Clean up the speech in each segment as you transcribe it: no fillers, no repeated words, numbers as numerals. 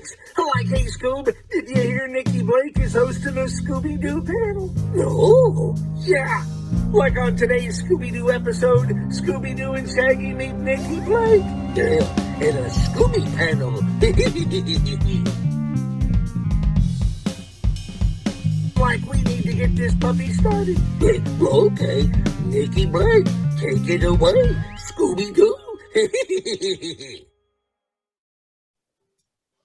ADDICTS. Like, hey, Scoob, did you hear Nikki Blake is hosting a Scooby-Doo panel? No. Yeah. Like on today's Scooby-Doo episode, Scooby-Doo and Shaggy meet Nikki Blake. Yeah, in a Scooby Panel. Like, we need to get this puppy started. Okay, Nikki Blake, take it away, Scooby-Doo.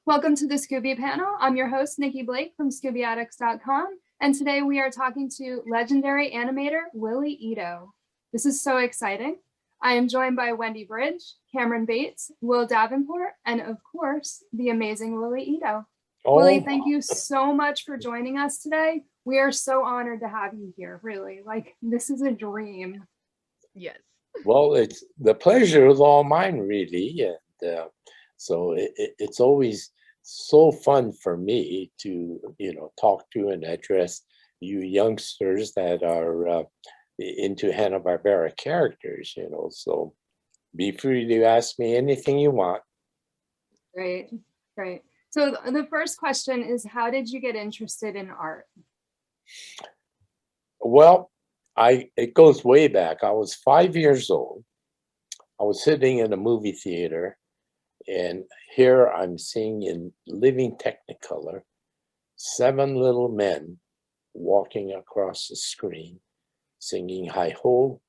Welcome to the Scooby Panel. I'm your host, Nikki Blake from ScoobyAddicts.com, and today we are talking to legendary animator Willie Ito. This is so exciting. I am joined by Wendy BRYDGE, Cameron Bates, Will Davenport, and of course, the amazing Willie Ito. Oh. Willie, thank you so much for joining us today. We are so honored to have you here, really. Like, this is a dream. Yes. Well, it's the pleasure is all mine, really. And so it's always so fun for me to, talk to and address you youngsters that are into Hanna-Barbera characters, So be free to ask me anything you want. Great, great. So the first question is, how did you get interested in art? Well, it goes way back. I was 5 years old. I was sitting in a movie theater, and here I'm seeing in living Technicolor 7 little men walking across the screen, singing hi ho,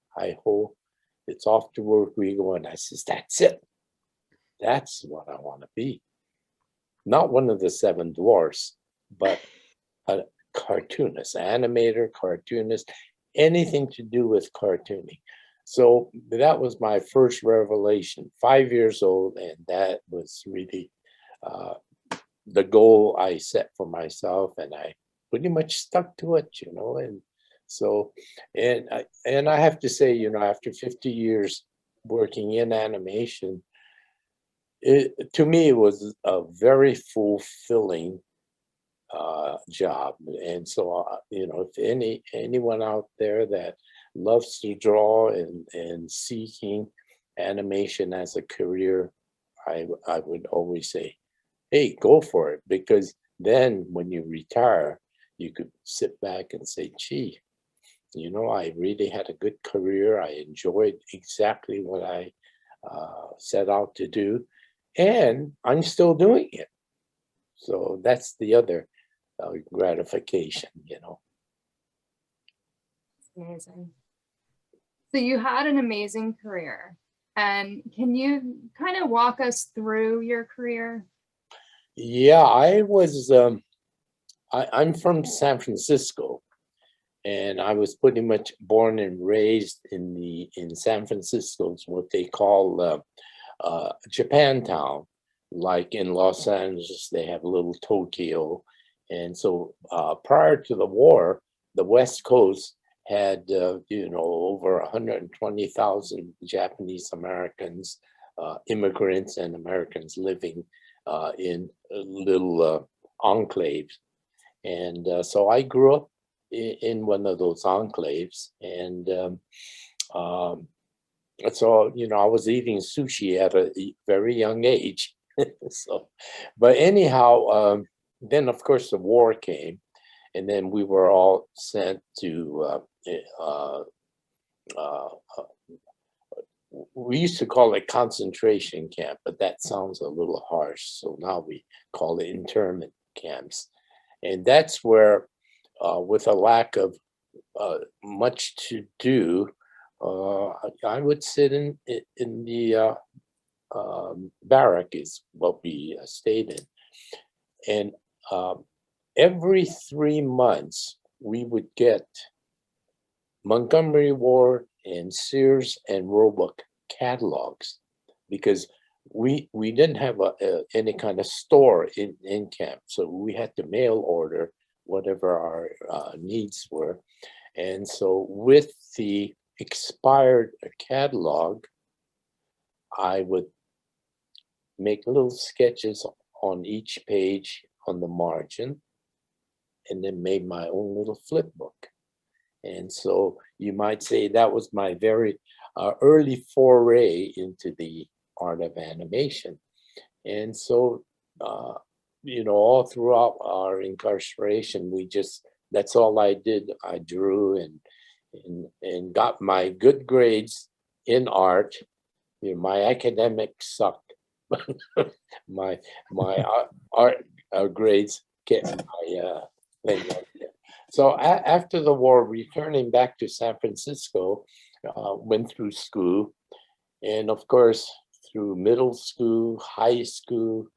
it's off to work we go. And I says, that's it. That's what I want to be. Not one of the 7 dwarfs, but a cartoonist, animator, cartoonist, anything to do with cartooning. So that was my first revelation, 5 years old, and that was really the goal I set for myself, and I pretty much stuck to it, And so, and I have to say, after 50 years working in animation, to me, it was a very fulfilling job. And so, if anyone out there that loves to draw and seeking animation as a career, I would always say, hey, go for it. Because then when you retire, you could sit back and say, gee, I really had a good career. I enjoyed exactly what I set out to do. And I'm still doing it. So that's the other gratification, Amazing. So you had an amazing career. And can you kind of walk us through your career? Yeah, I was, I'm from San Francisco, and I was pretty much born and raised in San Francisco, what they call Japantown. Like in Los Angeles, they have a little Tokyo. And so prior to the war, the West Coast had, over 120,000 Japanese Americans, immigrants and Americans living in little enclaves. And so I grew up in one of those enclaves. And so, I was eating sushi at a very young age. So, but anyhow, then of course the war came, and then we were all sent to, we used to call it concentration camp, but that sounds a little harsh. So now we call it internment camps. And that's where, with a lack of much to do, I would sit in the barrack is what we stayed in. And every 3 months, we would get Montgomery Ward and Sears and Roebuck catalogs, because we didn't have any kind of store in camp. So we had to mail order whatever our needs were. And so with the expired catalog, I would make little sketches on each page on the margin, and then made my own little flip book. And so you might say that was my very early foray into the art of animation. And so all throughout our incarceration, that's all I did. I drew and got my good grades in art. My academics sucked. my art grades kept my thing. So after the war, returning back to San Francisco, went through school, and of course through middle school, high school,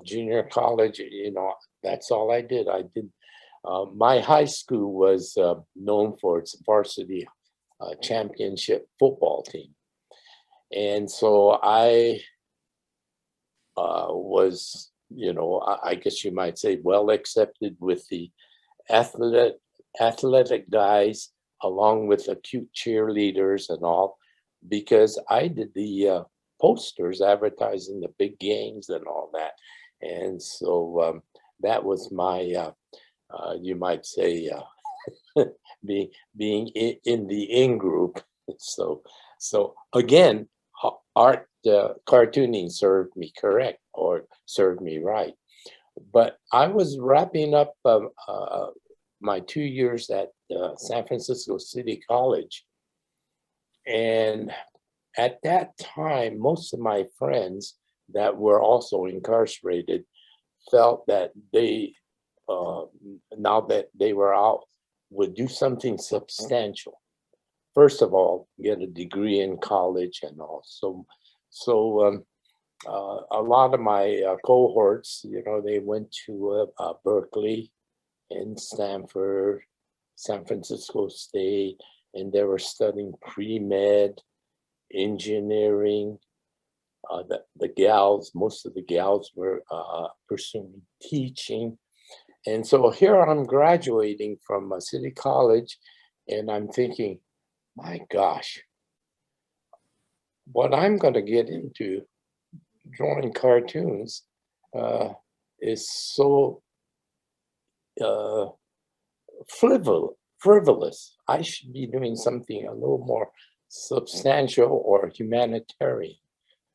junior college. That's all I did. My high school was known for its varsity championship football team. And so I was, I guess you might say, well accepted with the athletic guys, along with the cute cheerleaders and all, because I did the posters advertising the big games and all that. And so that was my, you might say, being in the in group. So again, art cartooning served me correct, or served me right. But I was wrapping up my 2 years at San Francisco City College. And at that time, most of my friends that were also incarcerated felt that they, now that they were out, would do something substantial. First of all, get a degree in college and all. So a lot of my cohorts, they went to Berkeley and Stanford, San Francisco State, and they were studying pre-med, engineering. The gals, most of the gals were pursuing teaching. And so here I'm graduating from a city college, and I'm thinking, my gosh, what I'm going to get into drawing cartoons is so frivolous. I should be doing something a little more substantial or humanitarian.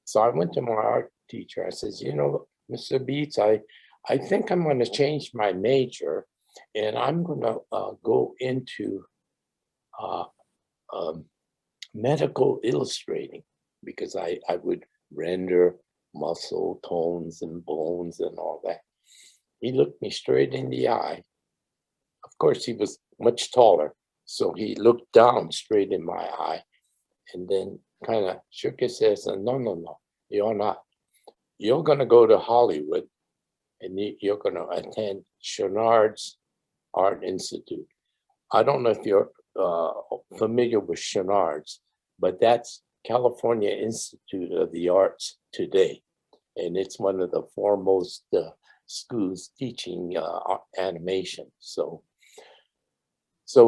So I went to my art teacher. I says, Mr. Beats, I think I'm going to change my major, and I'm going to go into medical illustrating, because I would render muscle tones and bones and all that. He looked me straight in the eye. Of course, he was much taller, so he looked down straight in my eye, and then kind of shook his head and said, no, you're not. You're going to go to Hollywood, and you're going to attend Chouinard's Art Institute. I don't know if you're familiar with Chouinard's, but that's California Institute of the Arts today. And it's one of the foremost schools teaching animation. So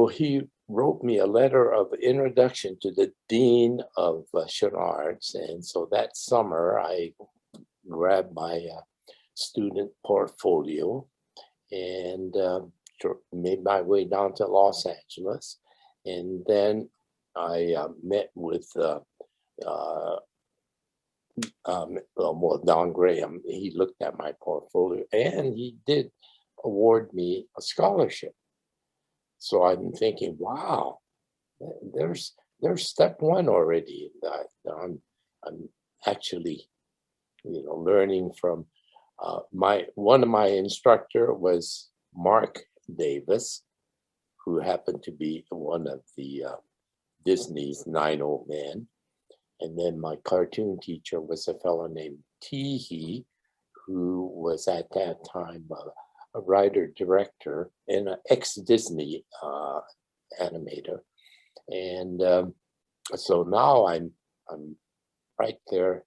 he wrote me a letter of introduction to the dean of Chouinard's. And so that summer, I grabbed my student portfolio and made my way down to Los Angeles. And then I met with Don Graham. He looked at my portfolio, and he did award me a scholarship. So I'm thinking, wow, there's step one already. I'm actually, learning from one of my instructor was Mark Davis, who happened to be one of the Disney's 9 Old Men. And then my cartoon teacher was a fellow named Teehee, who was at that time a writer-director and an ex-Disney animator. And so now I'm right there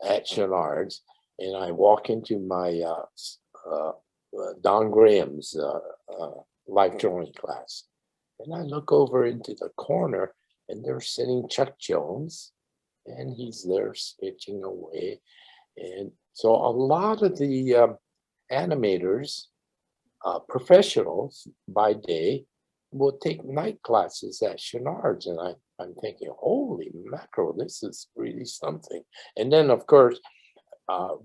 at Chouinard's, and I walk into my Don Graham's life drawing class. And I look over into the corner, and they're sitting Chuck Jones, and he's there sketching away. And so a lot of the animators, professionals by day, will take night classes at Chouinard's. And I'm thinking, holy mackerel, this is really something. And then, of course,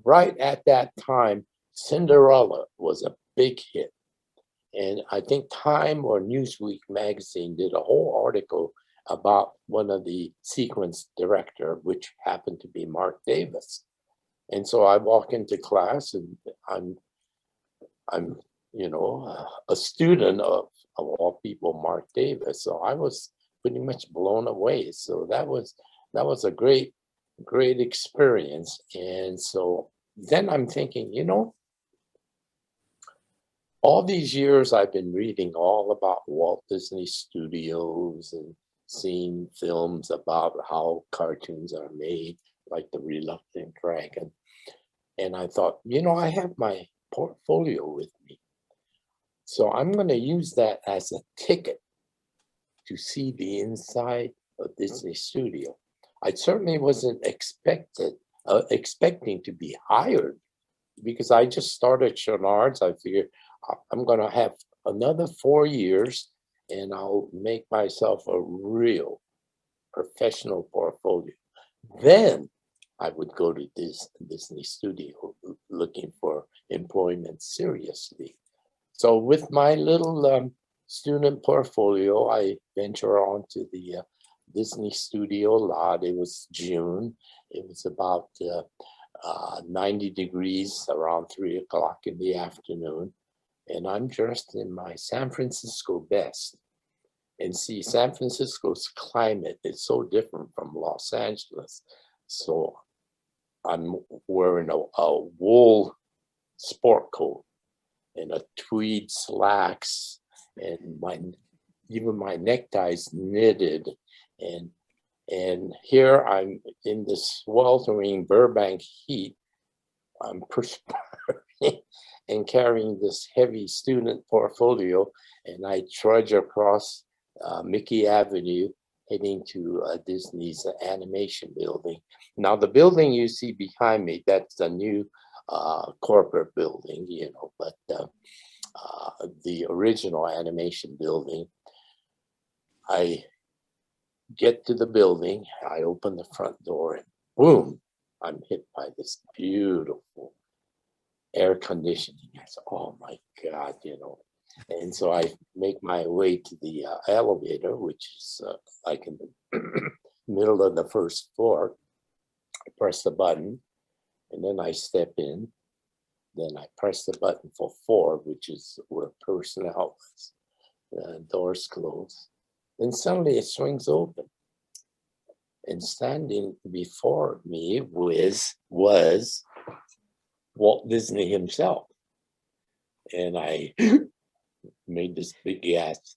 right at that time, Cinderella was a big hit. And I think Time or Newsweek magazine did a whole article about one of the sequence director, which happened to be Mark Davis. And so I walk into class and I'm you know, a student of all people, Mark Davis. So I was pretty much blown away. So that was a great experience. And so then I'm thinking, you know, all these years I've been reading all about Walt Disney Studios and seeing films about how cartoons are made, like The Reluctant Dragon. And I thought, you know, I have my portfolio with me. So I'm going to use that as a ticket to see the inside of Disney Studio. I certainly wasn't expecting to be hired, because I just started Chouinard's. I figured I'm going to have another 4 years and I'll make myself a real professional portfolio. Then I would go to Disney Studio looking for employment seriously. So with my little student portfolio, I venture on to the Disney Studio lot. It was June. It was about 90 degrees around 3 o'clock in the afternoon. And I'm dressed in my San Francisco best. And see, San Francisco's climate is so different from Los Angeles. So I'm wearing a wool sport coat and a tweed slacks, and even my neckties knitted. And here I'm in this sweltering Burbank heat. I'm perspiring and carrying this heavy student portfolio, and I trudge across Mickey Avenue, heading to Disney's animation building. Now, the building you see behind me, that's the new corporate building, you know, but the original animation building, I get to the building, I open the front door, and boom, I'm hit by this beautiful air conditioning. I said, oh my God, you know. And so I make my way to the elevator, which is like in the middle of the first floor. I press the button, and then I step in. Then I press the button for 4, which is where personnel was. The doors close. Then suddenly it swings open. And standing before me was Walt Disney himself. And I made this big gasp.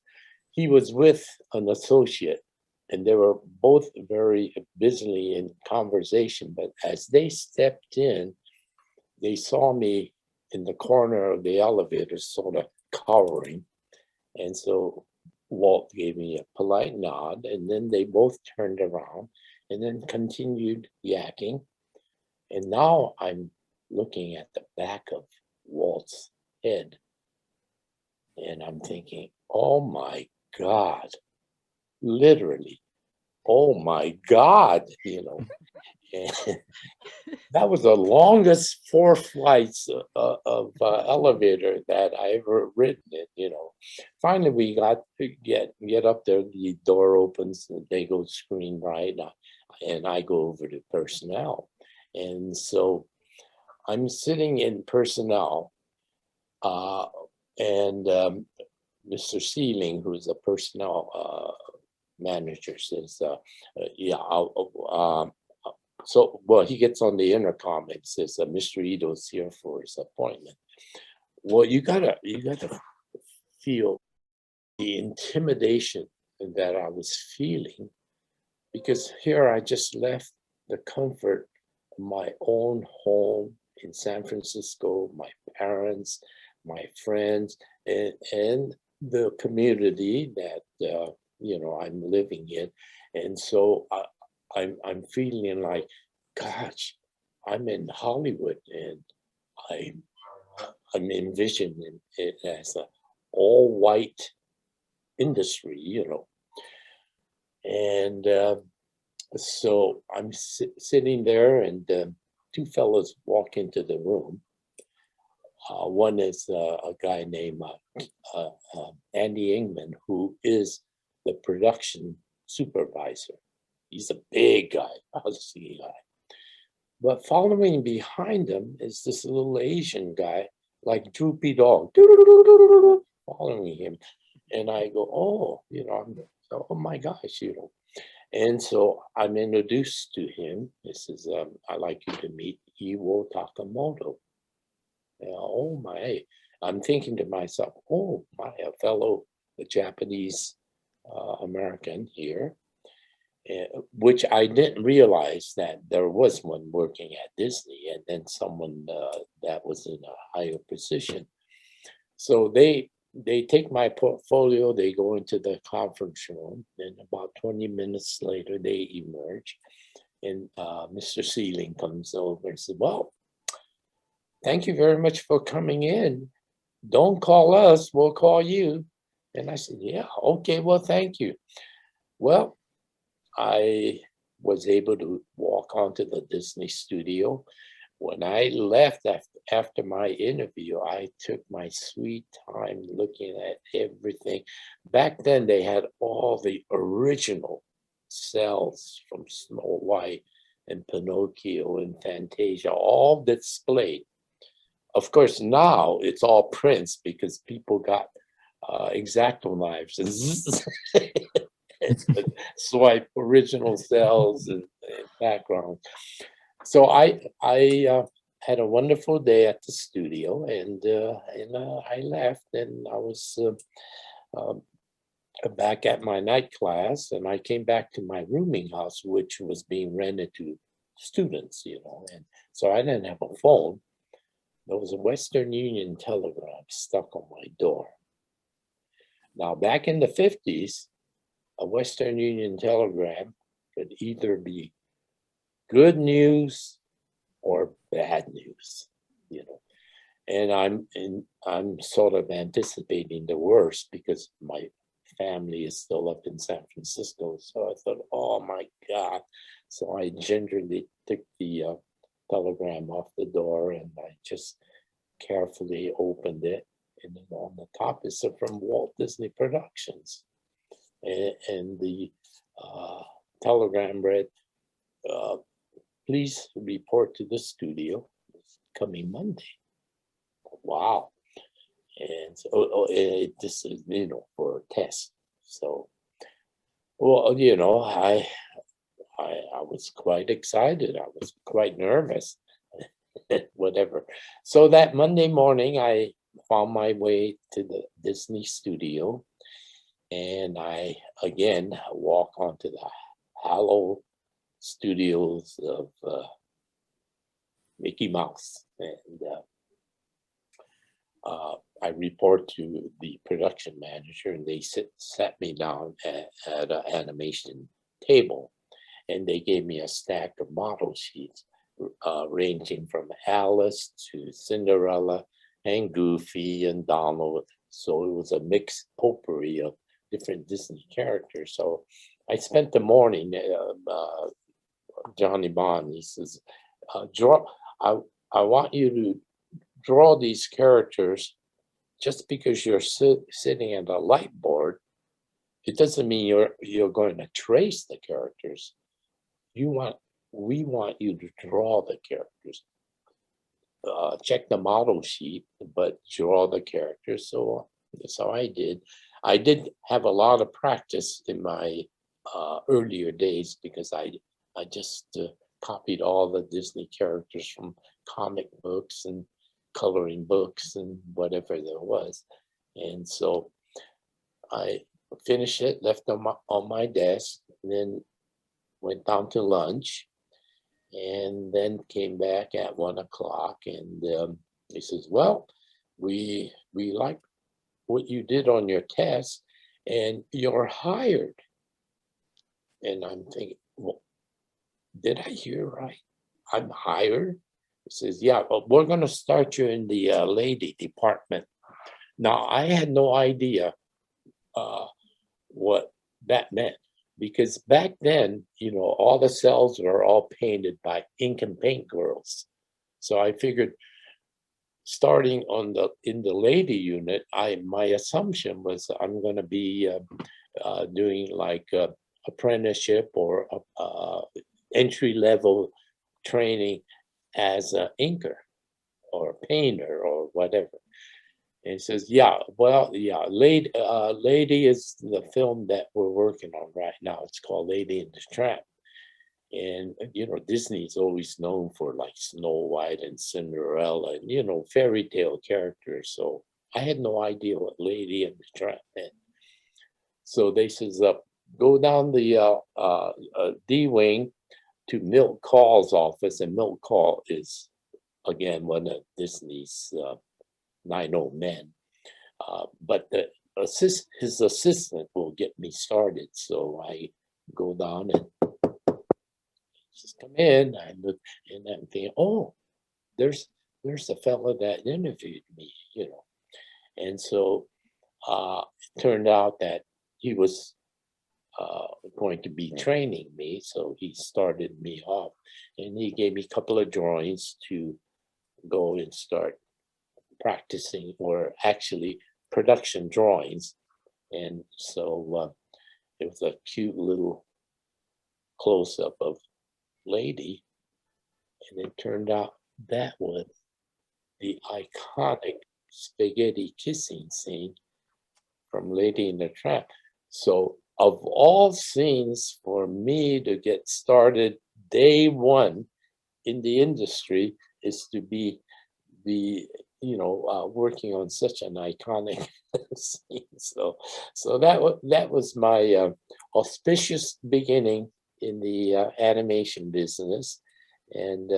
He was with an associate, and they were both very busily in conversation. But as they stepped in, they saw me in the corner of the elevator, sort of cowering. And so Walt gave me a polite nod, and then they both turned around and then continued yakking. And now I'm looking at the back of Walt's head, and I'm thinking, oh my God, literally, oh my God, you know. And that was the longest 4 flights of elevator that I ever ridden in, you know. Finally, we got to get up there, the door opens, and they go screen right, and I go over to personnel. And so I'm sitting in personnel, and Mr. Sealing, who's a personnel manager, says, yeah, so, well, he gets on the intercom and says, Mr. Ito's here for his appointment. Well, you gotta feel the intimidation that I was feeling, because here I just left the comfort of my own home in San Francisco, my parents, my friends, and the community that, you know, I'm living in. And so I'm feeling like, gosh, I'm in Hollywood, and I'm envisioning it as an all-white industry, you know. And so I'm sitting there, and 2 fellows walk into the room. One is a guy named Andy Ingman, who is the production supervisor. He's a big guy, husky guy. But following behind him is this little Asian guy, like droopy dog, following him. And I go, oh, you know, oh my gosh, you know. And so I'm introduced to him. He says, I'd like you to meet Iwo Takamoto. Oh my, I'm thinking to myself, oh my, a fellow Japanese American here, which I didn't realize that there was one working at Disney and then someone that was in a higher position. So they take my portfolio, they go into the conference room, and about 20 minutes later, they emerge. And Mr. Sealing comes over and says, well, thank you very much for coming in. Don't call us, we'll call you. And I said, yeah, okay, well, thank you. Well, I was able to walk onto the Disney studio. When I left after my interview, I took my sweet time looking at everything. Back then, they had all the original cells from Snow White and Pinocchio and Fantasia, all displayed. Of course, now it's all prints because people got X-Acto knives and swipe original cells and background. So I had a wonderful day at the studio, and I left, and I was back at my night class, and I came back to my rooming house, which was being rented to students, you know, and so I didn't have a phone. There was a Western Union telegram stuck on my door. Now, back in the 50s, a Western Union telegram could either be good news or bad news, you know. And I'm sort of anticipating the worst because my family is still up in San Francisco. So I thought, oh my God. So I gingerly took the telegram off the door and I just carefully opened it. And then on the top is from Walt Disney Productions. And the telegram read, please report to the studio this coming Monday. Wow. And so this is, you know, for a test. So, well, you know, I was quite excited. I was quite nervous, whatever. So that Monday morning, I found my way to the Disney studio. And I, again, walk onto the hallowed studios of Mickey Mouse. And I report to the production manager, and they sat me down at an animation table. And they gave me a stack of model sheets ranging from Alice to Cinderella and Goofy and Donald. So it was a mixed potpourri of different Disney characters. So I spent the morning, Johnny Bond, he says, I want you to draw these characters. Just because you're sitting at a light board, it doesn't mean you're going to trace the characters. We want you to draw the characters. Check the model sheet, but draw the characters. So I did. I did have a lot of practice in my earlier days because I just copied all the Disney characters from comic books and coloring books and whatever there was. And so I finished it, left on my desk, and then went down to lunch, and then came back at 1 o'clock. And he says, well, we like what you did on your test, and you're hired. And I'm thinking, well, did I hear right? I'm hired? He says, yeah, but we're going to start you in the lady department. Now, I had no idea what that meant, because back then, you know, all the cells were all painted by ink and paint girls. So I figured starting in the lady unit, my assumption was I'm going to be doing like apprenticeship or entry level training as an inker or painter or whatever. And he says, yeah, well, yeah, Lady is the film that we're working on right now. It's called Lady and the Tramp. And, you know, Disney's always known for like Snow White and Cinderella and, you know, fairy tale characters. So I had no idea what Lady and the Tramp meant. So they says, go down the D wing to Milt Call's office. And Milt Call is, again, one of Disney's 9 old men. But his assistant will get me started. So I go down and just come in. I look and I'm thinking, oh, there's a fellow that interviewed me, you know. And so it turned out that he was going to be training me. So he started me off and he gave me a couple of drawings to go and start practicing, or actually production drawings. And so it was a cute little close-up of Lady, and it turned out that was the iconic spaghetti kissing scene from Lady and the Tramp. So of all scenes for me to get started day one in the industry is to be working on such an iconic scene. So that was my auspicious beginning in the animation business. And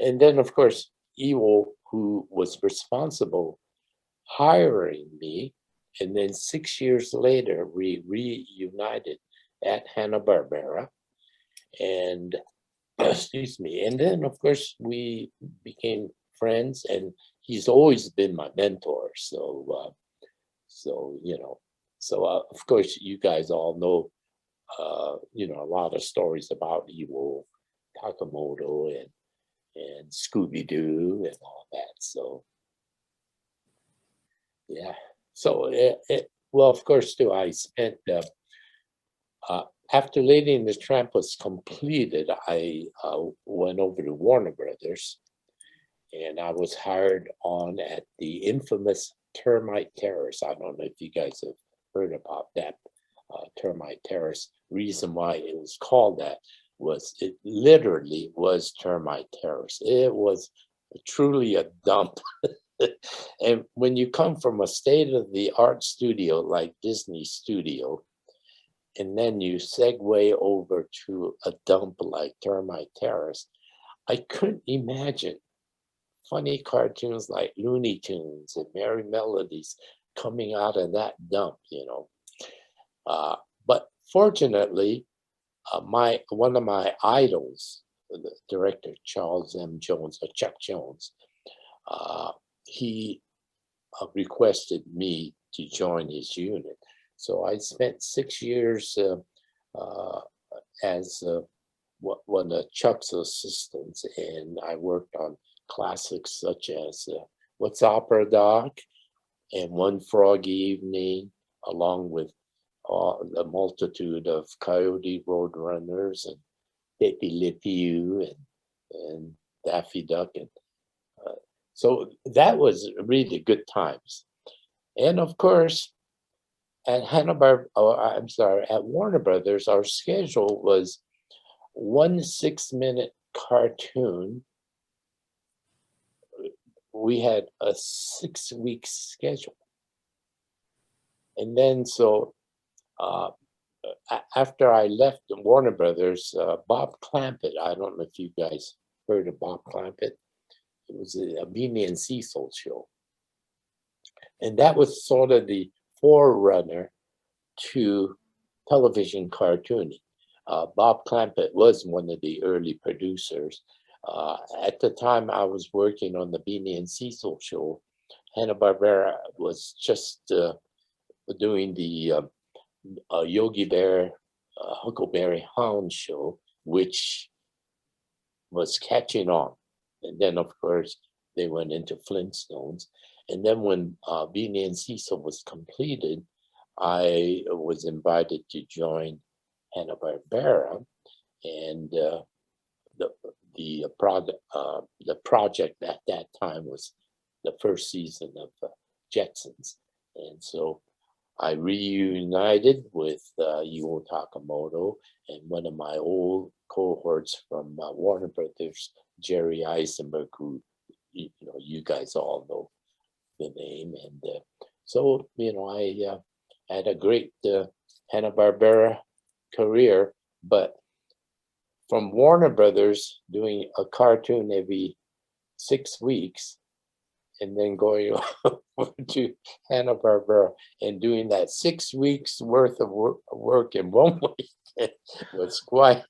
and then of course Ewo, who was responsible hiring me, and then 6 years later we reunited at Hanna-Barbera, and excuse me, and then of course we became friends, and he's always been my mentor. So of course you guys all know a lot of stories about Ewo Takamoto and Scooby-Doo and all that. So yeah, so well, of course too, I spent after Lady and the Tramp was completed, I went over to Warner Brothers, and I was hired on at the infamous Termite Terrace. I don't know if you guys have heard about that Termite Terrace. Reason why it was called that was it literally was Termite Terrace. It was truly a dump. And when you come from a state-of-the-art studio like Disney Studio, and then you segue over to a dump like Termite Terrace, I couldn't imagine funny cartoons like Looney Tunes and Merry Melodies coming out of that dump, you know. But fortunately, one of my idols, the director Charles M. Jones, or Chuck Jones, he requested me to join his unit. So I spent 6 years as one of Chuck's assistants, and I worked on classics such as What's Opera, Doc? And One Froggy Evening, along with the multitude of Coyote Roadrunners and Pepe Le Pew and Daffy Duck. And so that was really good times. And of course, at at Warner Brothers, our schedule was 1 6-minute cartoon. We had a 6-week schedule. And then so after I left Warner Brothers, Bob Clampett, I don't know if you guys heard of Bob Clampett. It was a Beanie and Cecil show. And that was sort of the forerunner to television cartooning. Bob Clampett was one of the early producers. At the time I was working on the Beanie and Cecil show, Hanna-Barbera was just doing the Yogi Bear, Huckleberry Hound show, which was catching on. And then, of course, they went into Flintstones. And then when Beanie and Cecil was completed, I was invited to join Hanna-Barbera, and the project at that time was the first season of Jetsons, and so I reunited with Yuo Takamoto and one of my old cohorts from Warner Brothers, Jerry Eisenberg, who you guys all know the name, and so I had a great Hanna-Barbera career, but from Warner Brothers doing a cartoon every 6 weeks and then going over to Hanna-Barbera and doing that 6 weeks worth of work in 1 week was quite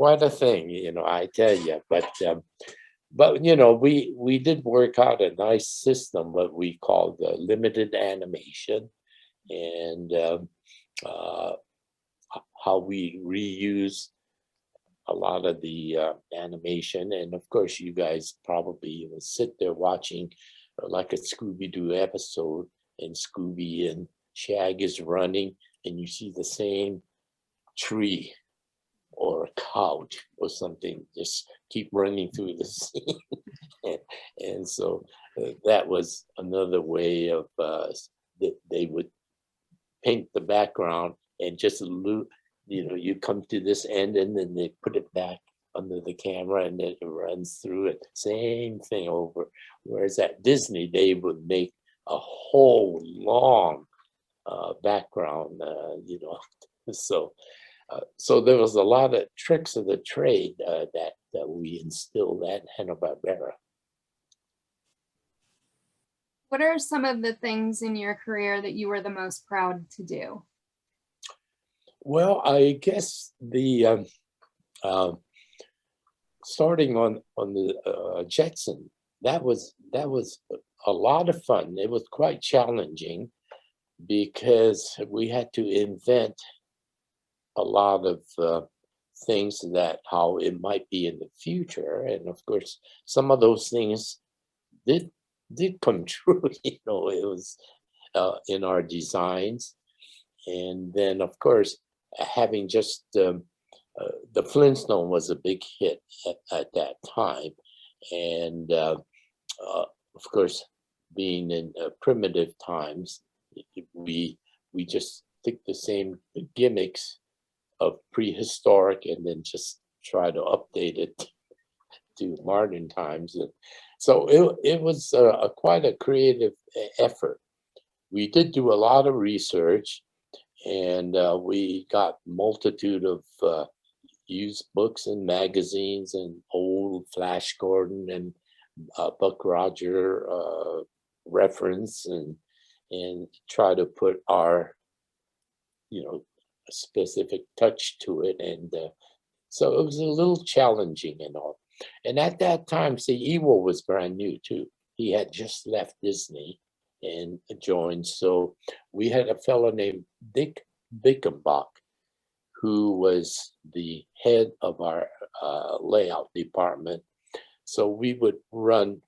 a thing, I tell you. But we did work out a nice system, what we called limited animation, and how we reuse a lot of the animation. And of course, you guys probably will sit there watching like a Scooby-Doo episode, and Scooby and Shag is running, and you see the same tree or a couch or something just keep running through the scene. and so that was another way of they would paint the background and just you come to this end and then they put it back under the camera and then it runs through it. Same thing over. Whereas at Disney, they would make a whole long background, So there was a lot of tricks of the trade that we instilled at Hanna-Barbera. What are some of the things in your career that you were the most proud to do? Well, I guess the starting on the Jetson, that was a lot of fun. It was quite challenging because we had to invent a lot of things that how it might be in the future, and of course, some of those things did come true. It was in our designs, and then of course, having just the Flintstone was a big hit at that time, and of course, being in primitive times, we just took the same gimmicks of prehistoric and then just try to update it to modern times. And so it was quite a creative effort. We did do a lot of research, and we got multitude of used books and magazines and old Flash Gordon and Buck Roger reference and try to put our a specific touch to it, and so it was a little challenging and all. And at that time, see, Ewo was brand new too. He had just left Disney and joined. So we had a fellow named Dick Bickenbach, who was the head of our layout department. So we would run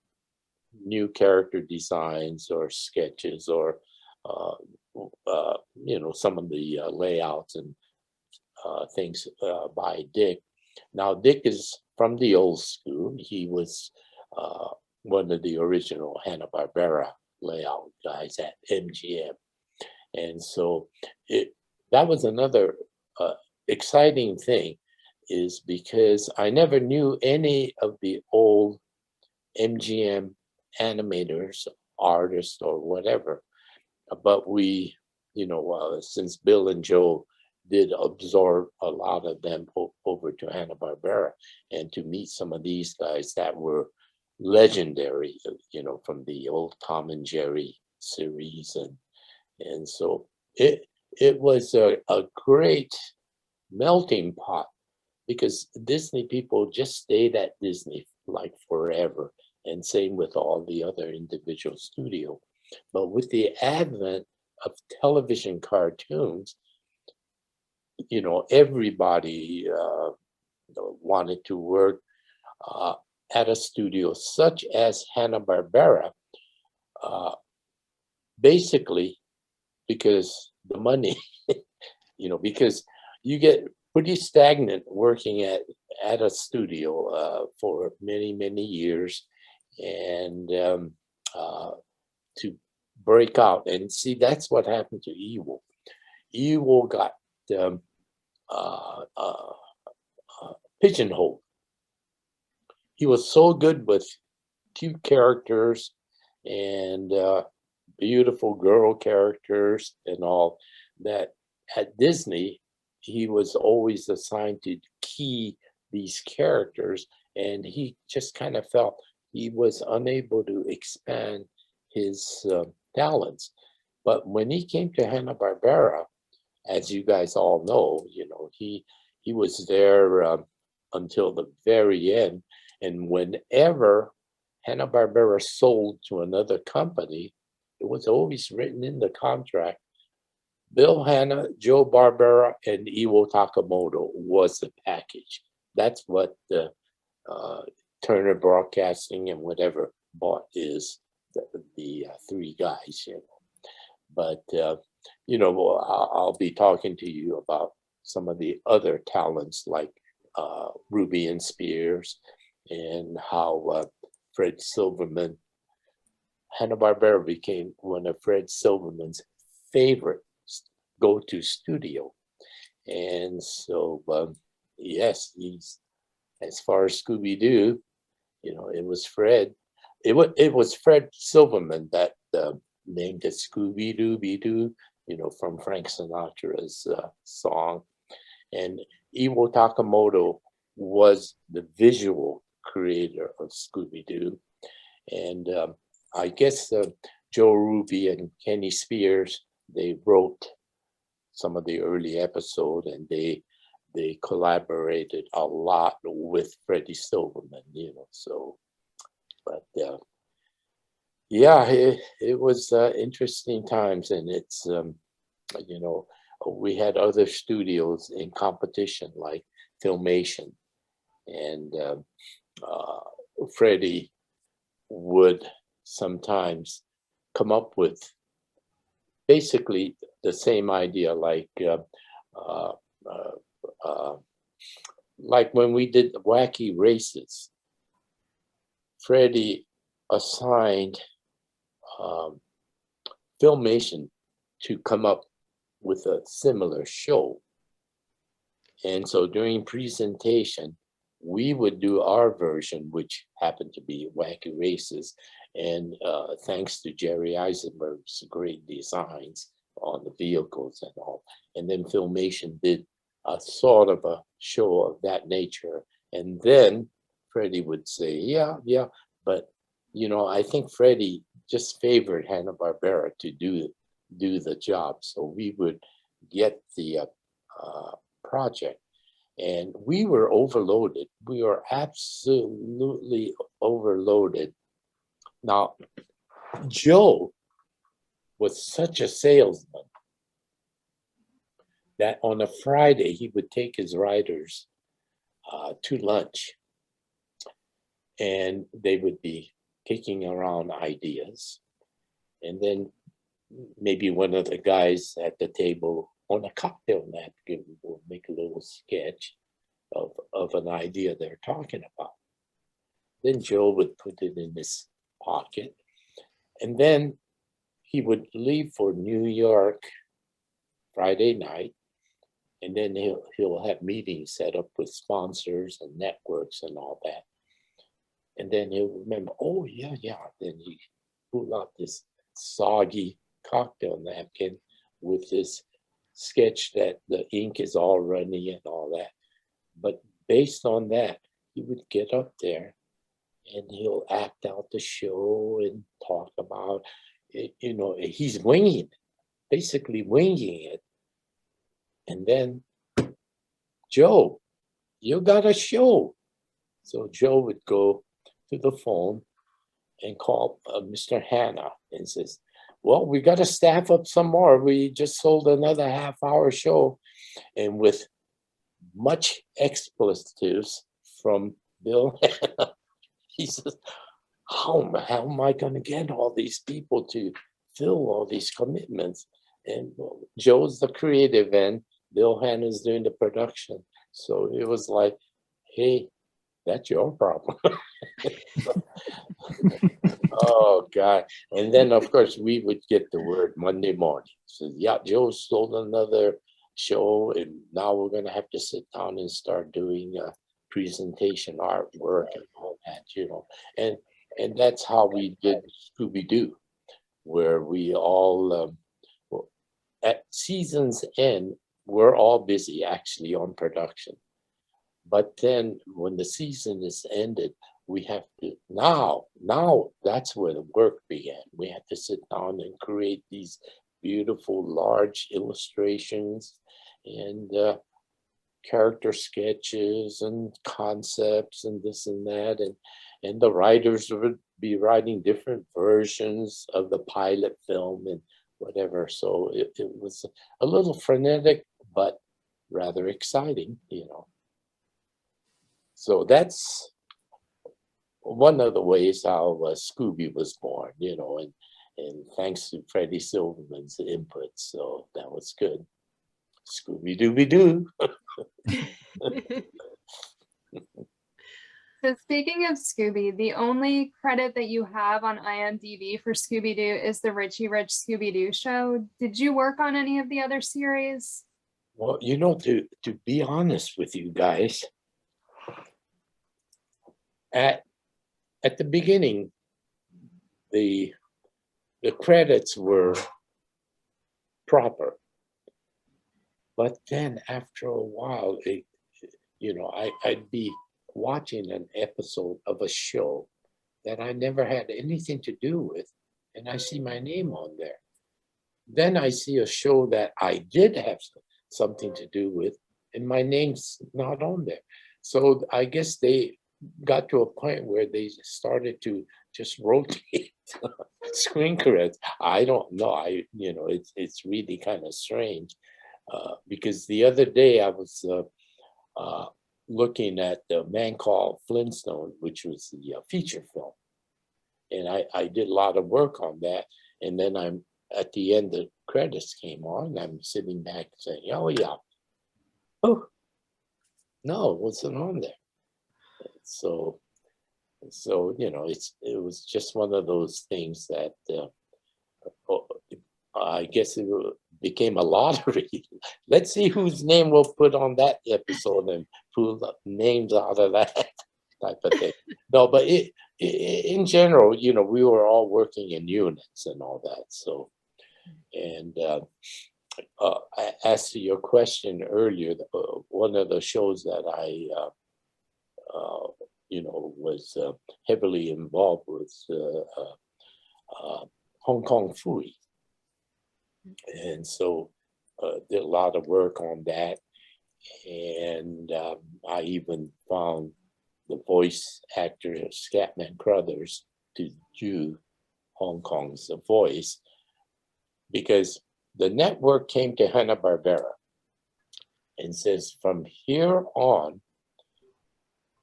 new character designs or sketches or some of the layouts and things by Dick. Now, Dick is from the old school. He was one of the original Hanna-Barbera layout guys at MGM. And so that was another exciting thing, is because I never knew any of the old MGM animators, artists, or whatever. But we, since Bill and Joe did absorb a lot of them over to Hanna-Barbera, and to meet some of these guys that were legendary, from the old Tom and Jerry series. And so it was a great melting pot, because Disney people just stayed at Disney like forever, and same with all the other individual studio. But with the advent of television cartoons, everybody wanted to work at a studio such as Hanna-Barbera, basically because the money, because you get pretty stagnant working at a studio for many, many years, and to break out. And see, that's what happened to Evil. Evil got pigeonholed. He was so good with cute characters and beautiful girl characters and all that at Disney, he was always assigned to key these characters, and he just kind of felt he was unable to expand his talents. But when he came to Hanna-Barbera, as you guys all know, he was there until the very end. And whenever Hanna-Barbera sold to another company, it was always written in the contract, Bill Hanna, Joe Barbera, and Iwo Takamoto was the package. That's what the Turner Broadcasting and whatever bought is the three guys, But, I'll be talking to you about some of the other talents like Ruby and Spears, and how Fred Silverman, Hanna-Barbera became one of Fred Silverman's favorite go-to studio. And so, yes, he's, as far as Scooby-Doo, it was Fred. It was Fred Silverman that named it Scooby-Doo, from Frank Sinatra's song. And Iwo Takamoto was the visual creator of Scooby-Doo. And I guess Joe Ruby and Kenny Spears, they wrote some of the early episodes, and they collaborated a lot with Freddie Silverman, so, but yeah, it was interesting times. And it's, we had other studios in competition like Filmation, and Freddie would sometimes come up with basically the same idea, like when we did the Wacky Races, Freddie assigned Filmation to come up with a similar show. And so during presentation, we would do our version, which happened to be Wacky Races. And thanks to Jerry Eisenberg's great designs on the vehicles and all. And then Filmation did a sort of a show of that nature. And then Freddie would say, yeah, but I think Freddie just favored Hanna-Barbera to do the job. So we would get the project, and we were overloaded. We were absolutely overloaded. Now, Joe was such a salesman that on a Friday, he would take his writers to lunch, and they would be kicking around ideas. And then maybe one of the guys at the table on a cocktail napkin will make a little sketch of an idea they're talking about. Then Joe would put it in his pocket, and then he would leave for New York Friday night, and then he'll have meetings set up with sponsors and networks and all that. And then he'll remember, oh yeah. Then he pull out this soggy cocktail napkin with this sketch that the ink is all runny and all that. But based on that, he would get up there and he'll act out the show and talk about it. He's winging it, basically winging it. And then, Joe, you got a show. So Joe would go to the phone and call Mr. Hanna and says, well, we got to staff up some more. We just sold another half-hour show. And with much expletives from Bill Hanna, He says, how am I going to get all these people to fill all these commitments? And well, Joe's the creative end, Bill Hanna's doing the production. So it was like, hey, that's your problem. Oh God. And then of course we would get the word Monday morning. So yeah, Joe sold another show and now we're gonna have to sit down and start doing presentation artwork and all that, you know. And that's how we did Scooby-Doo, where we all well, at season's end, we're all busy actually on production. But then when the season is ended, we have to now that's where the work began. We had to sit down and create these beautiful large illustrations and character sketches and concepts and this and that, and the writers would be writing different versions of the pilot film and whatever. So it was a little frenetic, but rather exciting, you know. So that's one of the ways how Scooby was born, you know, and thanks to Freddie Silverman's input. So that was good. Scooby-Dooby-Doo. So speaking of Scooby, the only credit that you have on IMDb for Scooby-Doo is the Richie Rich Scooby-Doo show. Did you work on any of the other series? Well, you know, to be honest with you guys, at the beginning, the credits were proper, but then after a while, you know, I'd be watching an episode of a show that I never had anything to do with, and I see my name on there. Then I see a show that I did have something to do with, and my name's not on there. So I guess they got to a point where they started to just rotate screen credits. I don't know. You know, it's really kind of strange because the other day I was looking at The Man Called Flintstone, which was the feature film, and I did a lot of work on that. And then I'm at the end, the credits came on. I'm sitting back saying, "Oh yeah, oh no, it wasn't on there." So you know, it was just one of those things that I guess it became a lottery. Let's see whose name we'll put on that episode and pull the names out of that type of thing. No, but in general, you know, we were all working in units and all that. So, and as to your question earlier, one of the shows that I you know, was heavily involved with Hong Kong Phooey. And so did a lot of work on that. And I even found the voice actor Scatman Crothers to do Hong Kong's voice, because the network came to Hanna-Barbera and says, from here on,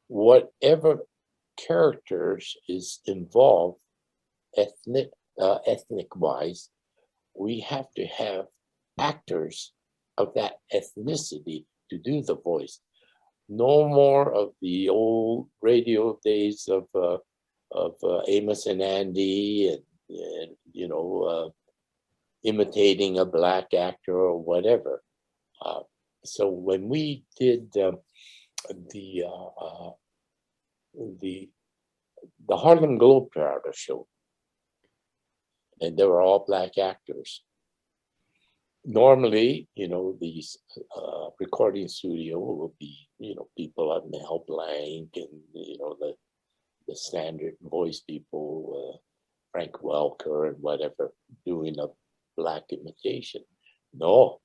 whatever characters is involved ethnic-wise, we have to have actors of that ethnicity to do the voice. No more of the old radio days of Amos and Andy and you know, imitating a black actor or whatever. So when we did the Harlem Globetrotter show, and they were all black actors. Normally, you know, these recording studio will be, you know, people like Mel Blanc and, you know, the standard voice people, Frank Welker and whatever, doing a black imitation. No,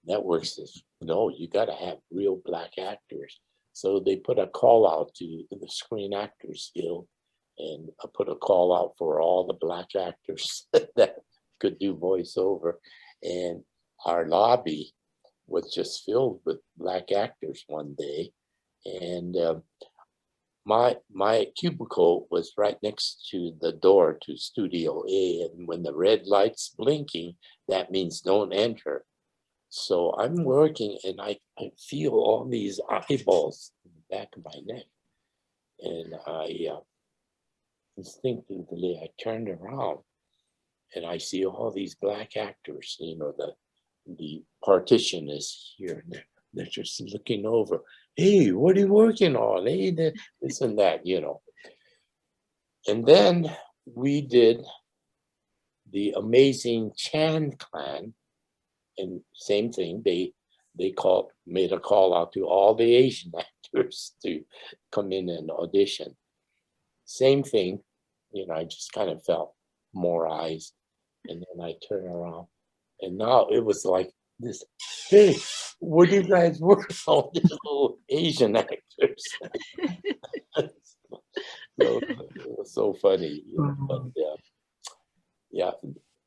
network says, no, you got to have real black actors. So they put a call out to the Screen Actors Guild and put a call out for all the black actors that could do voiceover. And our lobby was just filled with black actors one day. And my cubicle was right next to the door to Studio A, and when the red light's blinking, that means don't enter. So I'm working, and I feel all these eyeballs in the back of my neck, and I instinctively I turned around, and I see all these black actors. You know, the partition is here, and they're just looking over. Hey, what are you working on? Hey, this and that, you know. And then we did the amazing Chan Clan, and same thing. They made a call out to all the Asian actors to come in and audition. Same thing, you know. I just kind of felt more eyes, and then I turn around, and now it was like this. Hey, what do you guys work on? These little Asian actors. So it was so funny, you know. But yeah,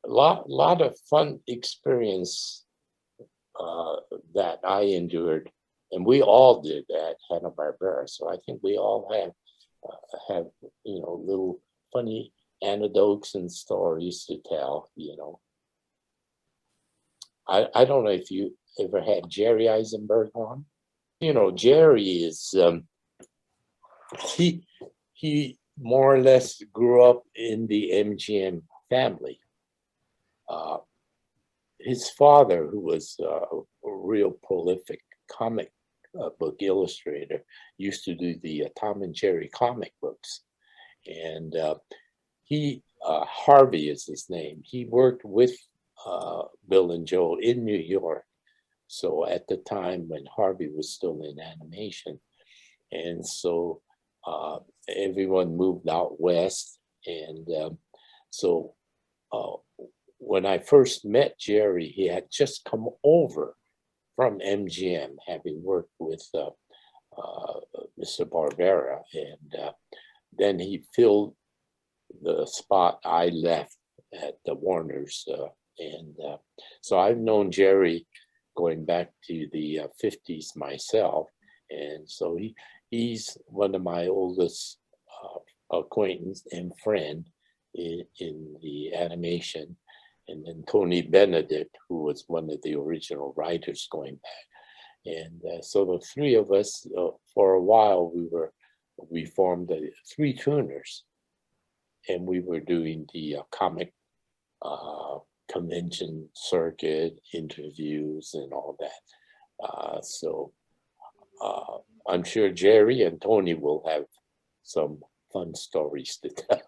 a lot of fun experience that I endured, and we all did at Hanna-Barbera. So I think we all have you know, little funny anecdotes and stories to tell, you know. I don't know if you ever had Jerry Eisenberg on. You know, Jerry is he more or less grew up in the MGM family. His father, who was a real prolific comic book illustrator, used to do the Tom and Jerry comic books. And Harvey is his name. He worked with Bill and Joe in New York. So at the time when Harvey was still in animation. And so everyone moved out west. And so when I first met Jerry, he had just come over from MGM, having worked with Mr. Barbera. And then he filled the spot I left at the Warners. So I've known Jerry going back to the 50s myself. And so he's one of my oldest acquaintance and friend in the animation. And then Tony Benedict, who was one of the original writers going back. And so the three of us, for a while, we formed the Three Tuners, and we were doing the comic convention circuit, interviews, and all that. So I'm sure Jerry and Tony will have some fun stories to tell.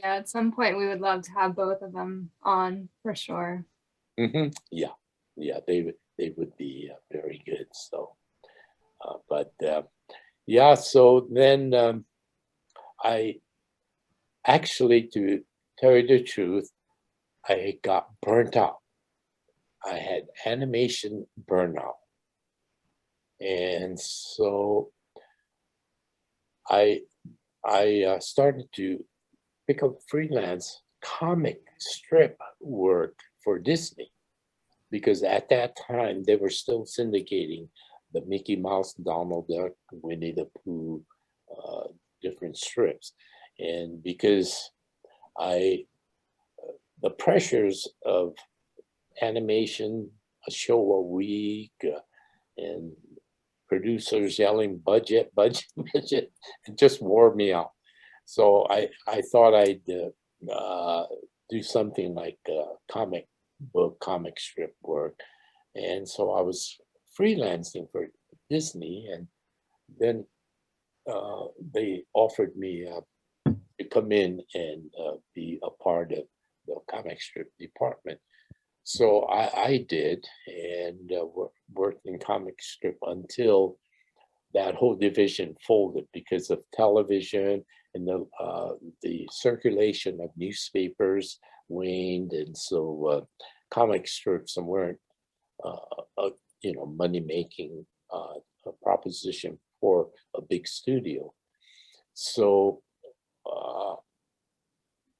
Yeah, at some point we would love to have both of them on for sure. Mm-hmm. Yeah, they would be very good. So, yeah. So then I actually, to tell you the truth, I got burnt out. I had animation burnout, and so I started to pick up freelance comic strip work for Disney, because at that time they were still syndicating the Mickey Mouse, Donald Duck, Winnie the Pooh, different strips. And because the pressures of animation, a show a week, and producers yelling budget, budget, budget, it just wore me out. So I thought I'd do something like comic book, comic strip work. And so I was freelancing for Disney, and then they offered me to come in and be a part of the comic strip department. So I did, and worked in comic strip until that whole division folded because of television, and the circulation of newspapers waned, and so comic strips weren't money making proposition for a big studio. So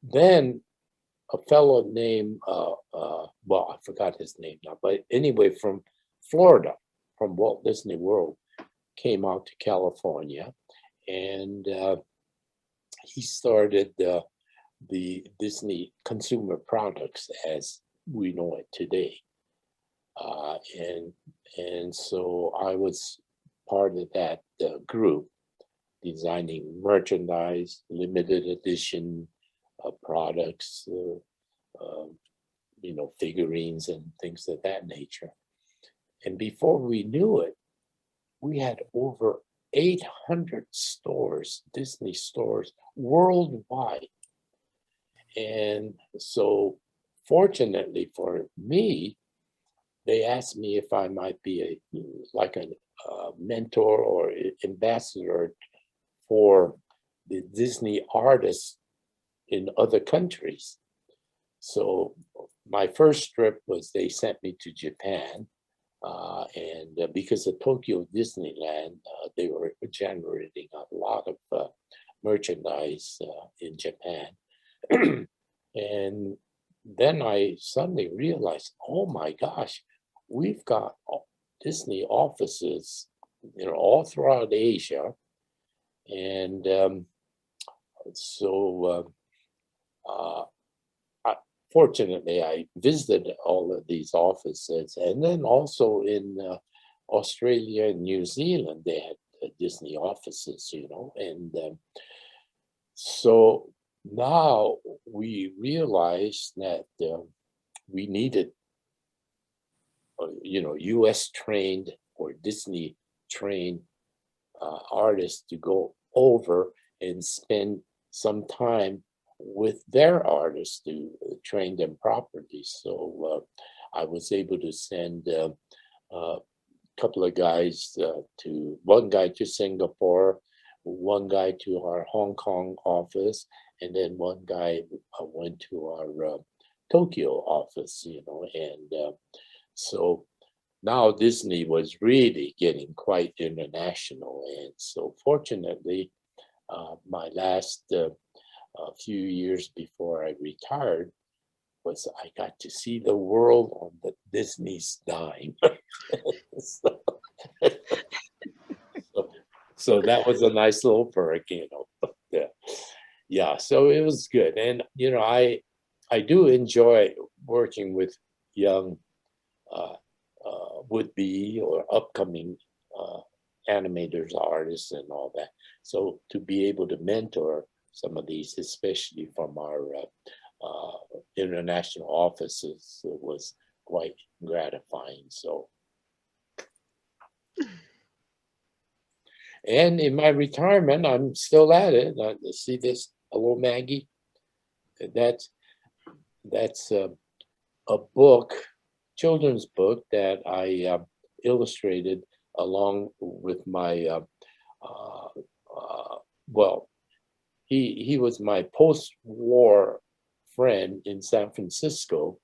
then a fellow named I forgot his name now, but anyway, from Florida, from Walt Disney World, came out to California, and he started the Disney Consumer Products as we know it today. And so I was part of that group, designing merchandise, limited edition products, you know, figurines and things of that nature. And before we knew it, we had over 800 stores, Disney stores, worldwide. And so fortunately for me, they asked me if I might be a mentor or ambassador for the Disney artists in other countries. So my first trip was they sent me to Japan, and because of Tokyo Disneyland, they were generating a lot of merchandise in Japan. And then I suddenly realized, oh my gosh, we've got Disney offices, you know, all throughout Asia. And fortunately, I visited all of these offices, and then also in Australia and New Zealand, they had Disney offices, you know, and so now we realized that we needed, you know, US trained or Disney trained artists to go over and spend some time with their artists to train them properly. So I was able to send a couple of guys one guy to Singapore, one guy to our Hong Kong office, and then one guy went to our Tokyo office, you know, and so now Disney was really getting quite international. And so fortunately, my last few years before I retired was I got to see the world on the Disney's dime. so that was a nice little perk, you know. But, yeah, so it was good. And, you know, I do enjoy working with young would-be or upcoming animators, artists, and all that. So to be able to mentor some of these, especially from our international offices, was quite gratifying. So, and in my retirement, I'm still at it. See this? Hello, Maggie. That's a book, children's book that I illustrated along with my well, he was my post-war friend in San Francisco,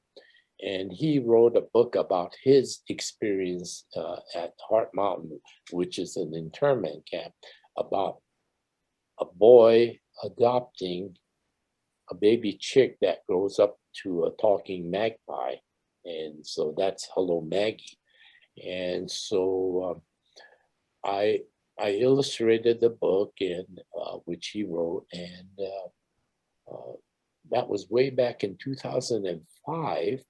and he wrote a book about his experience at Heart Mountain, which is an internment camp, about a boy adopting a baby chick that grows up to a talking magpie. And so that's Hello, Maggie. And so I illustrated the book, and which he wrote, and that was way back in 2005.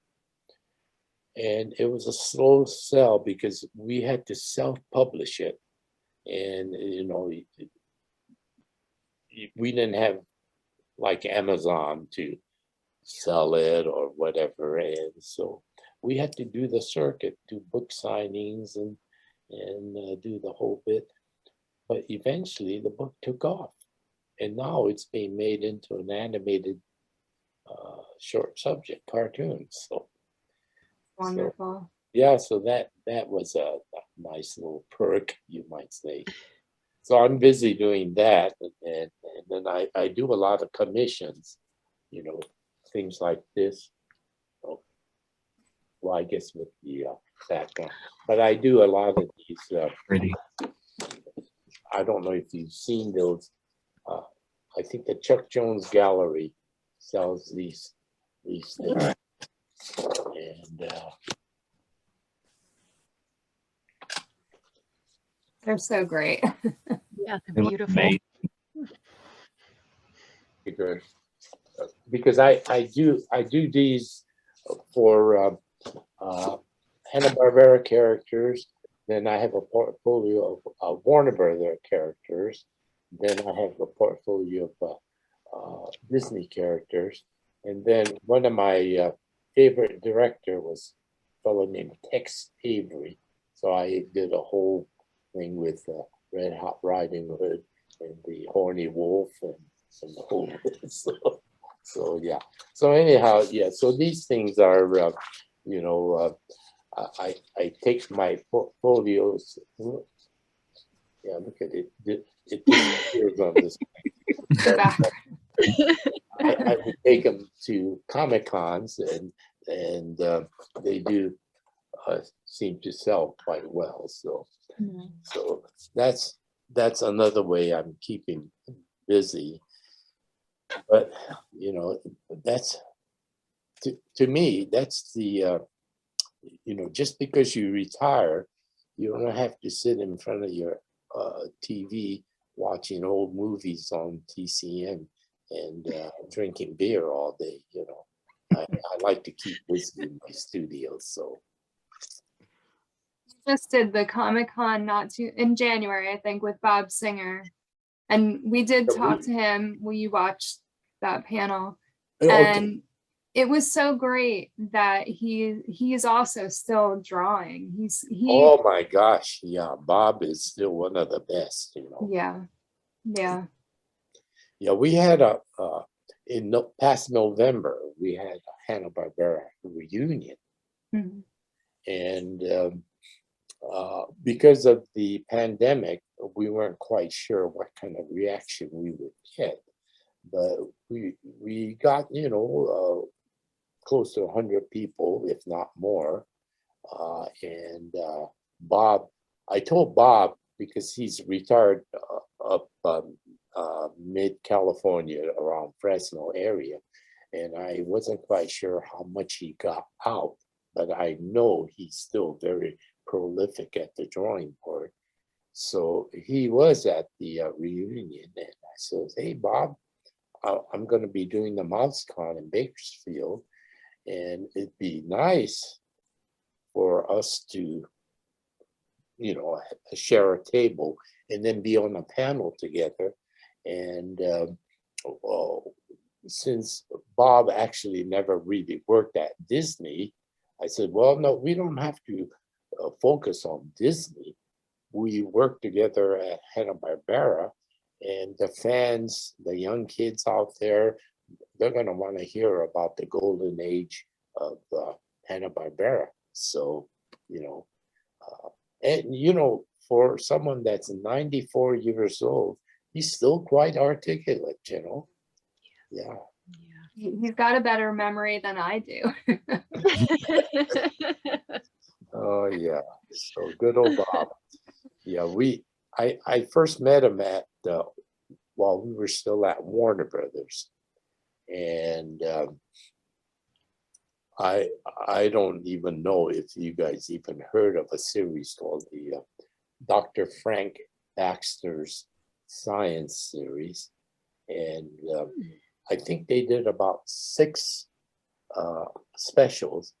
And it was a slow sell because we had to self-publish it. And, you know, we didn't have like Amazon to sell it or whatever. And so we had to do the circuit, do book signings and do the whole bit. But eventually the book took off, and now it's being made into an animated short subject cartoon. So Wonderful. So, yeah, so that was a nice little perk, you might say. So I'm busy doing that, and then I do a lot of commissions, you know, things like this. Oh, well, I guess with the background, but I do a lot of these. I don't know if you've seen those. I think the Chuck Jones Gallery sells these things, and They're so great. Yeah, They they're look beautiful. amazing. Because I do these for Hanna-Barbera characters. Then I have a portfolio of Warner Brother characters. Then I have a portfolio of Disney characters. And then one of my favorite director was a fellow named Tex Avery. So I did a whole thing with Red Hot Riding Hood and the Horny Wolf and the whole so yeah. So anyhow, yeah. So these things are, you know, I take my portfolios. Yeah, look at it. It disappears on this. I would take them to Comic Cons and they do seem to sell quite well. So so that's another way I'm keeping busy. But you know, that's to me, that's the you know, just because you retire, you don't have to sit in front of your TV watching old movies on TCM and drinking beer all day. You know, I like to keep busy in my studio. So Just did the Comic-Con in January, I think, with Bob Singer. And we did talk to him. We watched that panel. And it was so great that he is also still drawing. Oh my gosh, yeah, Bob is still one of the best, you know. Yeah. We had in past November we had a Hanna-Barbera reunion. And because of the pandemic, we weren't quite sure what kind of reaction we would get, but we got, you know, close to 100 people, if not more. And Bob, I told Bob, because he's retired up mid-California around Fresno area, and I wasn't quite sure how much he got out, but I know he's still very prolific at the drawing board. So he was at the reunion, and I said, "Hey, Bob, I'm going to be doing the MouseCon in Bakersfield, and it'd be nice for us to, you know, share a table and then be on a panel together." And since Bob actually never really worked at Disney, I said, "Well, no, we don't have to focus on Disney. We work together at Hanna-Barbera, and the fans, the young kids out there, they're going to want to hear about the golden age of Hanna-Barbera." So, you know, and you know, for someone that's 94 years old, he's still quite articulate, you know. Yeah. He's got a better memory than I do. Oh yeah. So good old Bob. Yeah, I first met him at while we were still at Warner Brothers, and I don't even know if you guys even heard of a series called the Dr. Frank Baxter's Science series, and I think they did about 6 specials,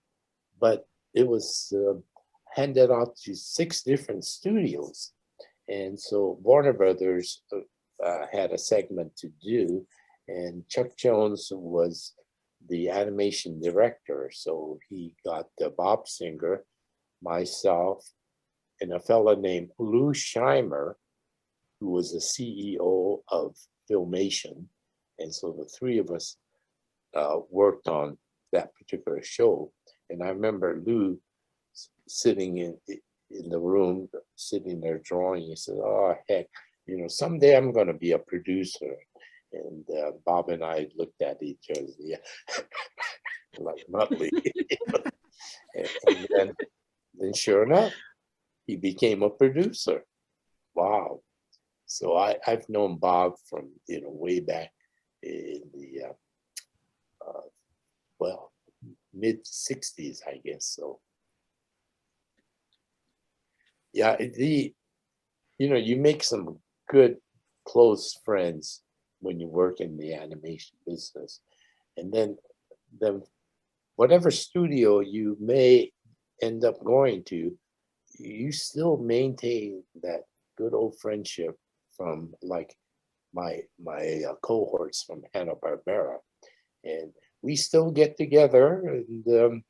but it was handed out to 6 different studios. And so Warner Brothers had a segment to do, and Chuck Jones was the animation director. So he got Bob Singer, myself, and a fellow named Lou Scheimer, who was the CEO of Filmation. And so the 3 of us worked on that particular show. And I remember Lou sitting in the room, sitting there drawing. He said, "Oh, heck, you know, someday I'm going to be a producer." And Bob and I looked at each other, yeah, like Nutley. And then sure enough, he became a producer. Wow. So I've known Bob from, you know, way back in the, well, mid-60s, I guess. So yeah, you know, you make some good close friends when you work in the animation business. And then whatever studio you may end up going to, you still maintain that good old friendship from like my cohorts from Hanna-Barbera. And we still get together and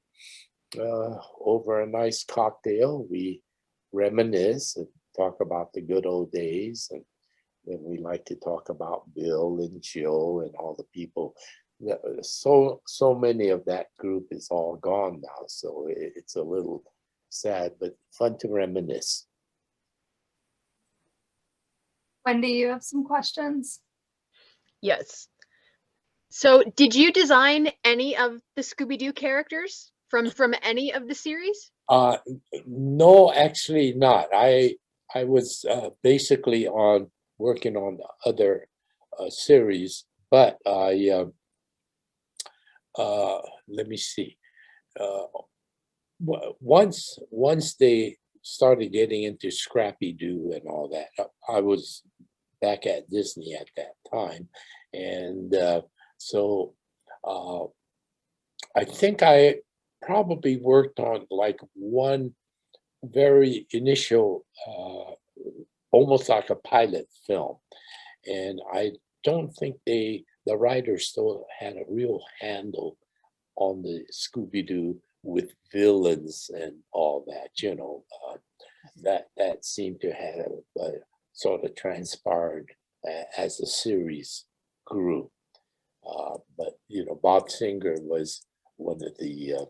over a nice cocktail, we reminisce and talk about the good old days. And then we like to talk about Bill and Jill and all the people. So many of that group is all gone now. So it's a little sad, but fun to reminisce. Wendy, you have some questions? Yes. So did you design any of the Scooby-Doo characters from any of the series? No, actually not. I was basically working on other series, but I let me see. Once they started getting into Scrappy-Doo and all that, I was back at Disney at that time, and so I think I probably worked on like one very initial, almost like a pilot film, and I don't think the writers still had a real handle on the Scooby-Doo with villains and all that, you know, that seemed to have sort of transpired as the series grew. But, you know, Bob Singer was one of the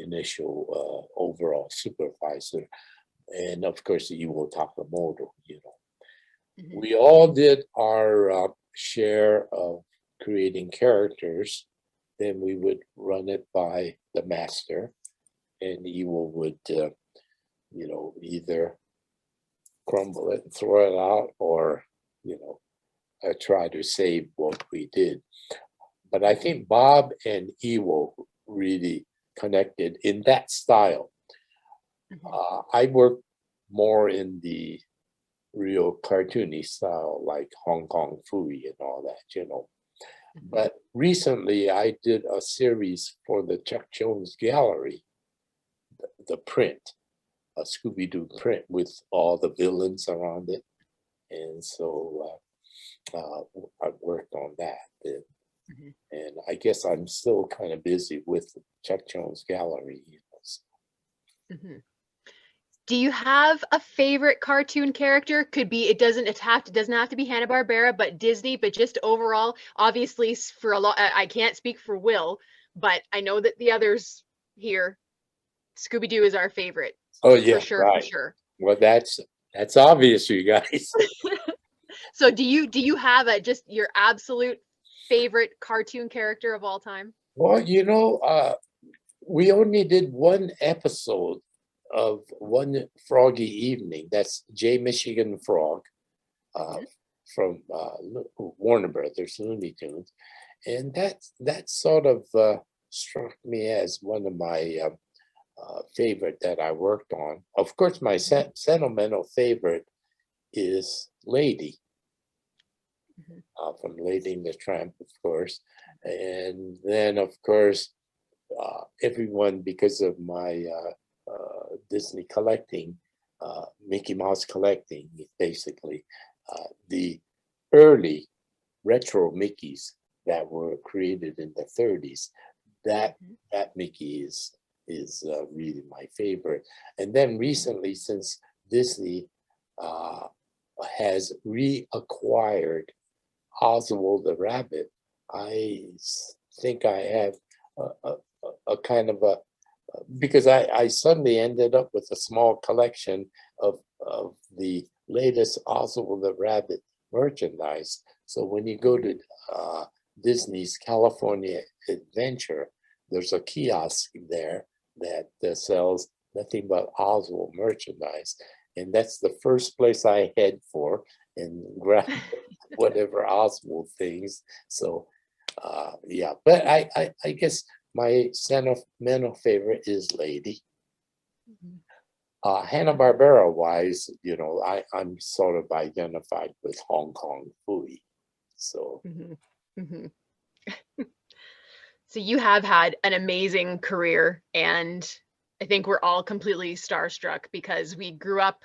initial overall supervisor. And of course, Iwo Takamoto, you know. Mhm. We all did our share of creating characters. Then we would run it by the master, and Iwo would, you know, either crumble it and throw it out, or, you know, try to save what we did. But I think Bob and Iwo really connected in that style. Mhm. I worked more in the real cartoony style, like Hong Kong Phooey and all that, you know. Mhm. But recently I did a series for the Chuck Jones Gallery, the print, a Scooby-Doo print with all the villains around it. And so I worked on that. Mhm. And I guess I'm still kind of busy with the Chuck Jones Gallery. You know, so. Mhm. Do you have a favorite cartoon character? Could be, it doesn't have to be Hanna-Barbera, but Disney, but just overall, obviously for a lot, I can't speak for Will, but I know that the others here, Scooby-Doo is our favorite. Oh For yeah, sure, right. for sure. Well, that's obvious, you guys. So do you have just your absolute favorite cartoon character of all time? Well, you know, we only did one episode of One Froggy Evening. That's J. Michigan Frog Mhm. from Warner Brothers, Looney Tunes. And that sort of struck me as one of my favorite that I worked on. Of course, my sentimental favorite is Lady, Mhm. from Lady and the Tramp, of course. And then, of course, everyone, because of my Disney collecting, Mickey Mouse collecting, basically, the early retro Mickeys that were created in the 30s, that Mhm. that Mickey is really my favorite. And then recently, since Disney has reacquired Oswald the Rabbit, think I have a kind of a, because I suddenly ended up with a small collection of the latest Oswald the Rabbit merchandise. So when you go to Disney's California Adventure, there's a kiosk there that sells nothing but Oswald merchandise. And that's the first place I head for and grab whatever Oswald things. So yeah, but I guess my sentimental favorite is Lady. Mhm. Hanna-Barbera wise, I'm sort of identified with Hong Kong Phooey. So So you have had an amazing career, and I think we're all completely starstruck because we grew up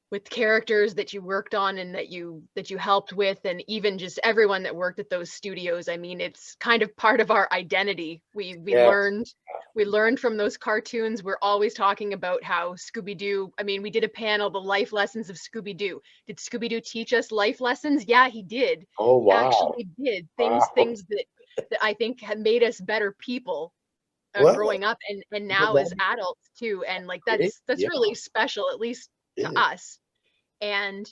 with characters that you worked on and that you helped with, and even just everyone that worked at those studios. I mean, it's kind of part of our identity. We learned from those cartoons. We're always talking about how Scooby-Doo, I mean, we did a panel, the life lessons of Scooby-Doo. Did Scooby-Doo teach us life lessons? Yeah, he did. oh He wow, actually did wow. things that I think have made us better people Well, growing up and now as adults too. And like that's yeah, really special, at least to it- us. And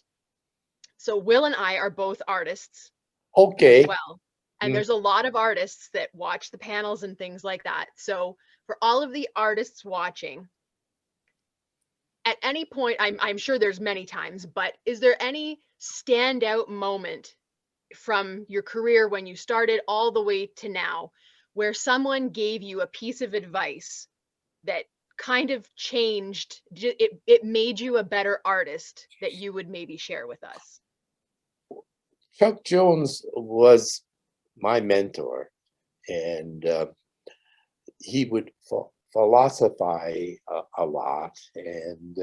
so Will and I are both artists as okay. well. And Mm. there's a lot of artists that watch the panels and things like that. So for all of the artists watching, at any point, I'm sure there's many times, but is there any standout moment from your career when you started all the way to now where someone gave you a piece of advice that kind of changed it made you a better artist that you would maybe share with us? Chuck Jones was my mentor, and he would philosophize a lot, and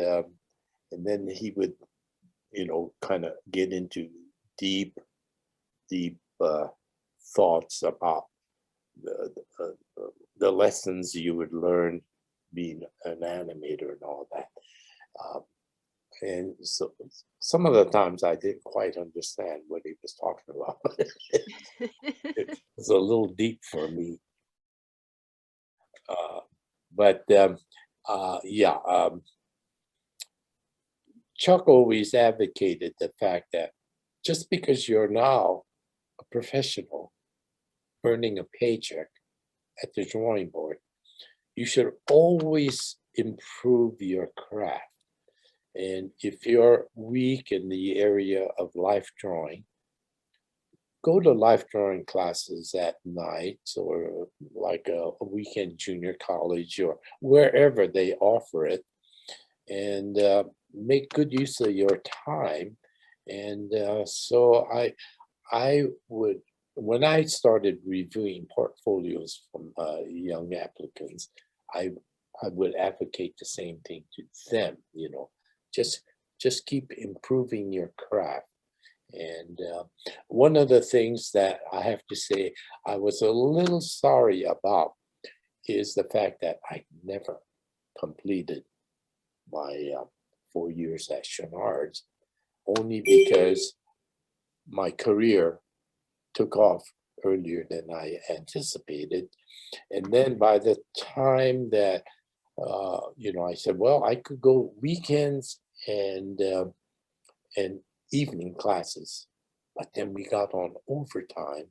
then he would, kind of get into deep thoughts about the lessons you would learn being an animator and all that. And so some of the times I didn't quite understand what he was talking about. It was a little deep for me. But Chuck always advocated the fact that just because you're now a professional earning a paycheck at the drawing board, you should always improve your craft. And if you're weak in the area of life drawing, go to life drawing classes at night, or like a weekend junior college, or wherever they offer it, and make good use of your time. And so I would, when I started reviewing portfolios from young applicants, I would advocate the same thing to them. Just keep improving your craft. And one of the things that I have to say I was a little sorry about is the fact that I never completed my 4 years at Chenard's, only because my career took off earlier than I anticipated. And then by the time that, I said, well, I could go weekends and evening classes, but then we got on overtime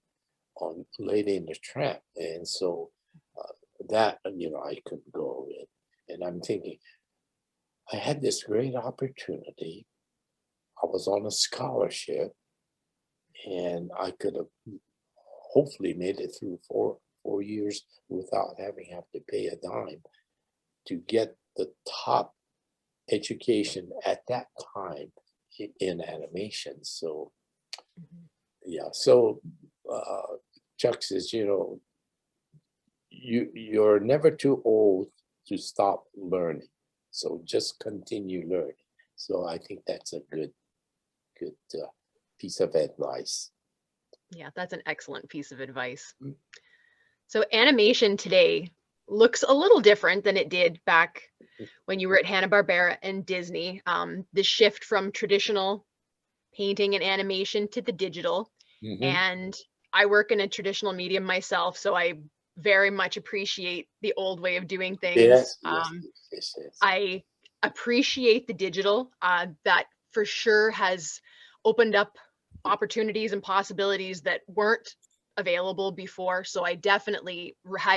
on Lady in the Tramp, and so that I couldn't go in. And I'm thinking, I had this great opportunity. I was on a scholarship, and I could have hopefully made it through four years without having to pay a dime to get the top education at that time in animation. So so Chuck says, you're never too old to stop learning, so just continue learning. So I think that's a good piece of advice. Yeah, that's an excellent piece of advice. So animation today looks a little different than it did back when you were at Hanna-Barbera and Disney. The shift from traditional painting and animation to the digital. And I work in a traditional medium myself, so I very much appreciate the old way of doing things. Yes. I appreciate the digital. That for sure has opened up opportunities and possibilities that weren't available before. So I definitely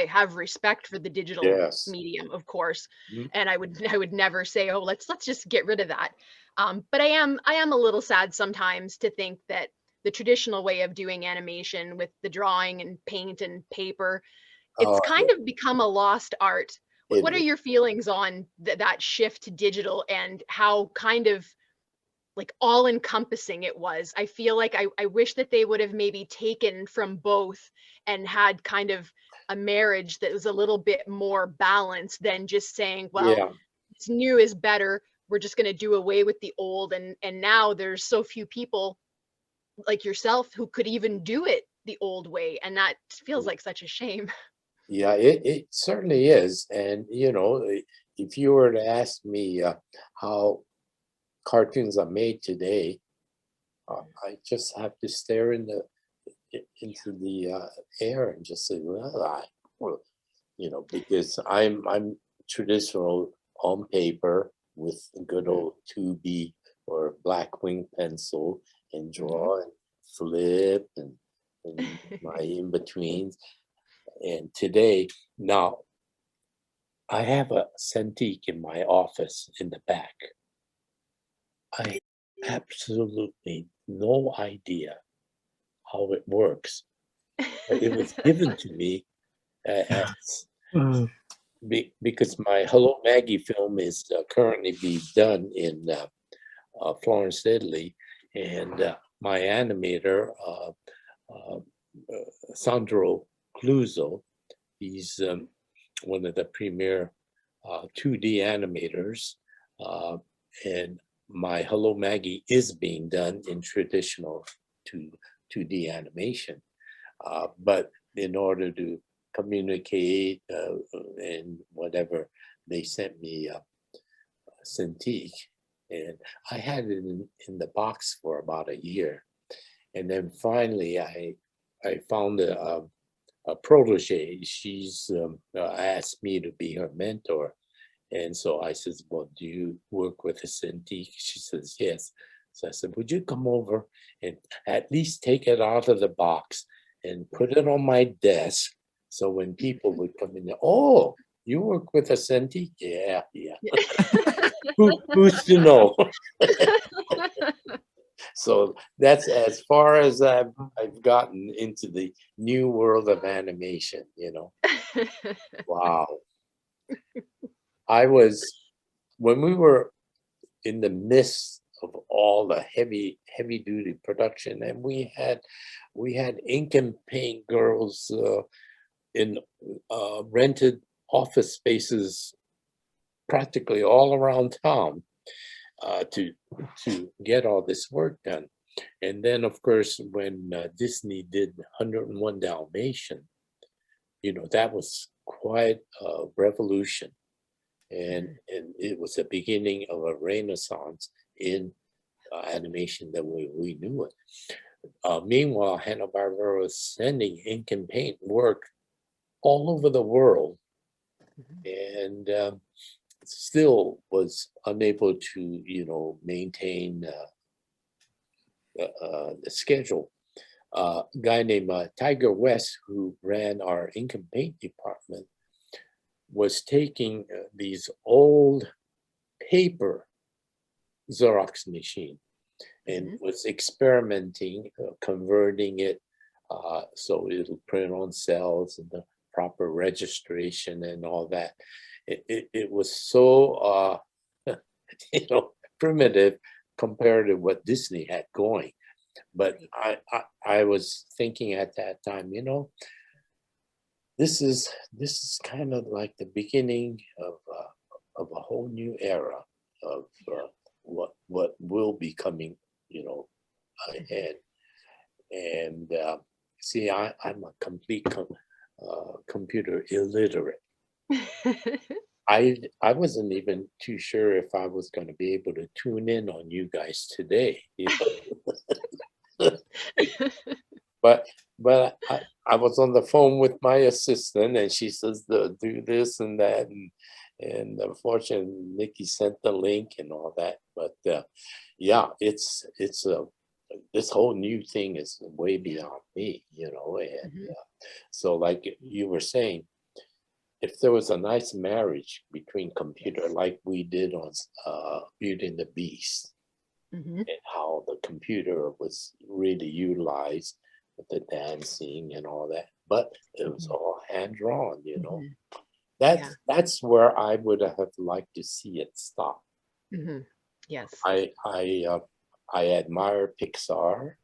have respect for the digital medium, of course. And I would never say, oh, let's just get rid of that. But I am a little sad sometimes to think that the traditional way of doing animation with the drawing and paint and paper, it's kind of become a lost art What are your feelings on that shift to digital and how kind of like all encompassing it was? I feel like I wish that they would have maybe taken from both and had kind of a marriage that was a little bit more balanced than just saying, well, Yeah, this new is better. We're just going to do away with the old. And now there's so few people like yourself who could even do it the old way. And that feels like such a shame. yeah, it certainly is. And, you know, if you were to ask me how cartoons are made today, I just have to stare into the air and just say, well, you know, because I'm traditional on paper with a good old 2B or black wing pencil and draw and flip and my in-betweens. And today, now, I have a Cintiq in my office in the back. I absolutely no idea how it works. It was given to me as because my Hello Maggie film is currently being done in Florence, Italy, and my animator, Sandro Cluzo, he's one of the premier 2D animators, and my Hello Maggie is being done in traditional 2D animation. But in order to communicate and whatever, they sent me Cintiq, and I had it in the box for about a year. And then finally I found a protege. She's asked me to be her mentor. And so I says, well, do you work with a Cintiq? She says, yes. So I said, would you come over and at least take it out of the box and put it on my desk? So when people would come in, oh, you work with a Cintiq? Yeah. Who's to know? So that's as far as I've gotten into the new world of animation, you know. Wow. When we were in the midst of all the heavy duty production, and we had ink and paint girls in rented office spaces practically all around town to get all this work done. And then of course when Disney did 101 Dalmatian, you know, that was quite a revolution. And it was the beginning of a renaissance in animation the way we knew it. Meanwhile, Hanna-Barbera was sending ink and paint work all over the world, and still was unable to, you know, maintain the schedule. A guy named Tiger West, who ran our ink and paint department, was taking these old paper Xerox machine and was experimenting, converting it so it'll print on cells and the proper registration and all that. It was so you know, primitive compared to what Disney had going. But I was thinking at that time, you know, this is kind of like the beginning of a whole new era of what will be coming, you know, ahead. And see, I'm a complete computer illiterate. I wasn't even too sure if I was going to be able to tune in on you guys today, you know? But I was on the phone with my assistant, and she says, do this and that, and unfortunately Nikki sent the link and all that. But yeah, it's this whole new thing is way beyond me, you know. And so like you were saying, if there was a nice marriage between computer like we did on Beauty and the Beast, and how the computer was really utilized with the dancing and all that, but it was all hand drawn, you know. That's where I would have liked to see it stop. Hmm. Yes. I admire Pixar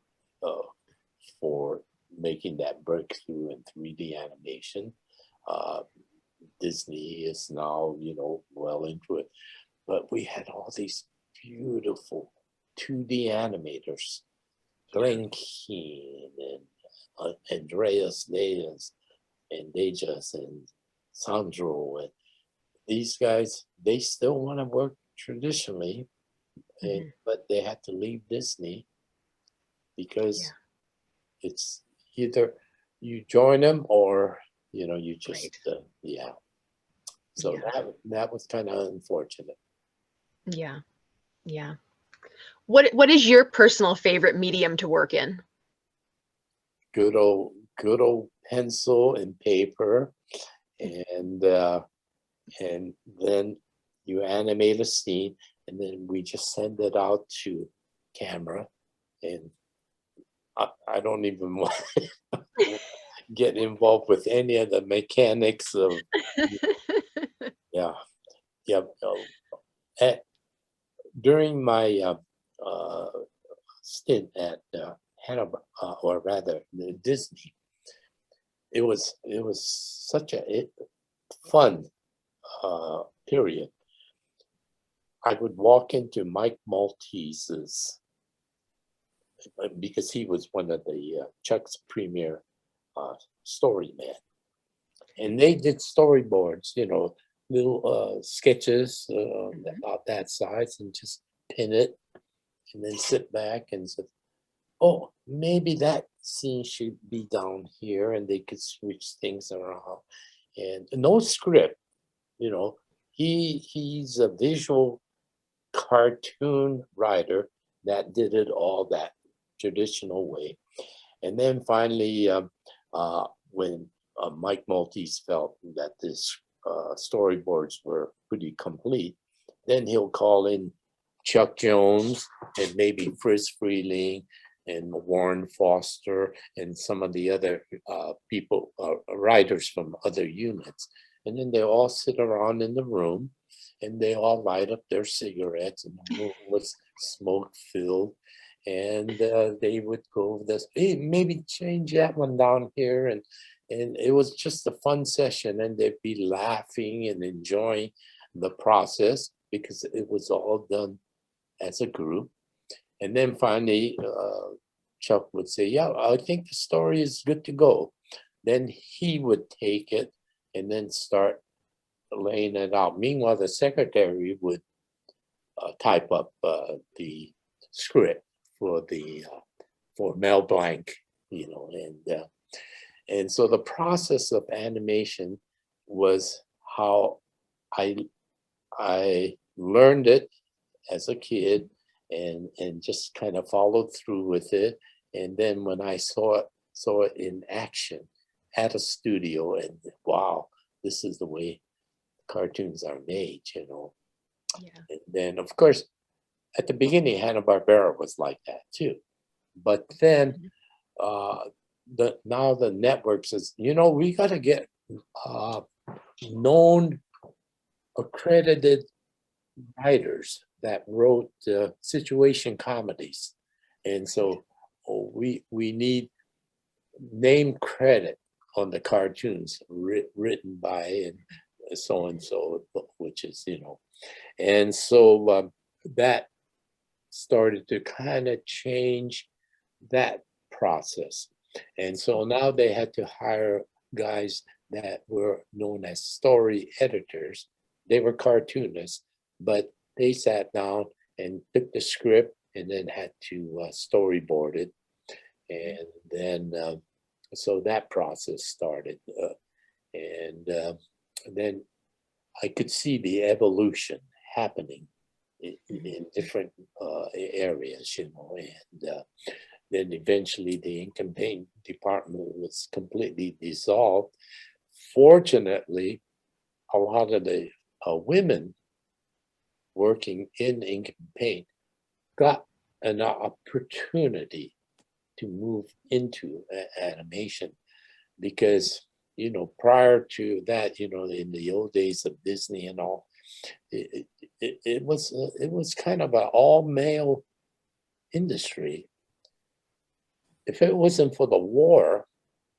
for making that breakthrough in 3D animation. Disney is now, well into it. But we had all these beautiful 2D animators, Glenn Keane and Andreas Dejas and Sandro, and these guys, they still want to work traditionally, but they had to leave Disney because it's either you join them or you just So that was kind of unfortunate. Yeah. What is your personal favorite medium to work in? Good old pencil and paper, and then you animate a scene, and then we just send it out to camera, and I don't even want to get involved with any of the mechanics of during my stint at Hanna-Barbera, or rather Disney, it was such a fun period. I would walk into Mike Maltese's, because he was one of the Chuck's premier story man, and they did storyboards, little sketches about that size, and just pin it, and then sit back and say, oh, maybe that scene should be down here, and they could switch things around. And no script, he's a visual cartoon writer that did it all that traditional way. And then finally, when Mike Maltese felt that this storyboards were pretty complete, then he'll call in Chuck Jones and maybe Friz Freeling and Warren Foster and some of the other people, writers from other units. And then they all sit around in the room, and they all light up their cigarettes, and the room was smoke filled. And they would go over this, hey, maybe change that one down here. And it was just a fun session, and they'd be laughing and enjoying the process because it was all done as a group. And then finally, Chuck would say, yeah, I think the story is good to go. Then he would take it and then start laying it out. Meanwhile, the secretary would type up the script for Mel Blanc, and so the process of animation was how I learned it as a kid, and just kind of followed through with it. And then when I saw it in action at a studio, and wow, this is the way cartoons are made, Yeah. And then, of course, at the beginning, Hanna-Barbera was like that too. But then now the network says, we got to get known, accredited writers that wrote situation comedies. And so we need name credit on the cartoons written by and so, which is, and so that started to kind of change that process. And so now they had to hire guys that were known as story editors. They were cartoonists, but they sat down and took the script and then had to storyboard it. And then, so that process started. And then I could see the evolution happening in different areas, and then eventually the ink and paint department was completely dissolved. Fortunately, a lot of the women working in ink and paint got an opportunity to move into animation, because prior to that, in the old days of Disney and all, it was kind of an all male industry. If it wasn't for the war,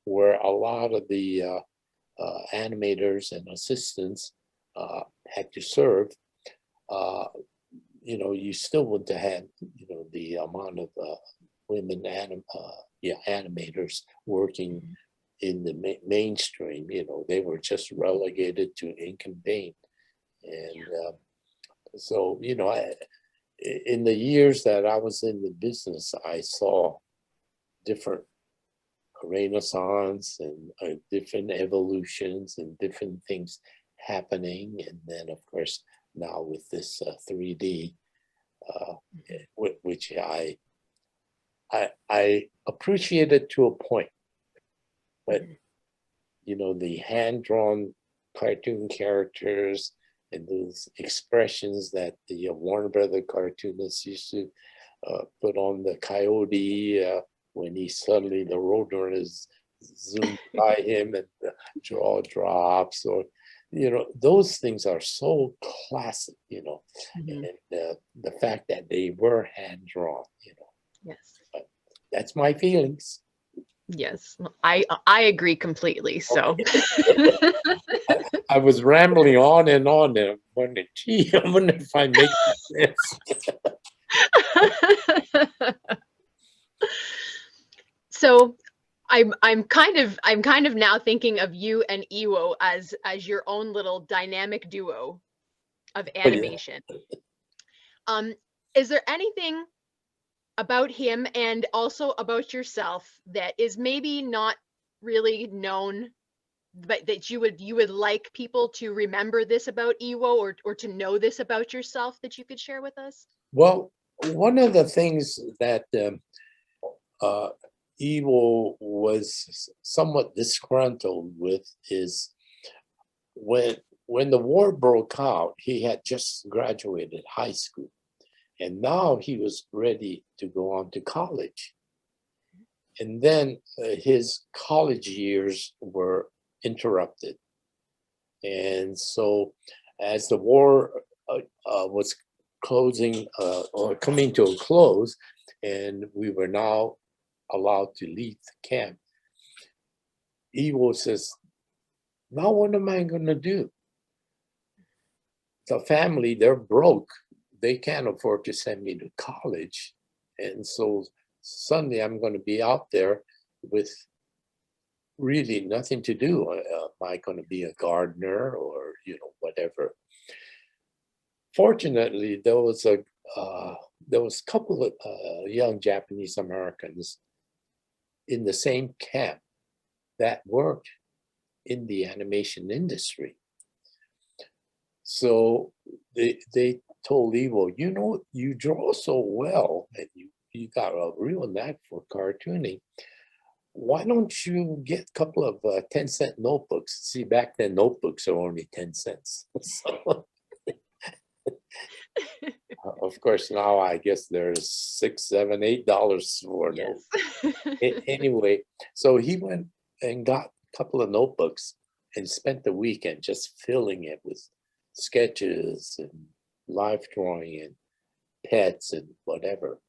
where a lot of the animators and assistants had to serve, you still wouldn't have had, the amount of women animators working in the mainstream. They were just relegated to ink and paint. And so, in the years that I was in the business, I saw different renaissance and different evolutions and different things happening. And then, of course, now with this 3D, which I appreciate it to a point, but the hand-drawn cartoon characters and those expressions that the Warner Brother cartoonists used to put on the coyote when he suddenly, the roadrunner is zoomed by him and the jaw drops, or those things are so classic, and the fact that they were hand drawn, Yes. But that's my feelings. Yes, I agree completely. So I was rambling on and on, and I'm wondering, gee, I wonder if I make sense. So I'm kind of now thinking of you and Iwo as your own little dynamic duo of animation. Is there anything about him and also about yourself that is maybe not really known, but that you would like people to remember this about Iwo, or to know this about yourself, that you could share with us? Well, one of the things that Iwo was somewhat disgruntled with is when the war broke out, he had just graduated high school, and now he was ready to go on to college. And then his college years were interrupted. And so as the war was closing or coming to a close, and we were now allowed to leave the camp, Iwo says, now what am I going to do? The family, they're broke. They can't afford to send me to college. And so suddenly I'm going to be out there with really nothing to do. Am I going to be a gardener or, whatever? Fortunately, there was a couple of young Japanese Americans in the same camp that worked in the animation industry. So they told Iwo, you draw so well and you got a real knack for cartooning. Why don't you get a couple of 10-cent notebooks? See, back then notebooks are only 10 cents. So, of course, now I guess there's $6, $7, $8 for it. Anyway, so he went and got a couple of notebooks and spent the weekend just filling it with sketches and life drawing and pets and whatever.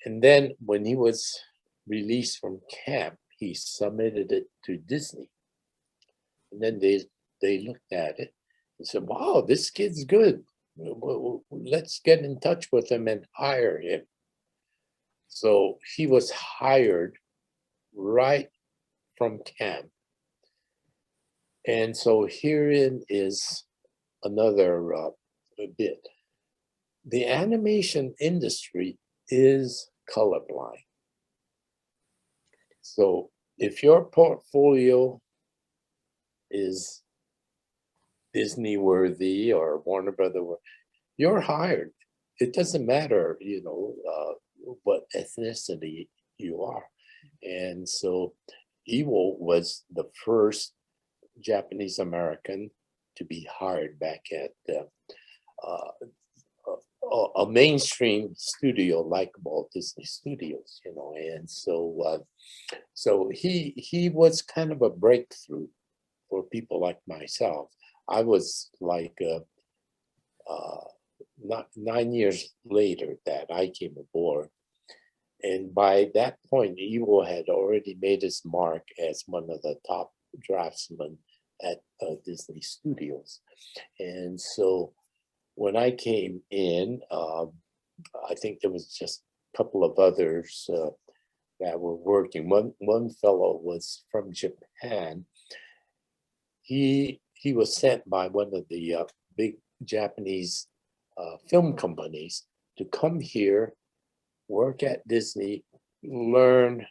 And then when he was released from camp, he submitted it to Disney. And then they looked at it and said, wow, this kid's good. Let's get in touch with him and hire him. So he was hired right from camp. And so herein is another bit. The animation industry is colorblind. So if your portfolio is Disney worthy or Warner Brother worthy, you're hired. It doesn't matter, what ethnicity you are. And so Iwo was the first Japanese American to be hired back at a mainstream studio like Walt Disney Studios, you know, and so he was kind of a breakthrough for people like myself. I was like not 9 years later that I came aboard, and by that point, Evo had already made his mark as one of the top draftsmen at Disney Studios, and so when I came in, I think there was just a couple of others that were working. One fellow was from Japan. He was sent by one of the big Japanese film companies to come here, work at Disney, learn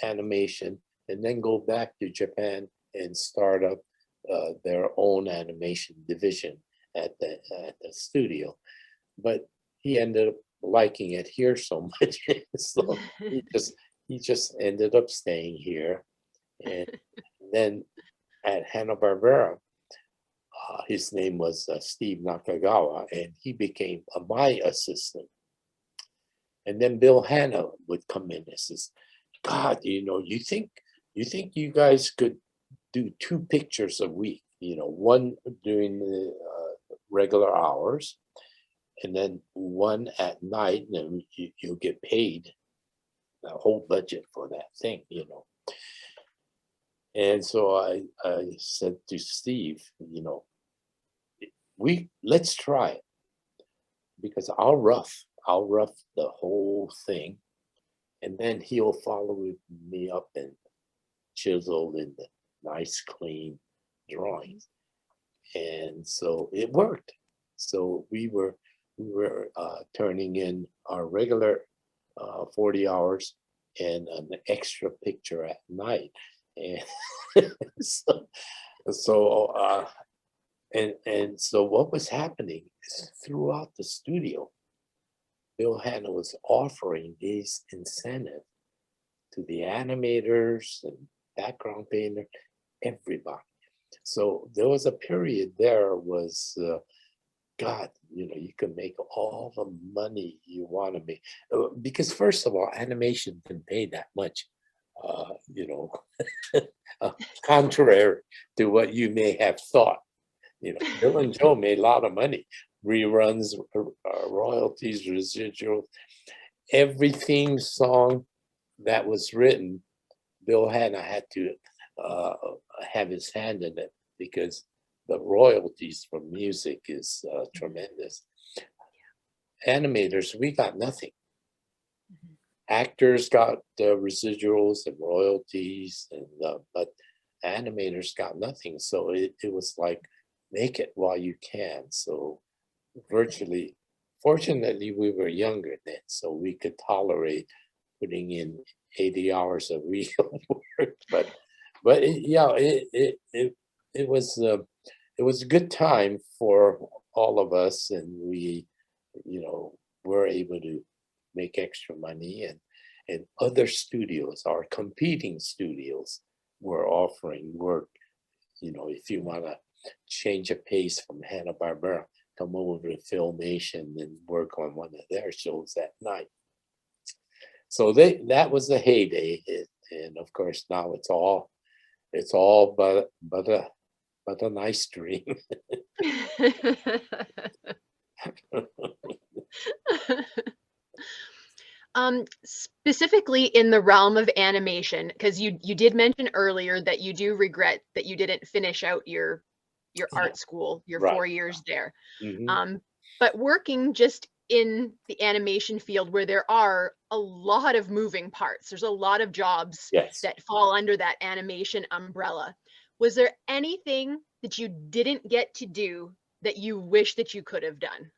animation, and then go back to Japan and start up their own animation division at the studio. But he ended up liking it here so much, so he just ended up staying here. And then at Hanna-Barbera, his name was Steve Nakagawa, and he became my assistant. And then Bill Hanna would come in and says, "God, you know, you think you guys could do 2 pictures a week? You know, one during the regular hours, and then one at night, and you'll get paid the whole budget for that thing, you know." And so I said to Steve, you know, let's try it, because I'll rough the whole thing, and then he'll follow me up and chisel in the nice clean drawings. And so it worked. So we were turning in our regular 40 hours and an extra picture at night. And so what was happening is throughout the studio, Bill Hanna was offering these incentives to the animators and background painters, everybody. So there was a period there was, God, you know, you can make all the money you want to make. Because first of all, animation didn't pay that much, you know, contrary to what you may have thought. You know, Bill and Joe made a lot of money. Reruns, royalties, residuals. Every theme song that was written, Bill Hanna had to have his hand in it, because the royalties from music is tremendous. Animators, we got nothing. Actors got residuals and royalties, and but animators got nothing. So it was like, make it while you can. So virtually, fortunately, we were younger then, so we could tolerate putting in 80 hours of real work. But it was a good time for all of us, and we, you know, were able to make extra money, and other studios, our competing studios, were offering work. You know, if you want to change a pace from Hanna-Barbera, come over to Filmation and work on one of their shows at night. So that was the heyday, and of course now it's all but a nice dream. Specifically in the realm of animation, because you did mention earlier that you do regret that you didn't finish out your art school, your Right. 4 years there. Mhm. But working just in the animation field, where there are a lot of moving parts, there's a lot of jobs Yes. that fall under that animation umbrella. Was there anything that you didn't get to do that you wish that you could have done?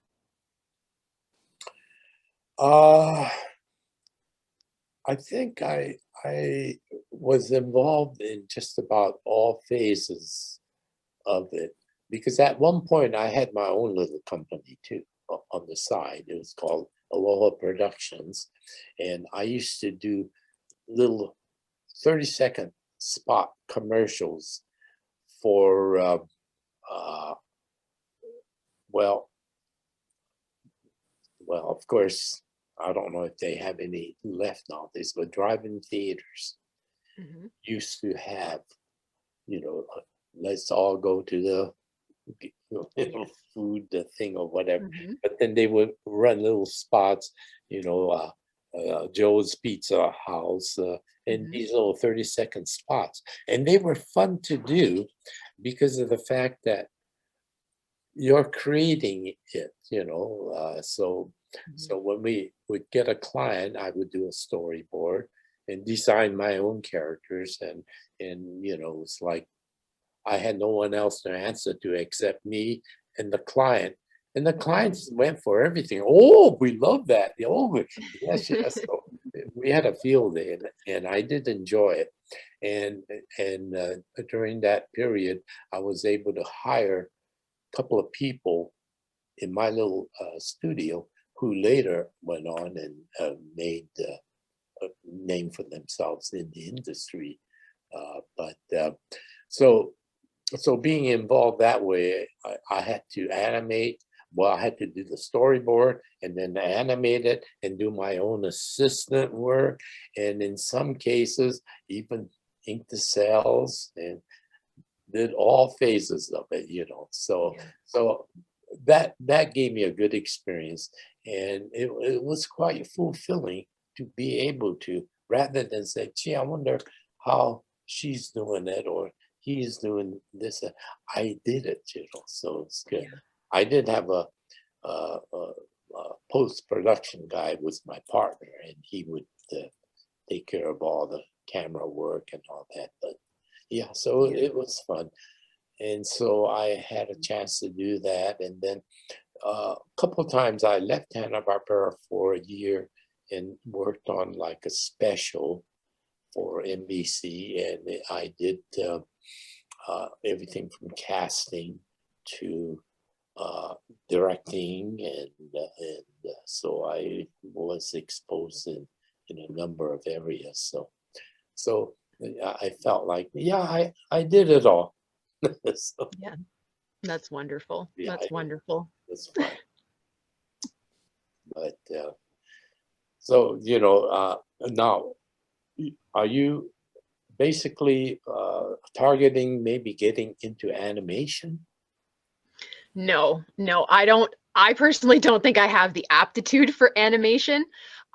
I think I was involved in just about all phases of it, because at one point I had my own little company too on the side. It was called Aloha Productions, and I used to do little 30-second spot commercials for well, well, of course, I don't know if they have any left nowadays, but drive-in theaters Mhm. used to have, let's all go to the little food the thing or whatever. Mhm. But then they would run little spots, Joe's Pizza House, and Mhm. these little 30-second spots. And they were fun to do because of the fact that you're creating it, so Mhm. when we would get a client, I would do a storyboard and design my own characters, and it's like I had no one else to answer to except me and the client. And the clients went for everything. Oh, we love that. Yes, yes. So we had a field day, and I did enjoy it. And during that period, I was able to hire a couple of people in my little studio who later went on and made a name for themselves in the industry. But so being involved that way, I had to animate. Well, I had to do the storyboard and then animate it and do my own assistant work. And in some cases, even ink the cells and did all phases of it, So Yeah. so that gave me a good experience. And it was quite fulfilling to be able to, rather than say, gee, I wonder how she's doing it or he's doing this. I did it, so it's good. Yeah. I did have a post-production guy was my partner, and he would take care of all the camera work and all that. But yeah, so Yeah. it was fun. And so I had a chance to do that. And then a couple of times I left Hanna-Barbera for a year and worked on like a special for NBC. And I did everything from casting to directing. And so I was exposed in a number of areas. So I felt like, yeah, I did it all. So, Yeah. That's wonderful. yeah, That's wonderful. it's fun. But so now, are you basically targeting maybe getting into animation? No, I personally don't think I have the aptitude for animation.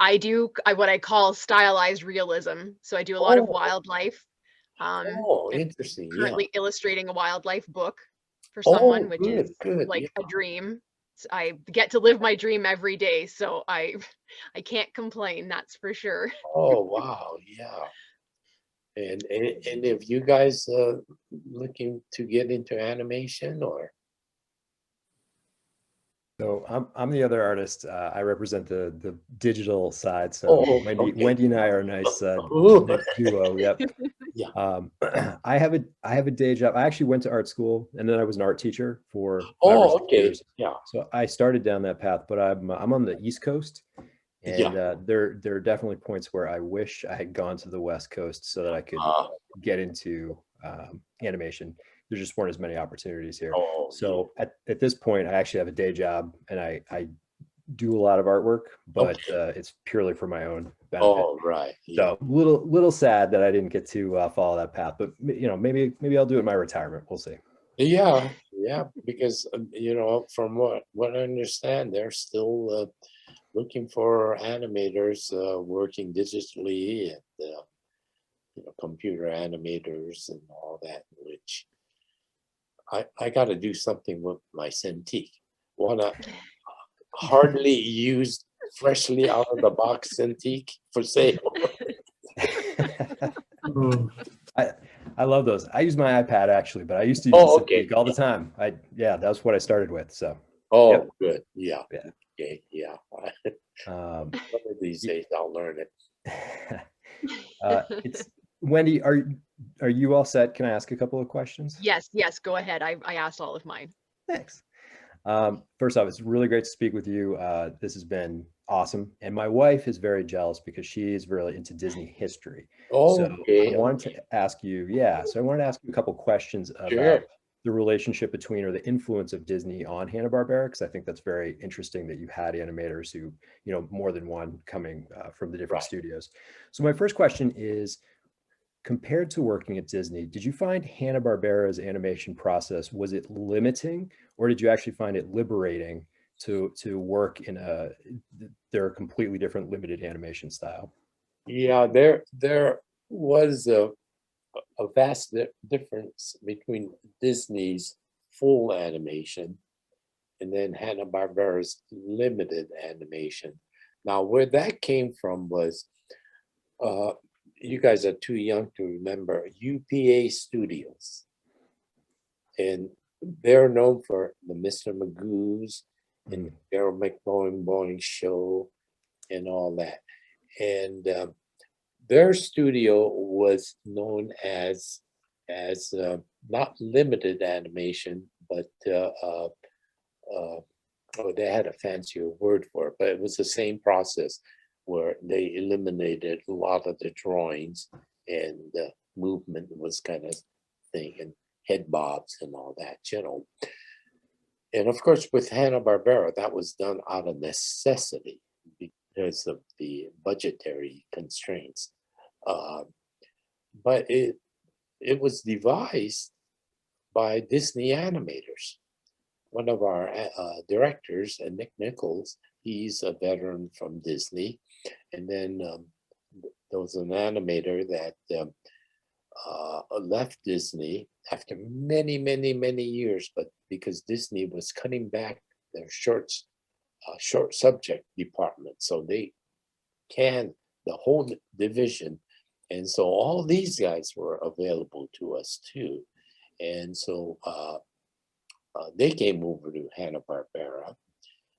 I do what I call stylized realism. So I do a lot of Oh, wildlife. I'm interesting. Yeah. currently illustrating a wildlife book for someone, Oh, which good, is good. like Yeah. a dream. I get to live my dream every day, so I can't complain, that's for sure. Oh, wow. Yeah. And if you guys looking to get into animation or? So I'm the other artist. I represent the digital side. So Oh, Wendy okay. Wendy and I are a nice Ooh. nice duo. Yep. Yeah. I have a day job. I actually went to art school, and then I was an art teacher for 5 or Oh, 6 okay. years. Yeah. So I started down that path, but I'm on the East Coast, and Yeah. there are definitely points where I wish I had gone to the West Coast so that I could get into animation. There just weren't as many opportunities here. Oh, So at this point, I actually have a day job, and I do a lot of artwork, but it's purely for my own benefit. oh, right. Yeah. So little sad that I didn't get to follow that path, but maybe I'll do it in my retirement. We'll see. Yeah, yeah, because from what I understand, they're still looking for animators working digitally and computer animators and all that. Which I got to do something with my Cintiq. Wanna hardly used, freshly out of the box Cintiq for sale. I love those. I use my iPad actually, but I used to use Oh, the okay. Cintiq all the time. That's what I started with. So Oh, Yep. good. Yeah. Yeah. Okay. Yeah. um, One of these days I'll learn it. it's Wendy. Are you all set? Can I ask a couple of questions? Yes, go ahead. I asked all of mine. Thanks. First off, it's really great to speak with you. This has been awesome. And my wife is very jealous because she is really into Disney history. Oh, So okay. I wanted to ask you, so I wanted to ask you a couple questions Sure. about the relationship between or the influence of Disney on Hanna-Barbera, because I think that's very interesting that you had animators who, more than one coming from the different studios. So my first question is, compared to working at Disney, did you find Hanna-Barbera's animation process, was it limiting, or did you actually find it liberating to work in their completely different limited animation style? Yeah, there was a vast difference between Disney's full animation and then Hanna-Barbera's limited animation. Now, where that came from was, you guys are too young to remember UPA Studios. And they're known for the Mr. Magoo's and Daryl McBoing Show and all that. And their studio was known as not limited animation, but they had a fancier word for it, but it was the same process where they eliminated a lot of the drawings and the movement was kind of thing, and head bobs and all that, And of course, with Hanna-Barbera, that was done out of necessity because of the budgetary constraints. But it was devised by Disney animators. One of our directors, Nick Nichols, he's a veteran from Disney. And then there was an animator that left Disney after many, many, many years, but because Disney was cutting back their short subject department. So they canned the whole division. And so all these guys were available to us too. And so they came over to Hanna-Barbera.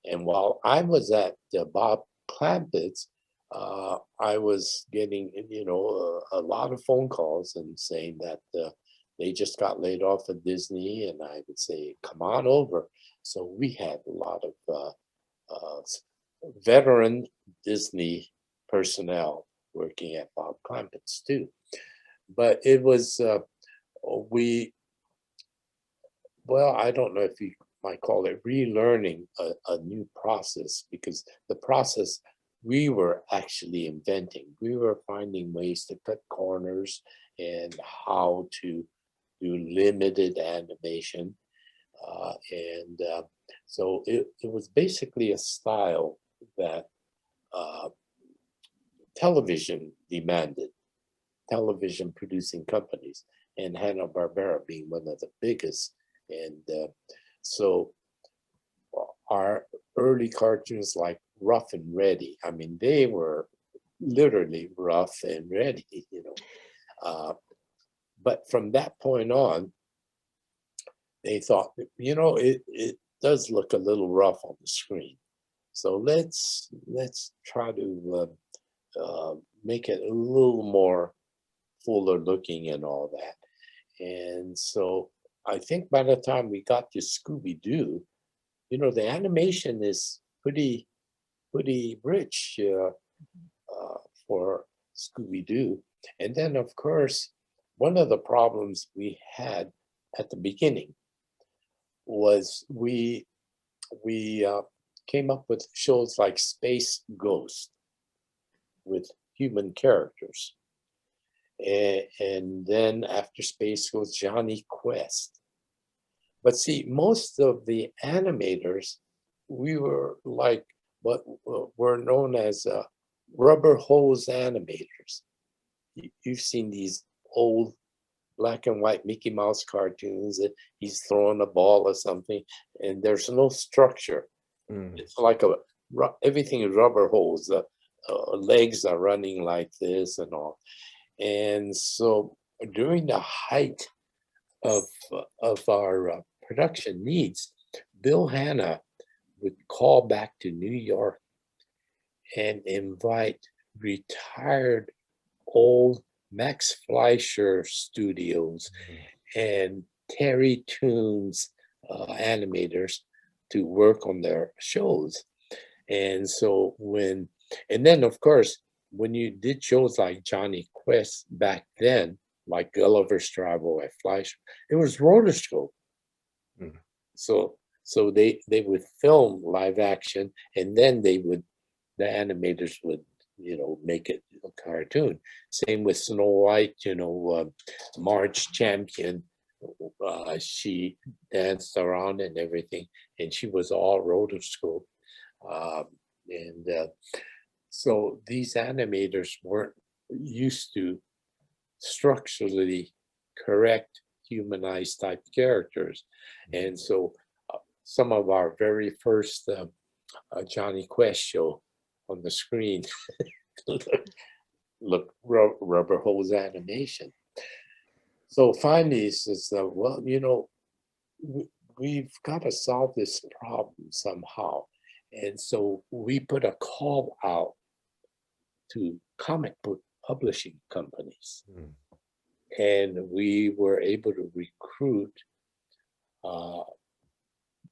And while I was at Bob Clampett's, I was getting, a lot of phone calls and saying that they just got laid off at Disney, and I would say, come on over. So we had a lot of veteran Disney personnel working at Bob Clampett's too. But it was, I don't know if you might call it relearning a new process, because the process we were actually inventing. We were finding ways to cut corners and how to do limited animation. So it was basically a style that television demanded, television producing companies, and Hanna-Barbera being one of the biggest. And so our early cartoons like Rough and Ready, I mean, they were literally rough and ready, but from that point on, they thought, it does look a little rough on the screen. So let's try to make it a little more fuller looking and all that. And so I think by the time we got to Scooby-Doo, the animation is pretty rich for Scooby-Doo. And then, of course, one of the problems we had at the beginning was we came up with shows like Space Ghost with human characters. And then after Space Ghost, Johnny Quest. But see, most of the animators, we were like what were known as rubber hose animators. You've seen these old black and white Mickey Mouse cartoons that he's throwing a ball or something, and there's no structure. It's like everything is rubber hose. The legs are running like this and all. And so during the height of our production needs, Bill Hanna would call back to New York and invite retired old Max Fleischer studios and Terry Toons animators to work on their shows. And so and then of course, when you did shows like Johnny Quest back then, like Gulliver's Travel at Fleischer, it was rotoscope. so they would film live action, and then the animators would, you know, make it a cartoon. Same with Snow White, you know, Marge Champion, she danced around and everything, and she was all rotoscope. So these animators weren't used to structurally correct humanized type characters. And so some of our very first Johnny Quest show on the screen look rubber hose animation. So finally, he says, well, you know, we've got to solve this problem somehow. And so we put a call out to comic book publishing companies. And we were able to recruit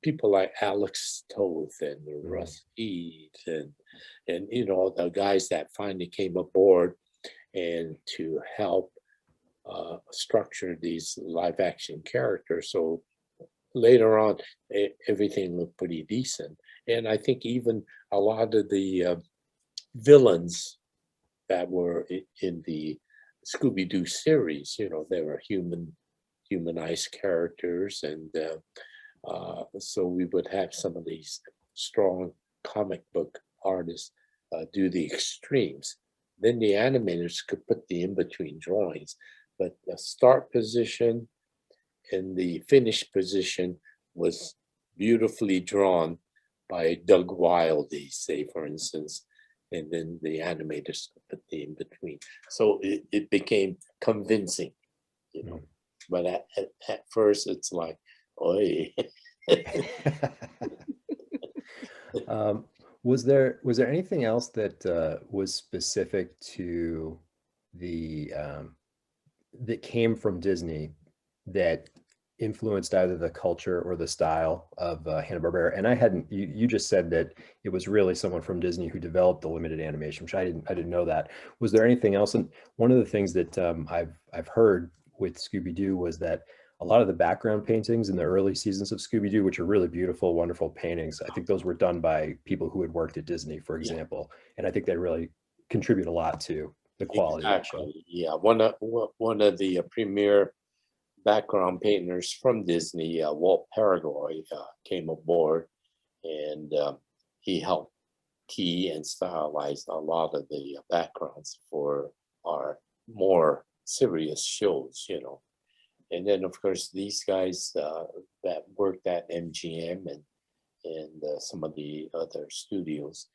people like Alex Toth and Russ Eade and you know, the guys that finally came aboard and to help structure these live action characters. So later on, everything looked pretty decent. And I think even a lot of the villains that were in the Scooby-Doo series, you know, they were humanized characters. And so we would have some of these strong comic book artists do the extremes. Then the animators could put the in-between drawings, but the start position and the finish position was beautifully drawn by Doug Wildey, say, for instance, and then the animators put the in-between. So it became convincing, you know. But at first, it's like, oi. Was there anything else that was specific to the that came from Disney that influenced either the culture or the style of Hanna-Barbera? And I hadn't, you just said that it was really someone from Disney who developed the limited animation, which I didn't know that. Was there anything else? And one of the things that I've heard with Scooby-Doo was that a lot of the background paintings in the early seasons of Scooby-Doo, which are really beautiful, wonderful paintings, I think those were done by people who had worked at Disney, for example. And I think they really contribute a lot to the quality of the show. Yeah, one of the premier background painters from Disney, Walt Paragoy, came aboard, and he helped key and stylize a lot of the backgrounds for our more serious shows, you know. And then, of course, these guys that worked at MGM and some of the other studios,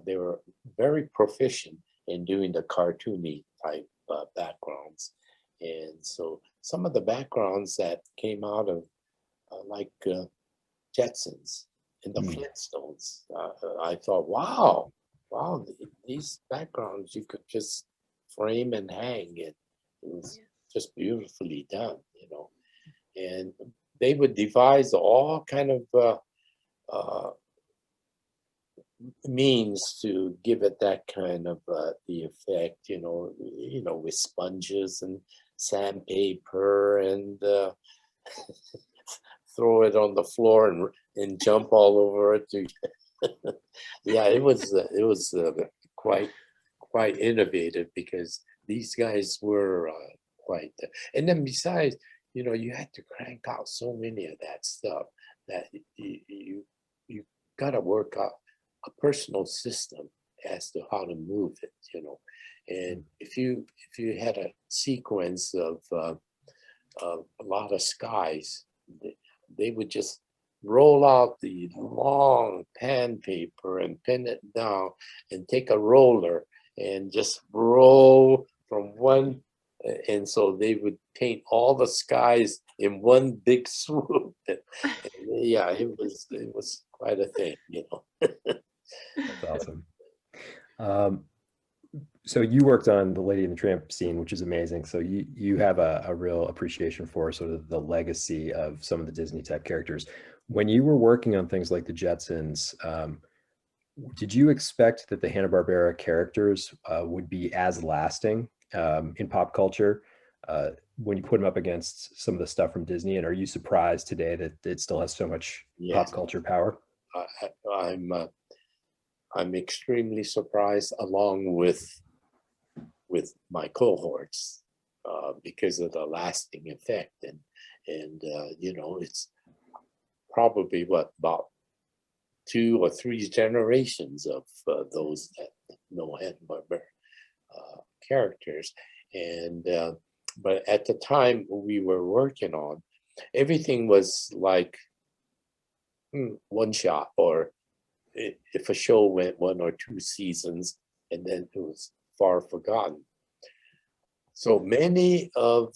they were very proficient in doing the cartoony type backgrounds. And so some of the backgrounds that came out of like Jetsons and the Flintstones, I thought, wow, these backgrounds you could just frame and hang it. It was just beautifully done, you know. And they would devise all kind of means to give it that kind of the effect, you know, with sponges and sandpaper and throw it on the floor and jump all over it. Yeah, it was quite innovative, because these guys were quite. And then besides, you know, you had to crank out so many of that stuff that you got to work out a personal system as to how to move it, you know. And if you had a sequence of a lot of skies, they would just roll out the long pan paper and pin it down and take a roller and just roll from one, and so they would paint all the skies in one big swoop. And yeah, it was quite a thing, you know. That's awesome. So you worked on the Lady and the Tramp scene, which is amazing. So you have a real appreciation for sort of the legacy of some of the Disney type characters. When you were working on things like the Jetsons, did you expect that the Hanna-Barbera characters would be as lasting in pop culture? when you put them up against some of the stuff from Disney, and are you surprised today that it still has so much pop culture power? I'm extremely surprised, along with my cohorts, because of the lasting effect, and you know, it's probably about 2 or 3 generations of those that know Hanna-Barbera characters, and but at the time we were working on, everything was like one shot, or if a show went 1 or 2 seasons and then it was far forgotten. So many of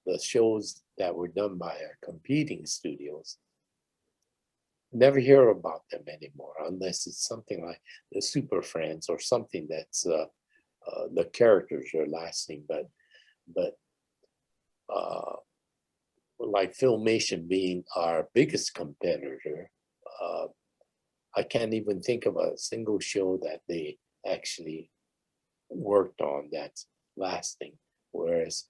the shows that were done by our competing studios, never hear about them anymore, unless it's something like the Super Friends or something that's the characters are lasting. But like Filmation being our biggest competitor, I can't even think of a single show that they actually worked on that's lasting, whereas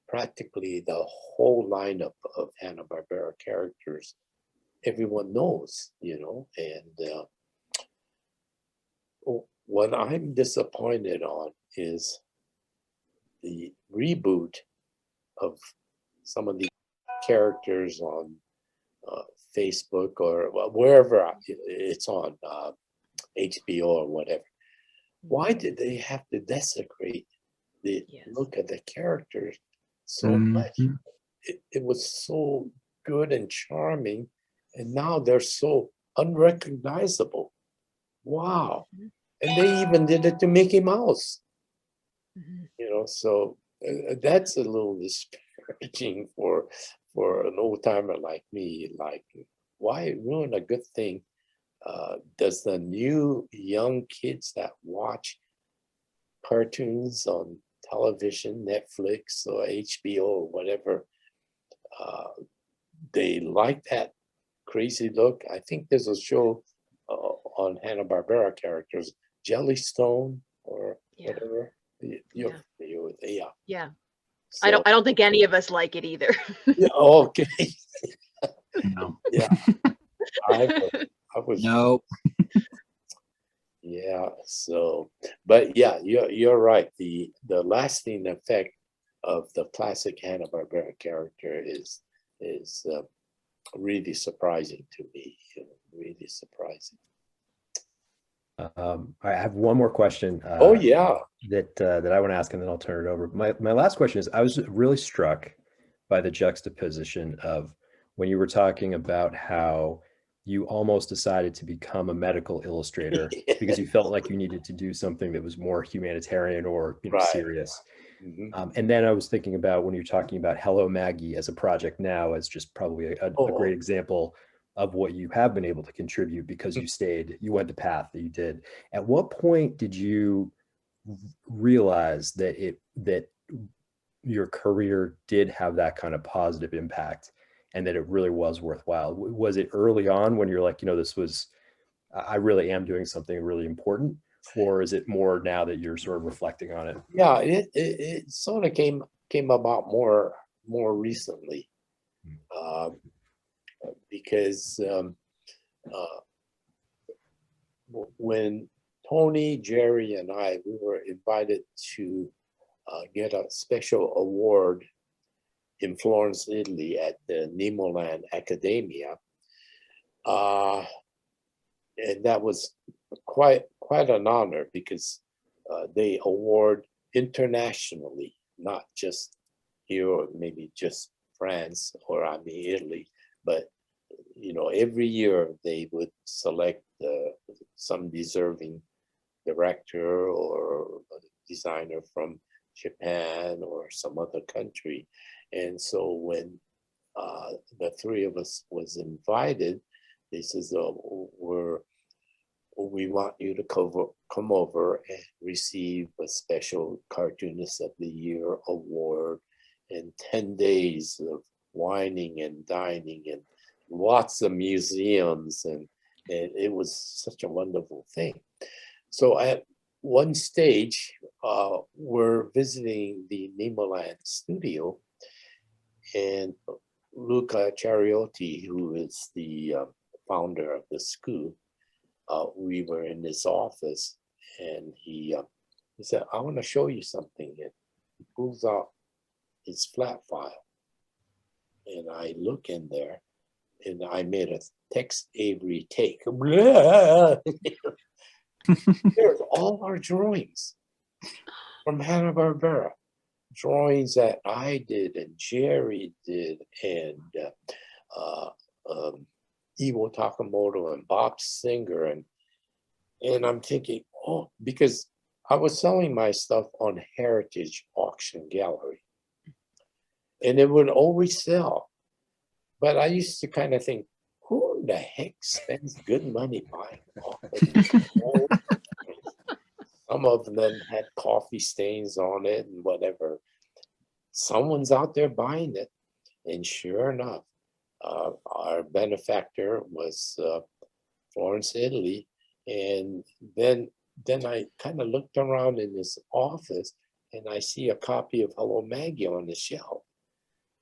practically the whole lineup of Hanna-Barbera characters everyone knows, you know. And what I'm disappointed on is the reboot of some of the characters on Facebook or wherever it's on, HBO or whatever. Why did they have to desecrate the look of the characters so much? It was so good and charming, and now they're so unrecognizable. Wow. And they even did it to Mickey Mouse. You know, so that's a little discouraging for an old timer like me. Like, why ruin a good thing? Does the new young kids that watch cartoons on television, Netflix or HBO or whatever, they like that crazy look? I think there's a show on Hanna-Barbera characters, Jellystone or whatever. You're familiar with it, Yeah. So, I don't think any of us like it either. yeah, okay. No. Yeah. I was No. Yeah, so, but yeah, you're right. The lasting effect of the classic Hanna-Barbera character is really surprising to me. You know, really surprising. I have one more question. Oh yeah. That I want to ask, and then I'll turn it over. My last question is: I was really struck by the juxtaposition of when you were talking about how you almost decided to become a medical illustrator because you felt like you needed to do something that was more humanitarian or serious. And then I was thinking about when you're talking about Hello Maggie as a project now as just probably a great example of what you have been able to contribute because you went the path that you did. At what point did you realize that your career did have that kind of positive impact and that it really was worthwhile? Was it early on when you're like, you know, I really am doing something really important, or is it more now that you're sort of reflecting on it? Yeah, it sort of came about more recently, because when Tony, Jerry, and we were invited to get a special award in Florence, Italy at the Nemoland Academia. And that was quite an honor because they award internationally, not just here or maybe just France or Italy, but you know, every year they would select some deserving director or designer from Japan or some other country. And so when the 3 of us was invited, they says, we want you to come over and receive a special Cartoonist of the Year award and 10 days of wining and dining and lots of museums, and it was such a wonderful thing. So at one stage, we're visiting the Nemoland studio, And Luca Chariotti, who is the founder of the school, we were in his office, and he said, "I want to show you something." And he pulls out his flat file, and I look in there, and I made a Tex Avery take. There's all our drawings from Hanna-Barbera. Drawings that I did and Jerry did and Iwo Takamoto and Bob Singer, and I'm thinking, oh, because I was selling my stuff on Heritage Auction Gallery, and it would always sell. But I used to kind of think, who the heck spends good money buying all of these old drawings? Some of them had coffee stains on it and whatever. Someone's out there buying it. And sure enough, our benefactor was Florence, Italy. And then I kind of looked around in his office, and I see a copy of Hello Maggie on the shelf.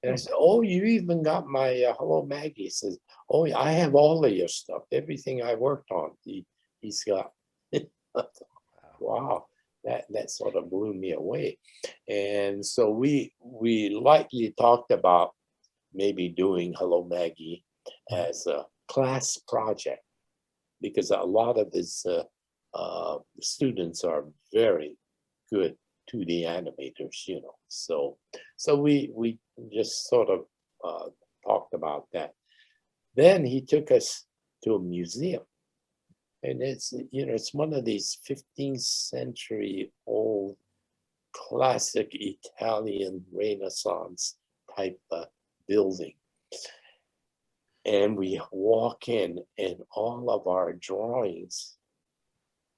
And I said, "Oh, you even got my Hello Maggie." He says, "Oh, I have all of your stuff, everything I worked on. He's got." Wow, that sort of blew me away. And so we lightly talked about maybe doing Hello Maggie as a class project, because a lot of his students are very good 2D animators, you know. So we just sort of talked about that. Then he took us to a museum. And it's, you know, it's one of these 15th century old classic Italian Renaissance type building. And we walk in, and all of our drawings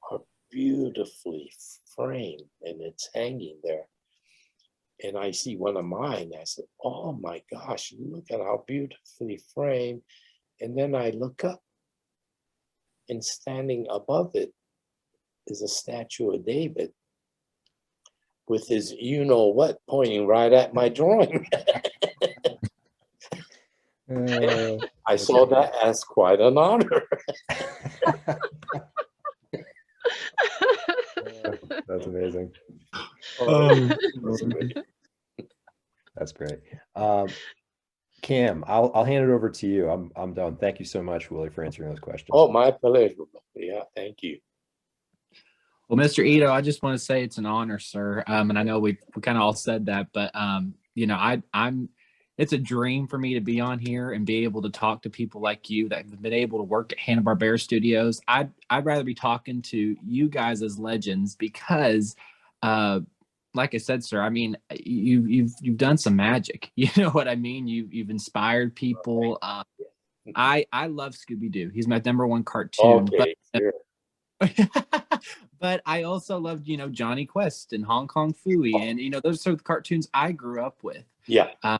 are beautifully framed, and it's hanging there. And I see one of mine. I said, "Oh my gosh, look at how beautifully framed." And then I look up, and standing above it is a statue of David with his you-know-what pointing right at my drawing. I saw that as quite an honor. That's amazing. That's great. Cam, I'll hand it over to you. I'm done. Thank you so much, Willie, for answering those questions. Oh, my pleasure. Yeah, thank you. Well, Mr. Ito, I just want to say it's an honor, sir. And I know we kind of all said that, but you know, it's a dream for me to be on here and be able to talk to people like you that have been able to work at Hanna-Barbera Studios. I'd rather be talking to you guys as legends, because like I said, sir, I mean, you've done some magic. You know what I mean? You've inspired people. I love Scooby-Doo. He's my #1 cartoon. Okay, sure. But I also loved, you know, Johnny Quest and Hong Kong Phooey, and you know, those are the cartoons I grew up with. Yeah. I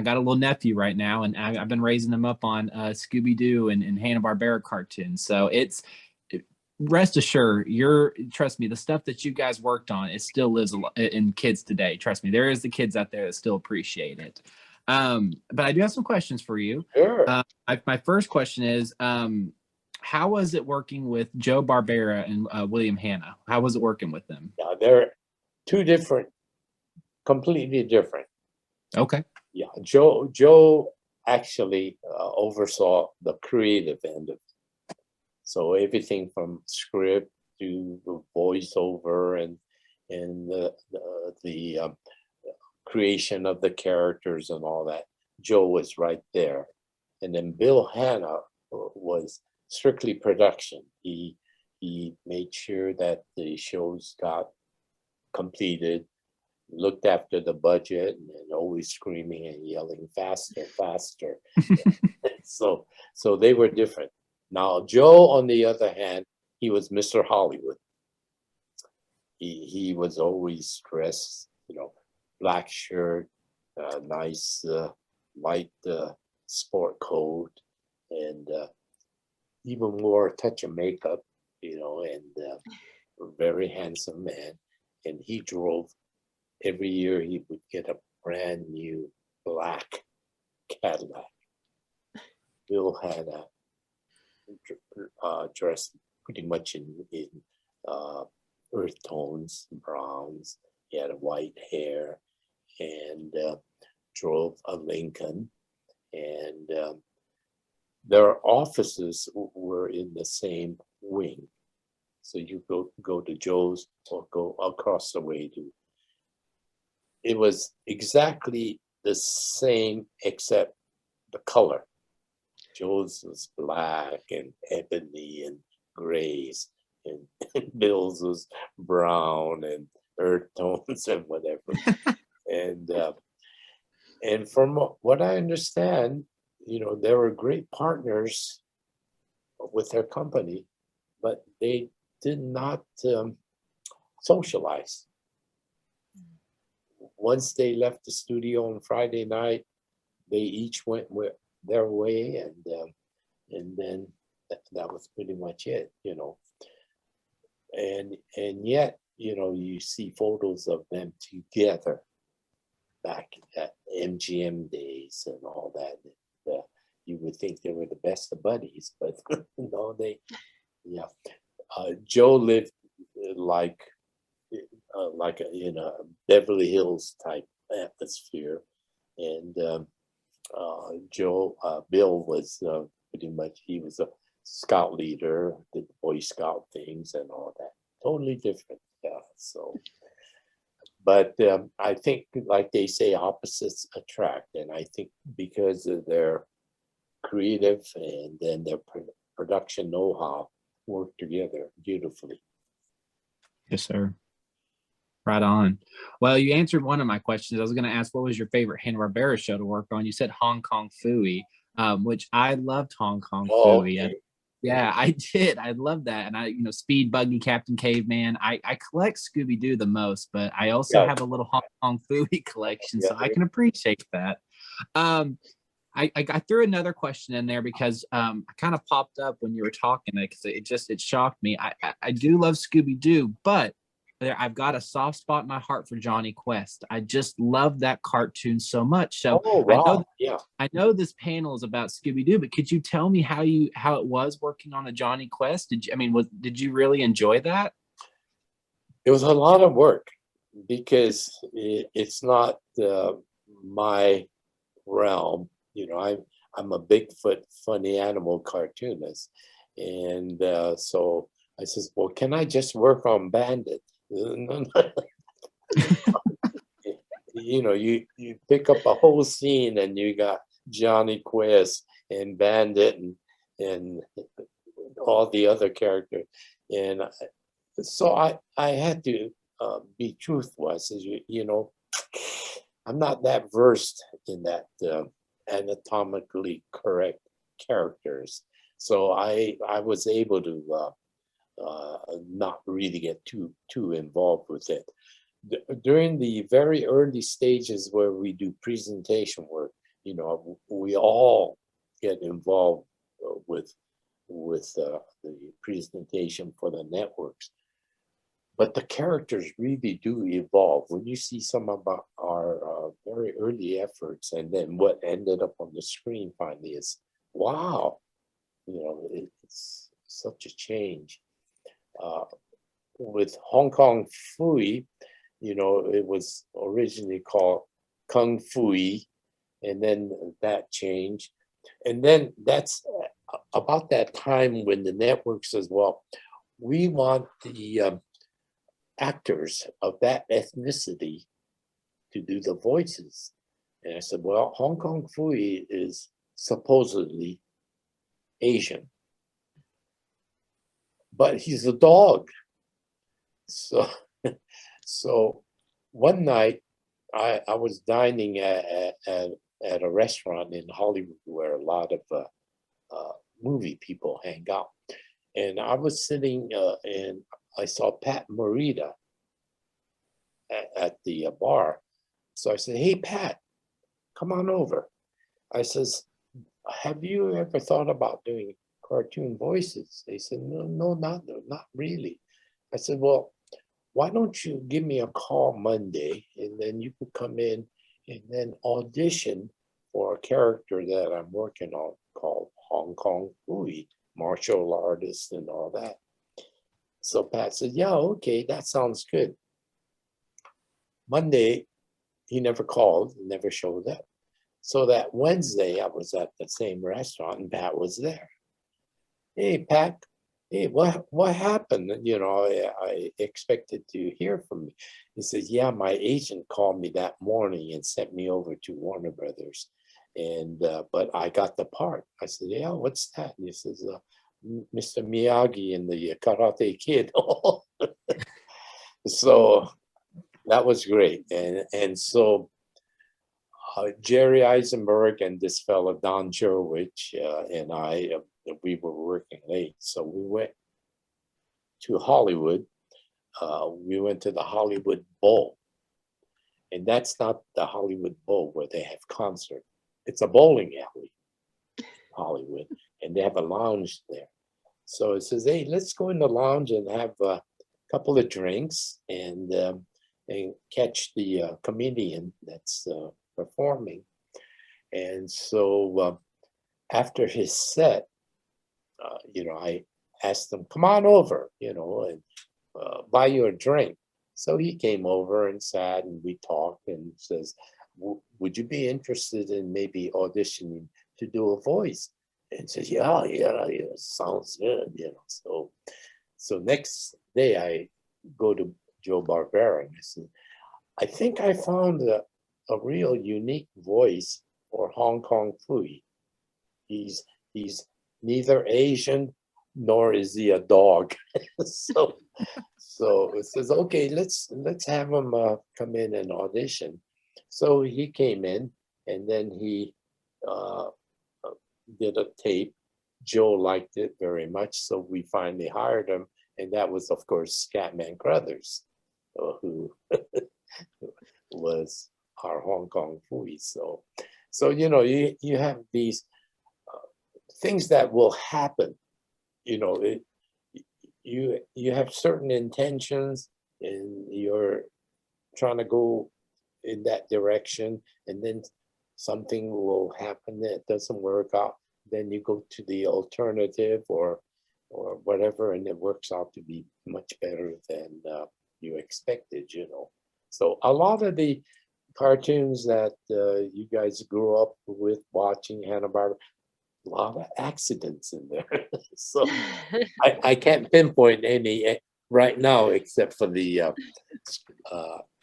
got a little nephew right now, and I've been raising him up on Scooby-Doo and Hanna-Barbera cartoons. So rest assured, trust me, the stuff that you guys worked on, it still lives in kids today. Trust me, there is the kids out there that still appreciate it. But I do have some questions for you. Sure. My first question is, how was it working with Joe Barbera and William Hanna? How was it working with them? Yeah, they're two different, completely different. Okay. Yeah, Joe actually oversaw the creative end of it. So everything from script to the voiceover and the creation of the characters and all that, Joe was right there. And then Bill Hanna was strictly production. He made sure that the shows got completed, looked after the budget, and always screaming and yelling faster, faster. So they were different. Now Joe, on the other hand, he was Mr. Hollywood. He was always dressed, you know, black shirt, nice light sport coat, and even wore a touch of makeup, you know, and very handsome man. And he drove, every year he would get a brand new black Cadillac. Bill had a dressed pretty much in earth tones, browns. He had white hair and drove a Lincoln. And their offices were in the same wing. So you go to Joe's or go across the way to. It was exactly the same except the color. Joe's was black and ebony and grays, and Bill's was brown and earth tones and whatever. And from what I understand, you know, they were great partners with their company, but they did not socialize. Once they left the studio on Friday night, they each went their way, and then that was pretty much it, you know. And yet, you know, you see photos of them together back at MGM days and all that. You would think they were the best of buddies, but no, yeah. Joe lived like in a Beverly Hills type atmosphere, and Bill was pretty much, he was a scout leader, did Boy Scout things and all that. Totally different. Yeah. So, but I think, like they say, opposites attract, and I think because of their creative and then their production know-how work together beautifully. Yes, sir. Right on. Well, you answered one of my questions. I was going to ask, what was your favorite Hanna-Barbera show to work on? You said Hong Kong Phooey, which I loved Hong Kong Phooey. Okay. Yeah, I did. I love that. And I, Speed Buggy, Captain Caveman. I collect Scooby-Doo the most, but I also have a little Hong Kong Phooey collection, so I can appreciate that. I threw another question in there because I kind of popped up when you were talking, because it shocked me. I do love Scooby-Doo, but I've got a soft spot in my heart for Johnny Quest. I just love that cartoon so much. So wow. I know this panel is about Scooby-Doo, but could you tell me how it was working on the Johnny Quest? Did you really enjoy that? It was a lot of work because it's not my realm. You know, I'm a Bigfoot funny animal cartoonist, and so I says, well, can I just work on Bandit? You know, you pick up a whole scene and you got Johnny Quest and Bandit and all the other characters, and so I had to be truthful. I says, you know, I'm not that versed in that anatomically correct characters, so I was able to not really get too involved with it. During the very early stages where we do presentation work, you know, we all get involved with the presentation for the networks. But the characters really do evolve. When you see some of our very early efforts, and then what ended up on the screen finally is, wow, you know, it's such a change. With Hong Kong Phooey, you know, it was originally called Kung Phooey, and then that changed. And then that's about that time when the network says, well, we want the actors of that ethnicity to do the voices. And I said, well, Hong Kong Phooey is supposedly Asian, but he's a dog. So one night I was dining at a restaurant in Hollywood where a lot of movie people hang out. And I was sitting and I saw Pat Morita at the bar. So I said, hey, Pat, come on over. I says, have you ever thought about doing cartoon voices? They said, no, not really. I said, well, why don't you give me a call Monday, and then you could come in and then audition for a character that I'm working on called Hong Kong Phooey, martial artist and all that. So Pat said, yeah, okay, that sounds good. Monday, he never called, never showed up. So that Wednesday, I was at the same restaurant and Pat was there. Hey, Pat, hey, what happened? You know, I expected to hear from you. He says, yeah, my agent called me that morning and sent me over to Warner Brothers. And, but I got the part. I said, yeah, what's that? And he says, Mr. Miyagi and the Karate Kid. So that was great. And so Jerry Eisenberg and this fellow, Don Jurwich, and I, we were working late. So we went to Hollywood. We went to the Hollywood Bowl. And that's not the Hollywood Bowl where they have concert. It's a bowling alley, Hollywood, and they have a lounge there. So it says, hey, let's go in the lounge and have a couple of drinks and catch the comedian that's performing. And so after his set, you know, I asked him, come on over, you know, and buy you a drink. So he came over and sat and we talked and says, would you be interested in maybe auditioning to do a voice? And says, yeah, sounds good, you know. So next day I go to Joe Barbera and I said, I think I found a real unique voice for Hong Kong Phooey. He's neither Asian nor is he a dog. So it says, okay, let's have him come in and audition. So he came in and then he did a tape. Joe liked it very much, so we finally hired him, and that was, of course, Scatman Crothers, who was our Hong Kong Phooey. So you know, you have these things that will happen. You know, you have certain intentions, and you're trying to go in that direction, and then something will happen that doesn't work out. Then you go to the alternative or whatever, and it works out to be much better than you expected, you know. So a lot of the cartoons that you guys grew up with watching, Hanna-Barbera, a lot of accidents in there. So I can't pinpoint any right now except for the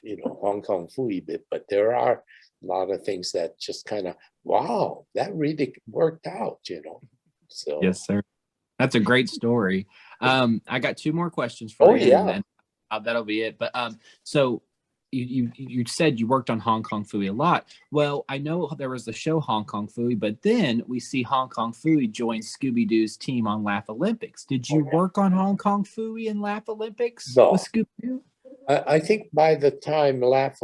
you know, Hong Kong Phooey bit, but there are a lot of things that just kind of, wow, that really worked out, you know. So Yes, sir. That's a great story. I got two more questions for oh you, yeah, and that'll be it. But so you said you worked on Hong Kong Phooey a lot. Well, I know there was the show Hong Kong Phooey, but then we see Hong Kong Phooey join Scooby-Doo's team on Laugh Olympics. Did you work on Hong Kong Phooey and Laugh Olympics No. with Scooby-Doo? I think by the time Laugh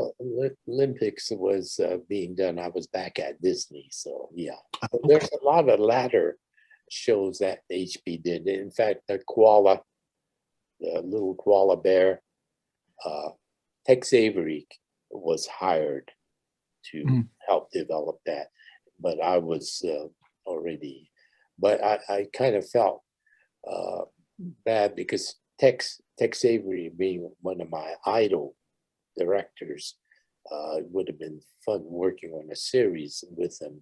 Olympics was being done, I was back at Disney. So yeah, there's a lot of ladder shows that HB did. In fact, the little koala bear, Tex Avery was hired to help develop that, but I was already. But I kind of felt bad because Tex Avery being one of my idol directors, it would have been fun working on a series with him,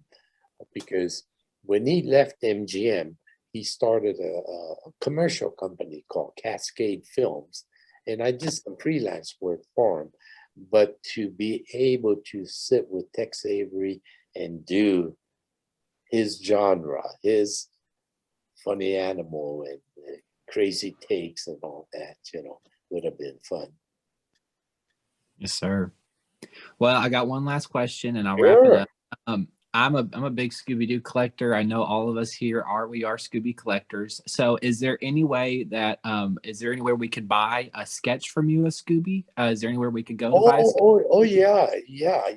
because when he left MGM, he started a commercial company called Cascade Films, and I did some freelance work for him. But to be able to sit with Tex Avery and do his genre, his funny animal and crazy takes and all that, you know, would have been fun. Yes, sir. Well, I got one last question and I'll wrap it up. I'm a big Scooby-Doo collector. I know all of us here are Scooby collectors. So is there any way that we could buy a sketch from you, a Scooby? Is there anywhere we could go to buy a sketch?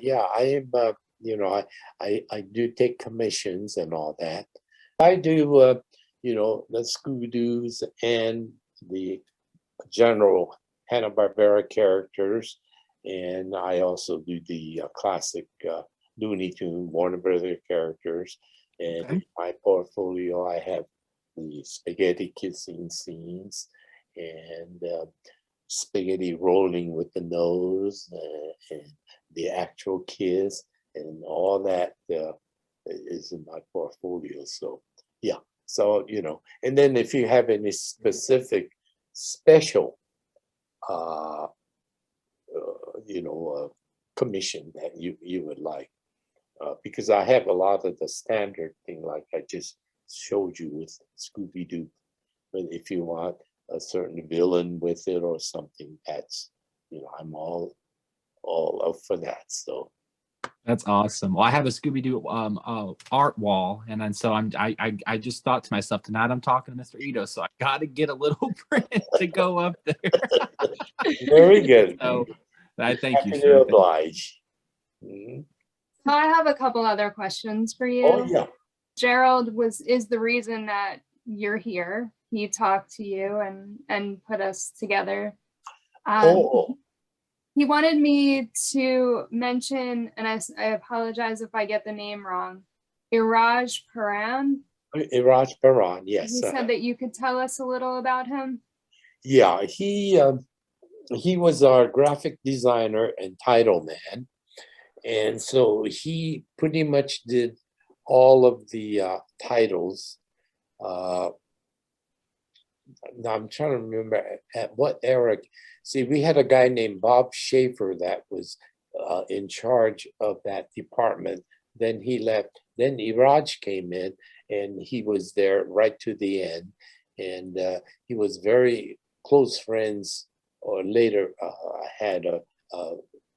Yeah. I am you know, I do take commissions and all that. I do you know, the Scooby-Doos and the general Hanna-Barbera characters. And I also do the classic Looney Tune Warner Brother characters. And Okay. in my portfolio, I have the spaghetti kissing scenes and spaghetti rolling with the nose and the actual kiss and all that is in my portfolio. So yeah, so you know, and then if you have any specific special commission that you would like, because I have a lot of the standard thing like I just showed you with Scooby-Doo, but if you want a certain villain with it or something, that's, you know, I'm all up for that. So That's awesome. Well, I have a Scooby-Doo art wall, and then so I just thought to myself, tonight I'm talking to Mr. Ito, so I got to get a little print to go up there. very good. So I thank you, Happy sir. to oblige. Mhm. So I have a couple other questions for you. Oh yeah. Gerald is the reason that you're here. He talked to you and put us together. Oh. He wanted me to mention, and I apologize if I get the name wrong, Iraj Paran. Iraj Paran, yes. He said that you could tell us a little about him. Yeah, he was our graphic designer and title man. And so he pretty much did all of the titles. Now I'm trying to remember at what era. See, we had a guy named Bob Schaefer that was in charge of that department. Then he left. Then Iraj came in, and he was there right to the end. And he was very close friends, or later had a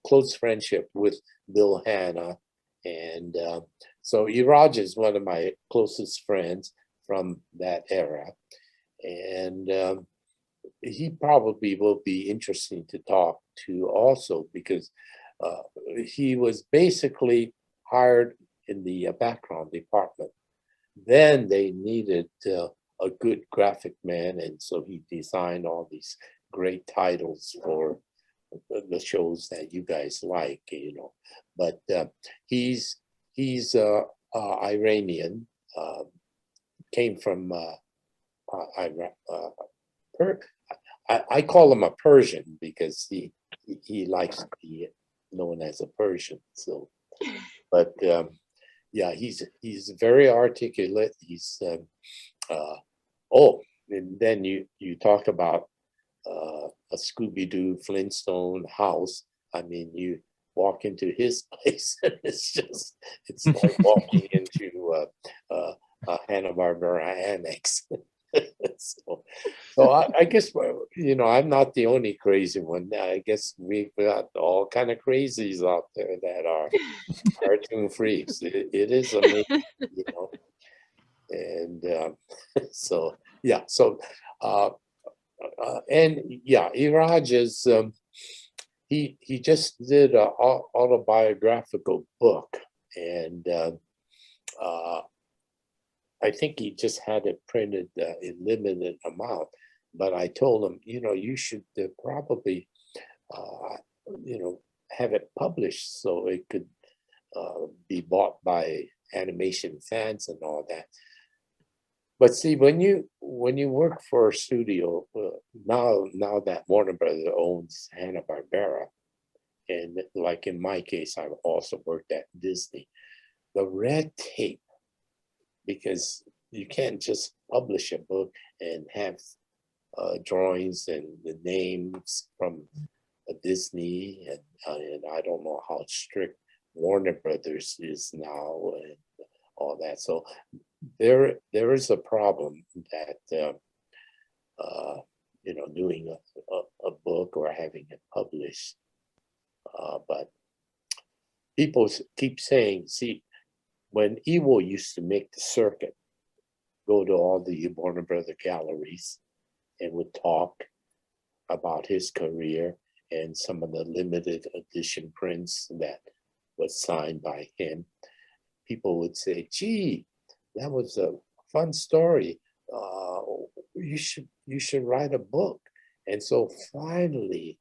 close friendship with Bill Hanna. And so Iraj is one of my closest friends from that era. And he probably will be interesting to talk to also, because he was basically hired in the background department. Then they needed a good graphic man, and so he designed all these great titles for the shows that you guys like, you know. But he's Iranian, came from I call him a Persian because he likes to be known as a Persian. So, but yeah, he's very articulate. He's and then you talk about a Scooby-Doo Flintstone house. I mean, you walk into his place and it's like walking into a Hanna-Barbera annex. So I guess, you know, I'm not the only crazy one. I guess we've got all kind of crazies out there that are cartoon freaks. It is amazing, you know. And so yeah, so and yeah, Iraj is he just did an autobiographical book, and I think he just had it printed in limited amount. But I told him, you know, you should probably, you know, have it published so it could be bought by animation fans and all that. But see, when you work for a studio, now that Warner Brothers owns Hanna-Barbera, and like in my case, I've also worked at Disney, the red tape, because you can't just publish a book and have drawings and the names from Disney, and I don't know how strict Warner Brothers is now and all that. So there is a problem that you know, doing a book or having it published. But people keep saying, see, when Ewo used to make the circuit, go to all the Warner Brother galleries and would talk about his career and some of the limited edition prints that was signed by him, people would say, gee, that was a fun story. You should write a book. And so finally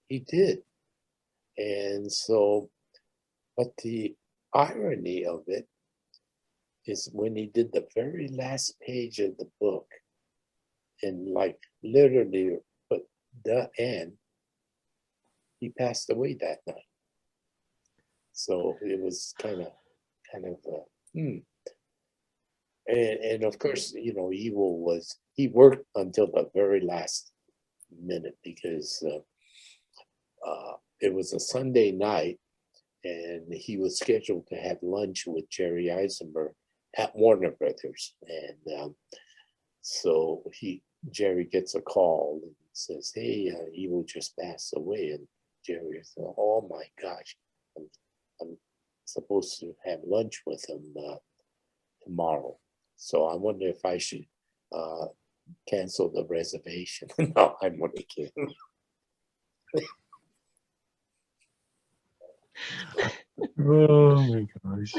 he did. And so, but the irony of it is when he did the very last page of the book and like literally put the end, he passed away that night. So it was kind of, And of course, you know, he worked until the very last minute because it was a Sunday night and he was scheduled to have lunch with Jerry Eisenberg at Warner Brothers. And so Jerry gets a call and says, hey, Evo just passed away. And Jerry said, oh my gosh, I'm supposed to have lunch with him tomorrow. So I wonder if I should cancel the reservation. No, I'm only kidding. Oh my gosh.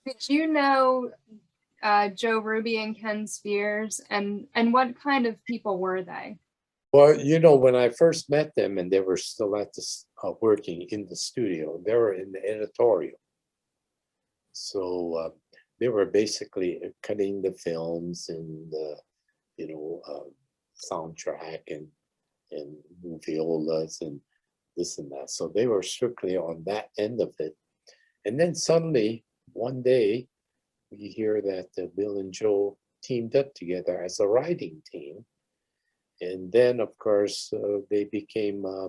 Did you know Joe Ruby and Ken Spears, and what kind of people were they? Well, you know, when I first met them and they were still at the working in the studio, they were in the editorial. So they were basically cutting the films and you know, soundtrack and moviolas and this and that. So they were strictly on that end of it. And then suddenly one day we hear that Bill and Joe teamed up together as a writing team. And then, of course, they became a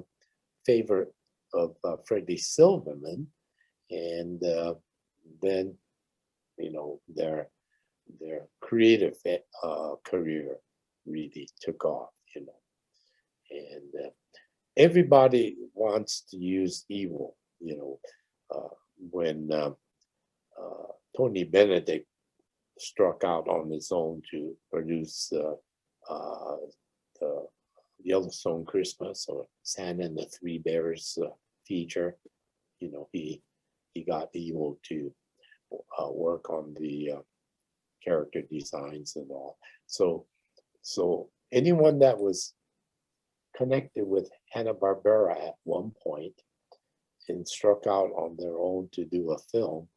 favorite of Freddie Silverman. And then, you know, their creative career really took off, you know. And everybody wants to use evil, you know. When Tony Benedict struck out on his own to produce the Yellowstone Christmas or Santa and the Three Bears feature, you know, he got Evil to work on the character designs and all. So anyone that was connected with Hanna-Barbera at one point and struck out on their own to do a film,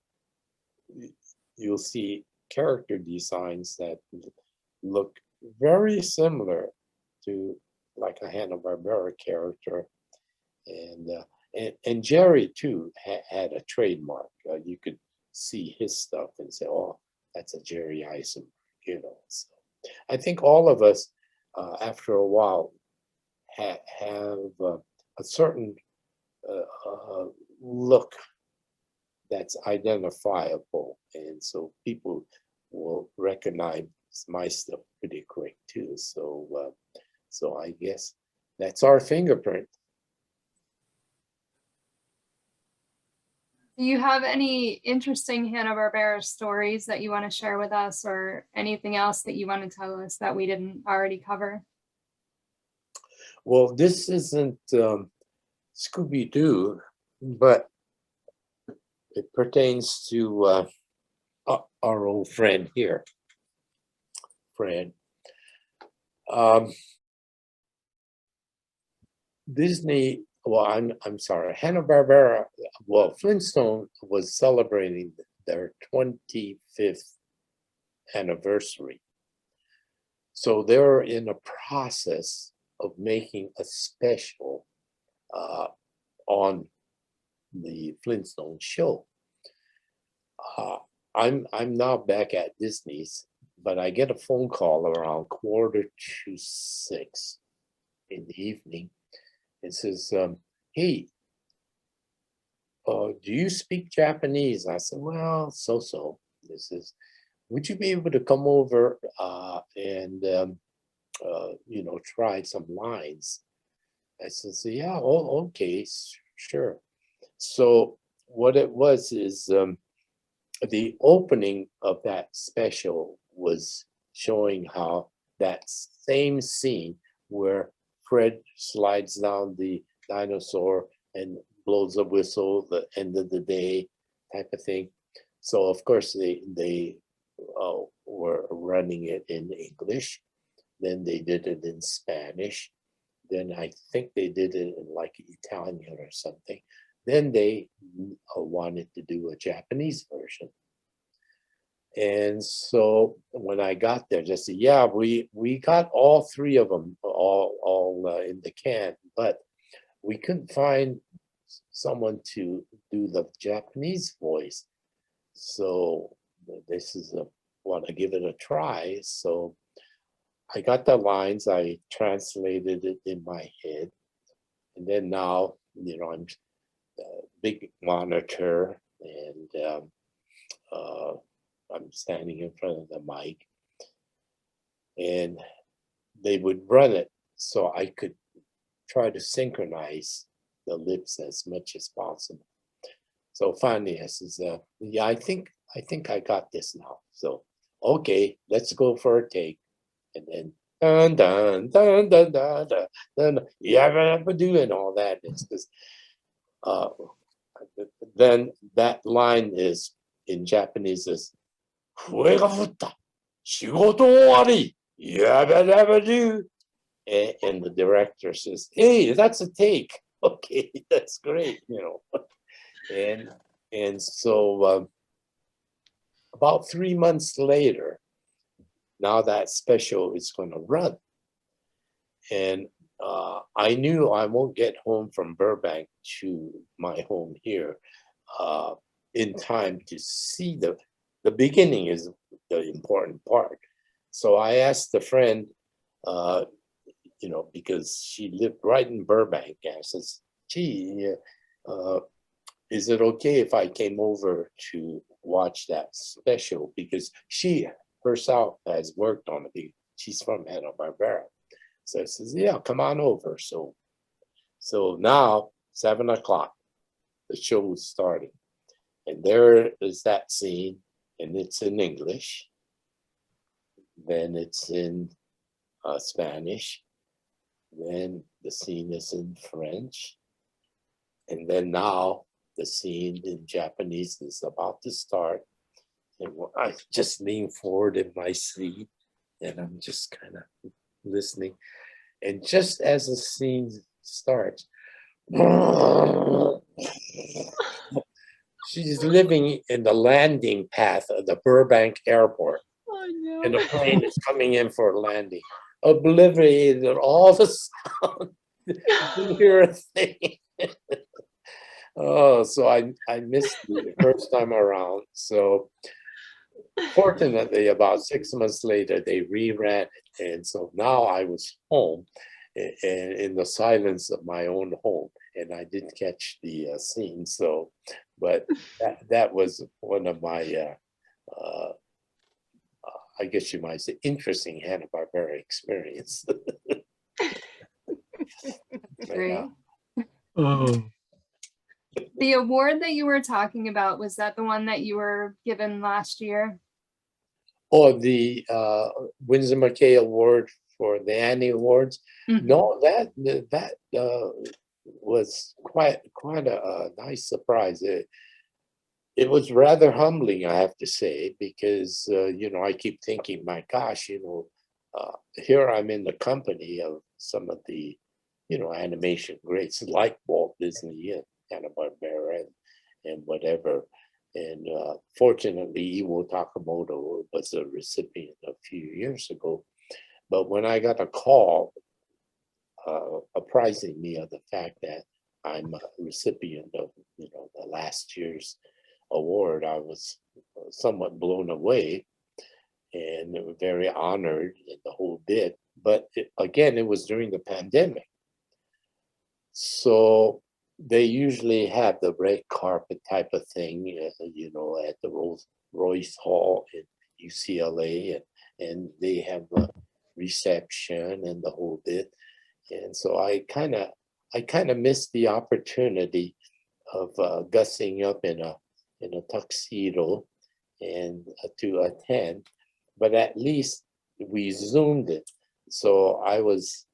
you'll see character designs that look very similar to like a Hanna-Barbera character. And Jerry too had a trademark. You could see his stuff and say, oh, that's a Jerry Eisenberg, you know. So I think all of us after a while have a certain look that's identifiable, and so people will recognize my stuff pretty quick too. So so I guess that's our fingerprint. Do you have any interesting Hanna-Barbera stories that you want to share with us, or anything else that you want to tell us that we didn't already cover? Well, this isn't Scooby-Doo, but it pertains to our old friend here, Fred. Disney, well, I'm sorry, Hanna-Barbera, well, Flintstone was celebrating their 25th anniversary. So they're in a process of making a special on the Flintstone show. I'm now back at Disney's, but I get a phone call around 5:45 in the evening. It says, hey, do you speak Japanese? I said, well, so. This is, would you be able to come over and you know, try some lines? I said, so, yeah, oh, okay, sure. So what it was is the opening of that special was showing how that same scene where Fred slides down the dinosaur and blows a whistle, the end of the day type of thing. So of course they were running it in English. Then they did it in Spanish. then I think they did it in like Italian or something. Then they wanted to do a Japanese version. And so when I got there, just said, yeah, we got all three of them all in the can, but we couldn't find someone to do the Japanese voice. So this is want to give it a try. So I got the lines, I translated it in my head, and then now, you know, I'm big monitor, and I'm standing in front of the mic, and they would run it so I could try to synchronize the lips as much as possible. So finally, I says, yeah, I think I got this now. So okay, let's go for a take, and then dun dun dun dun dun dun dun, yeah, and all that. It's just then that line is in Japanese is 笛が降った、仕事終わり、yabba dabba do. And the director says, hey, that's a take. Okay, that's great, you know. And so about 3 months later, now that special is going to run. And I knew I won't get home from Burbank to my home here in time to see the beginning is the important part. So I asked a friend, you know, because she lived right in Burbank, and I says, gee, is it okay if I came over to watch that special? Because she herself has worked on it. She's from Hanna-Barbera. So I says, yeah, come on over. So now, 7 o'clock, the show is starting. And there is that scene, and it's in English. Then it's in Spanish. Then the scene is in French. And then now the scene in Japanese is about to start. And I just lean forward in my seat, and I'm just kind of listening. And just as the scene starts, she's living in the landing path of the Burbank airport. Oh, no. And the plane is coming in for a landing. Obliterated all the sound. Didn't hear a thing. Oh, so I missed the first time around. So fortunately, about 6 months later, they reran it. And so now I was home and in the silence of my own home. And I didn't catch the scene. So, but that was one of my, I guess you might say, interesting Hanna-Barbera experience. Great. Oh. The award that you were talking about, was that the one that you were given last year? Or the Winsor McKay Award for the Annie Awards. Mhm. No, that was quite a nice surprise. It was rather humbling, I have to say, because you know, I keep thinking, my gosh, you know, here I'm in the company of some of the, you know, animation greats like Walt Disney and Hanna-Barbera and whatever. And fortunately, Iwo Takamoto was a recipient a few years ago. But when I got a call apprising me of the fact that I'm a recipient of, you know, the last year's award, I was somewhat blown away and very honored in the whole bit. But again, it was during the pandemic. So they usually have the red carpet type of thing, you know, at the Royce Hall in UCLA, and they have a reception and the whole bit. And so I kind of missed the opportunity of gussing up in a tuxedo and to attend, but at least we Zoomed it. So I was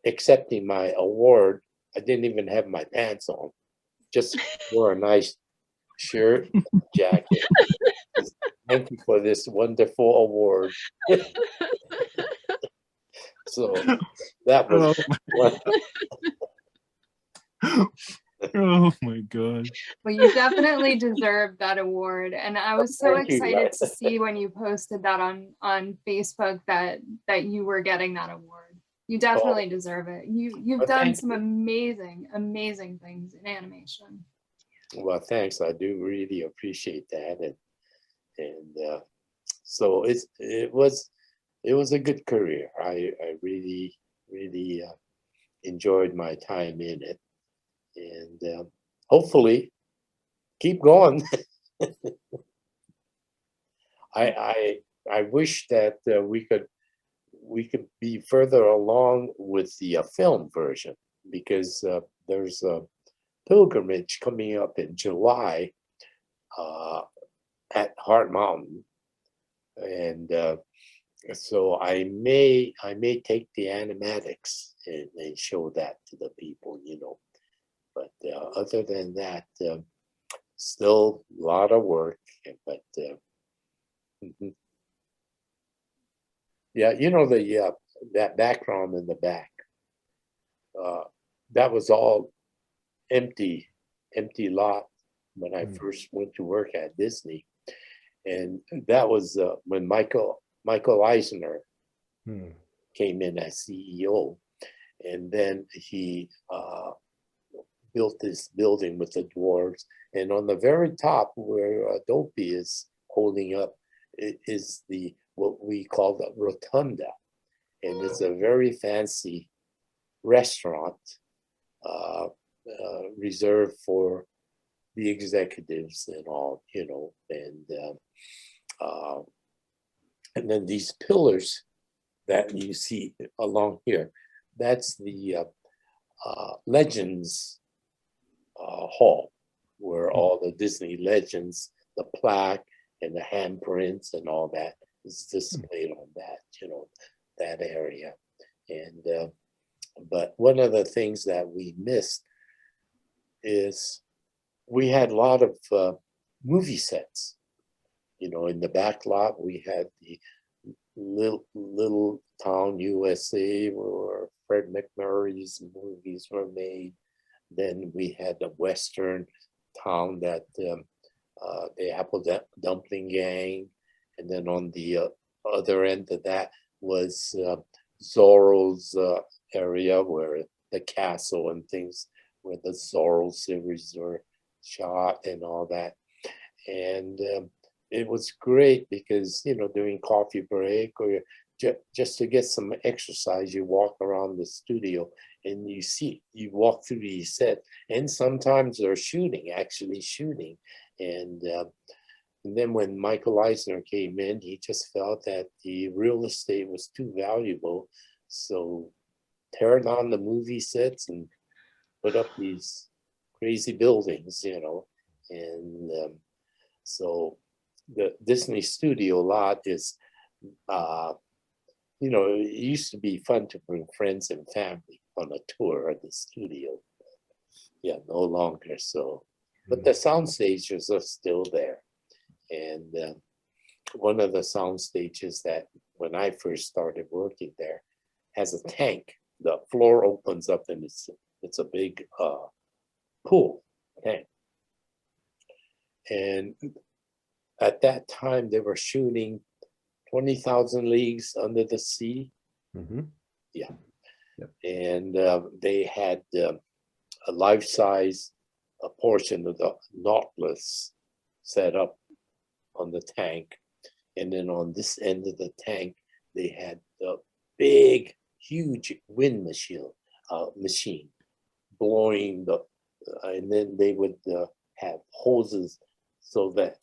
accepting my award. I didn't even have my pants on, just wore a nice shirt, jacket. Thank you for this wonderful award. So that was one. Oh my god. Well, you definitely deserve that award, and I was so Thank you, excited guys. to see when you posted that on Facebook that you were getting that award. You definitely deserve it. You've Well, done thank some you. amazing things in animation. Well, thanks. I do really appreciate that, and so it was a good career. I really enjoyed my time in it, and hopefully keep going. I wish that we could be further along with the film version, because there's a pilgrimage coming up in July at Heart Mountain, and so I may take the animatics and show that to the people, But other than that, still a lot of work. But mhm. Yeah, that background in the back, that was all empty lot when I first went to work at Disney, and that was when Michael Eisner came in as CEO, and then he built this building with the dwarves, and on the very top where Dopey is holding up is what we call the rotunda, and it's a very fancy restaurant reserved for the executives and all, and then these pillars that you see along here, that's the Legends Hall, where all the Disney legends, the plaque and the handprints and all that is displayed on that, that area. And but one of the things that we missed is we had a lot of movie sets. In the back lot, we had the little town USA where Fred McMurray's movies were made. Then we had the Western town that the Apple Dumpling Gang. And then on the other end of that was Zorro's area, where the castle and things, where the Zorro series were shot and all that. And it was great because, during coffee break or just to get some exercise, you walk around the studio and you walk through these sets, and sometimes they're actually shooting. And then when Michael Eisner came in, he just felt that the real estate was too valuable. So tear down the movie sets and put up these crazy buildings, and so the Disney studio lot is, it used to be fun to bring friends and family on a tour of the studio. Yeah, no longer so. But the sound stages are still there. And one of the sound stages that when I first started working there has a tank. The floor opens up and it's a big pool tank. And at that time, they were shooting 20,000 Leagues Under the Sea. Yeah. Yep. And they had a life-size portion of the Nautilus set up on the tank. And then on this end of the tank, they had the big, huge wind machine blowing and then they would have hoses so that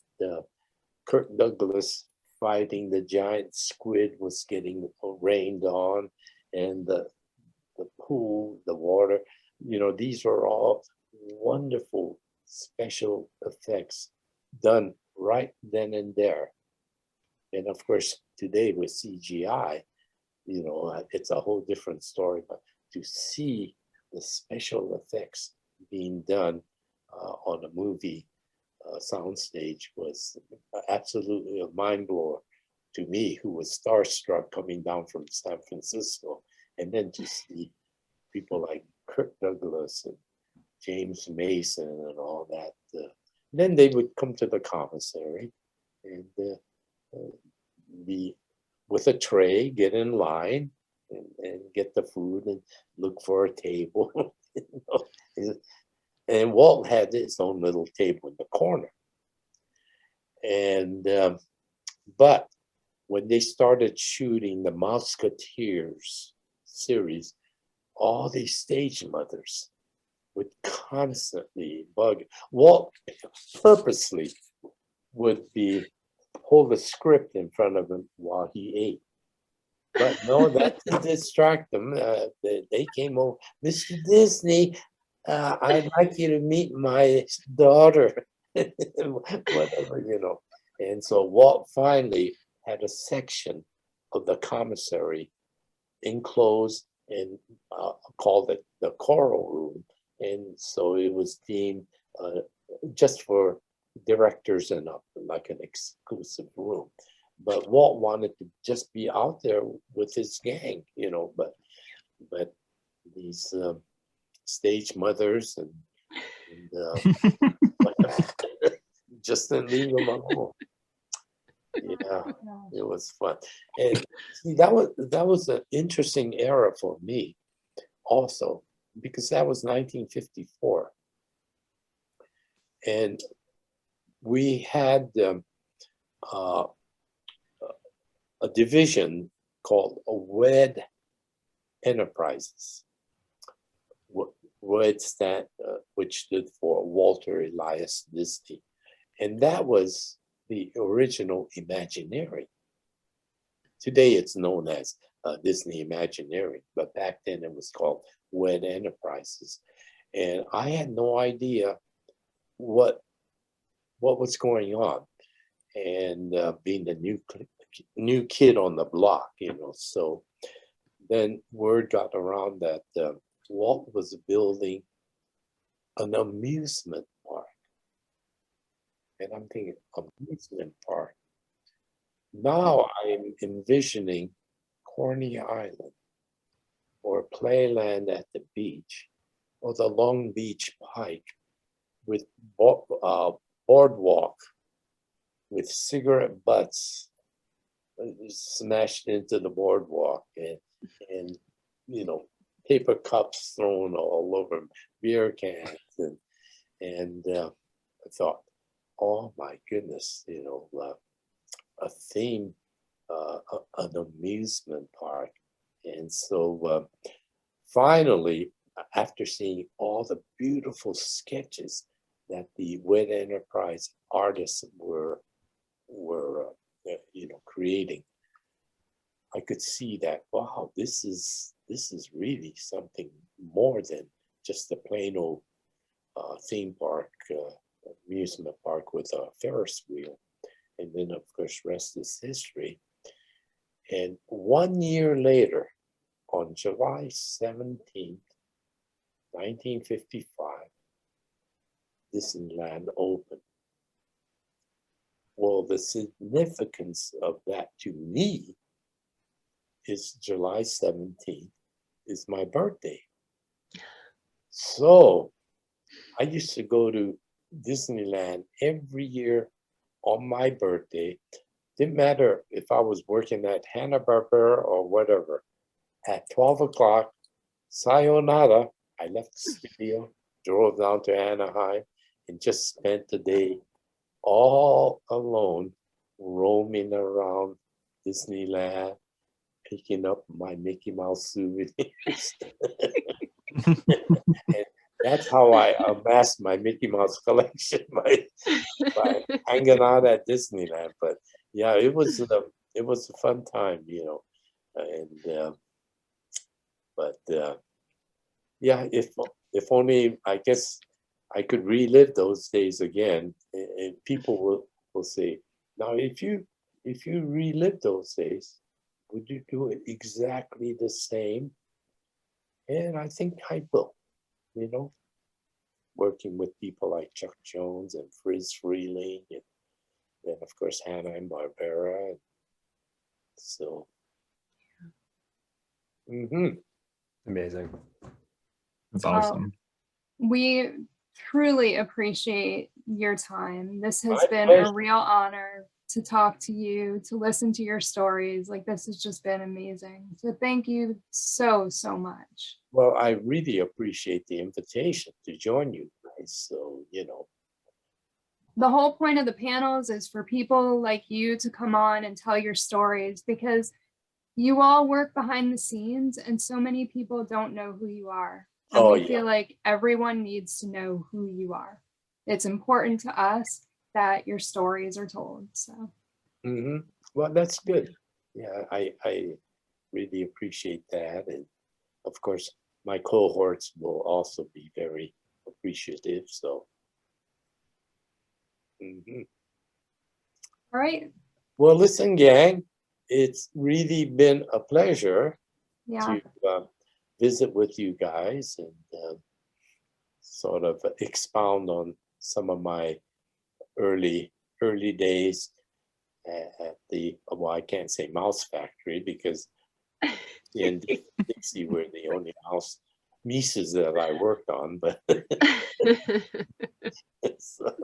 Kirk Douglas fighting the giant squid was getting rained on, and the pool, the water, these were all wonderful special effects done right then and there. And of course, today with CGI, it's a whole different story, but to see the special effects being done on a movie soundstage was absolutely a mind blower to me, who was starstruck coming down from San Francisco And then to see people like Kirk Douglas and James Mason and all that. Then they would come to the commissary and be with a tray, get in line and get the food and look for a table. You know? And Walt had his own little table in the corner. And but when they started shooting the Mouseketeers series, all these stage mothers would constantly bug. Walt purposely would hold a script in front of him while he ate. But no, that to distract them. They came over, Mr. Disney, I'd like you to meet my daughter, whatever, you know. And so Walt finally had a section of the commissary enclosed and called it the choral room. And so it was deemed just for directors and up, like an exclusive room. But Walt wanted to just be out there with his gang, you know, but these stage mothers and just didn't leave them alone. Yeah, it was fun. And see, that was an interesting era for me also, because that was 1954. And we had a division called WED Enterprises. WED which stood for Walter Elias Disney. And that was the original Imagineering. Today it's known as Disney Imagineering, but back then it was called WED Enterprises. And I had no idea what was going on. And being the new kid on the block, you know, so then word got around that Walt was building an amusement park. And I'm thinking, amusement park. Now I'm envisioning Coney Island or Playland at the beach or the Long Beach Pike with boardwalk with cigarette butts smashed into the boardwalk and you know, paper cups thrown all over, beer cans, and I thought, oh my goodness, you know, a theme, an amusement park. And so finally, after seeing all the beautiful sketches that the WED Enterprise artists were you know, creating, I could see that, wow, this is really something more than just a plain old theme park, amusement park with a Ferris wheel. And then, of course, rest is history. And 1 year later, on July 17th, 1955, Disneyland opened. Well, the significance of that to me is July 17th is my birthday. So I used to go to Disneyland every year on my birthday. Didn't matter if I was working at Hanna-Barbera or whatever. At 12 o'clock, sayonara, I left the studio, drove down to Anaheim, and just spent the day all alone, roaming around Disneyland, picking up my Mickey Mouse souvenirs. And that's how I amassed my Mickey Mouse collection by hanging out at Disneyland. But yeah, it was a fun time, you know. And yeah, if only, I guess I could relive those days again. And people will say, now if you relive those days, would you do it exactly the same? And I think I will, you know, working with people like Chuck Jones and Friz Freleng, and then of course Hanna-Barbera. So, Amazing. That's Wow. awesome. We truly appreciate your time. This has My been pleasure. a real honor to talk to you, to listen to your stories. Like, this has just been amazing. So thank you so, so much. Well, I really appreciate the invitation to join you guys. So, The whole point of the panels is for people like you to come on and tell your stories, because you all work behind the scenes and so many people don't know who you are. And Oh, we yeah. feel like everyone needs to know who you are. It's important to us that your stories are told. So Well, that's good. Yeah, I really appreciate that. And of course, my cohorts will also be very appreciative. So, mhm. all right. Well, listen, gang, it's really been a pleasure Yeah. to visit with you guys and sort of expound on some of my early days at the, well, I can't say mouse factory because in Dixie were the only mouse Mises that I worked on, but so,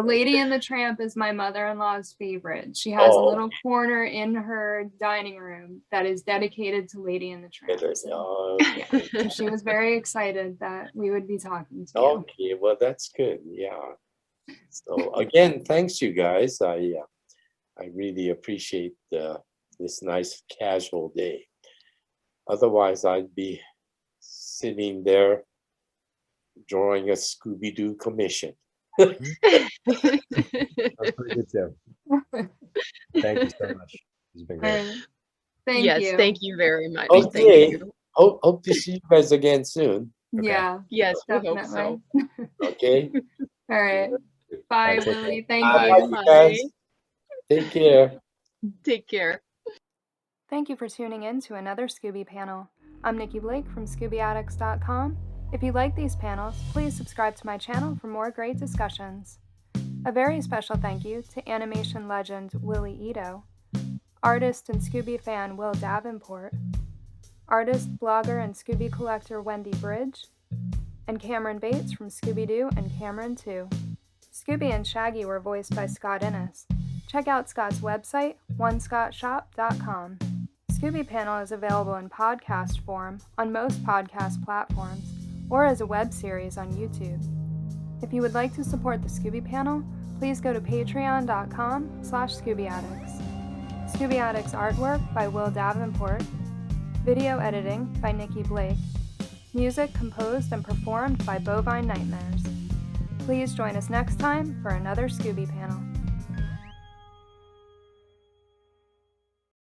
Lady and the Tramp is my mother-in-law's favorite. She has a Oh, little corner in her dining room that is dedicated to Lady and the Tramp. So, okay. so she was very excited that we would be talking to you. Okay, well, that's good. Yeah. So again, thanks you guys. I really appreciate this nice casual day. Otherwise, I'd be sitting there drawing a Scooby-Doo commission. That's pretty good too. Thank you so much. It's been All great. right. Thank Yes, you. thank you very much. Okay. Thank you. Hope to see you guys again soon. Okay. Yeah, Yes, we hope definitely. so. Okay. All right. Bye, Thanks. Willie. Thank Bye. you. Bye, you guys. Take care. Take care. Thank you for tuning in to another Scooby panel. I'm Nikki Blake from ScoobyAddicts.com. If you like these panels, please subscribe to my channel for more great discussions. A very special thank you to animation legend Willie Ito, artist and Scooby fan Will Davenport, artist, blogger, and Scooby collector Wendy BRYDGE, and Cameron Bates from Scooby-Doo and Cameron Too. Scooby and Shaggy were voiced by Scott Innes. Check out Scott's website, onescottshop.com. Scooby Panel is available in podcast form on most podcast platforms or as a web series on YouTube. If you would like to support the Scooby Panel, please go to patreon.com/ScoobyAddicts. Scooby Addicts artwork by Will Davenport. Video editing by Nikki Blake. Music composed and performed by Bovine Nightmares. Please join us next time for another Scooby Panel.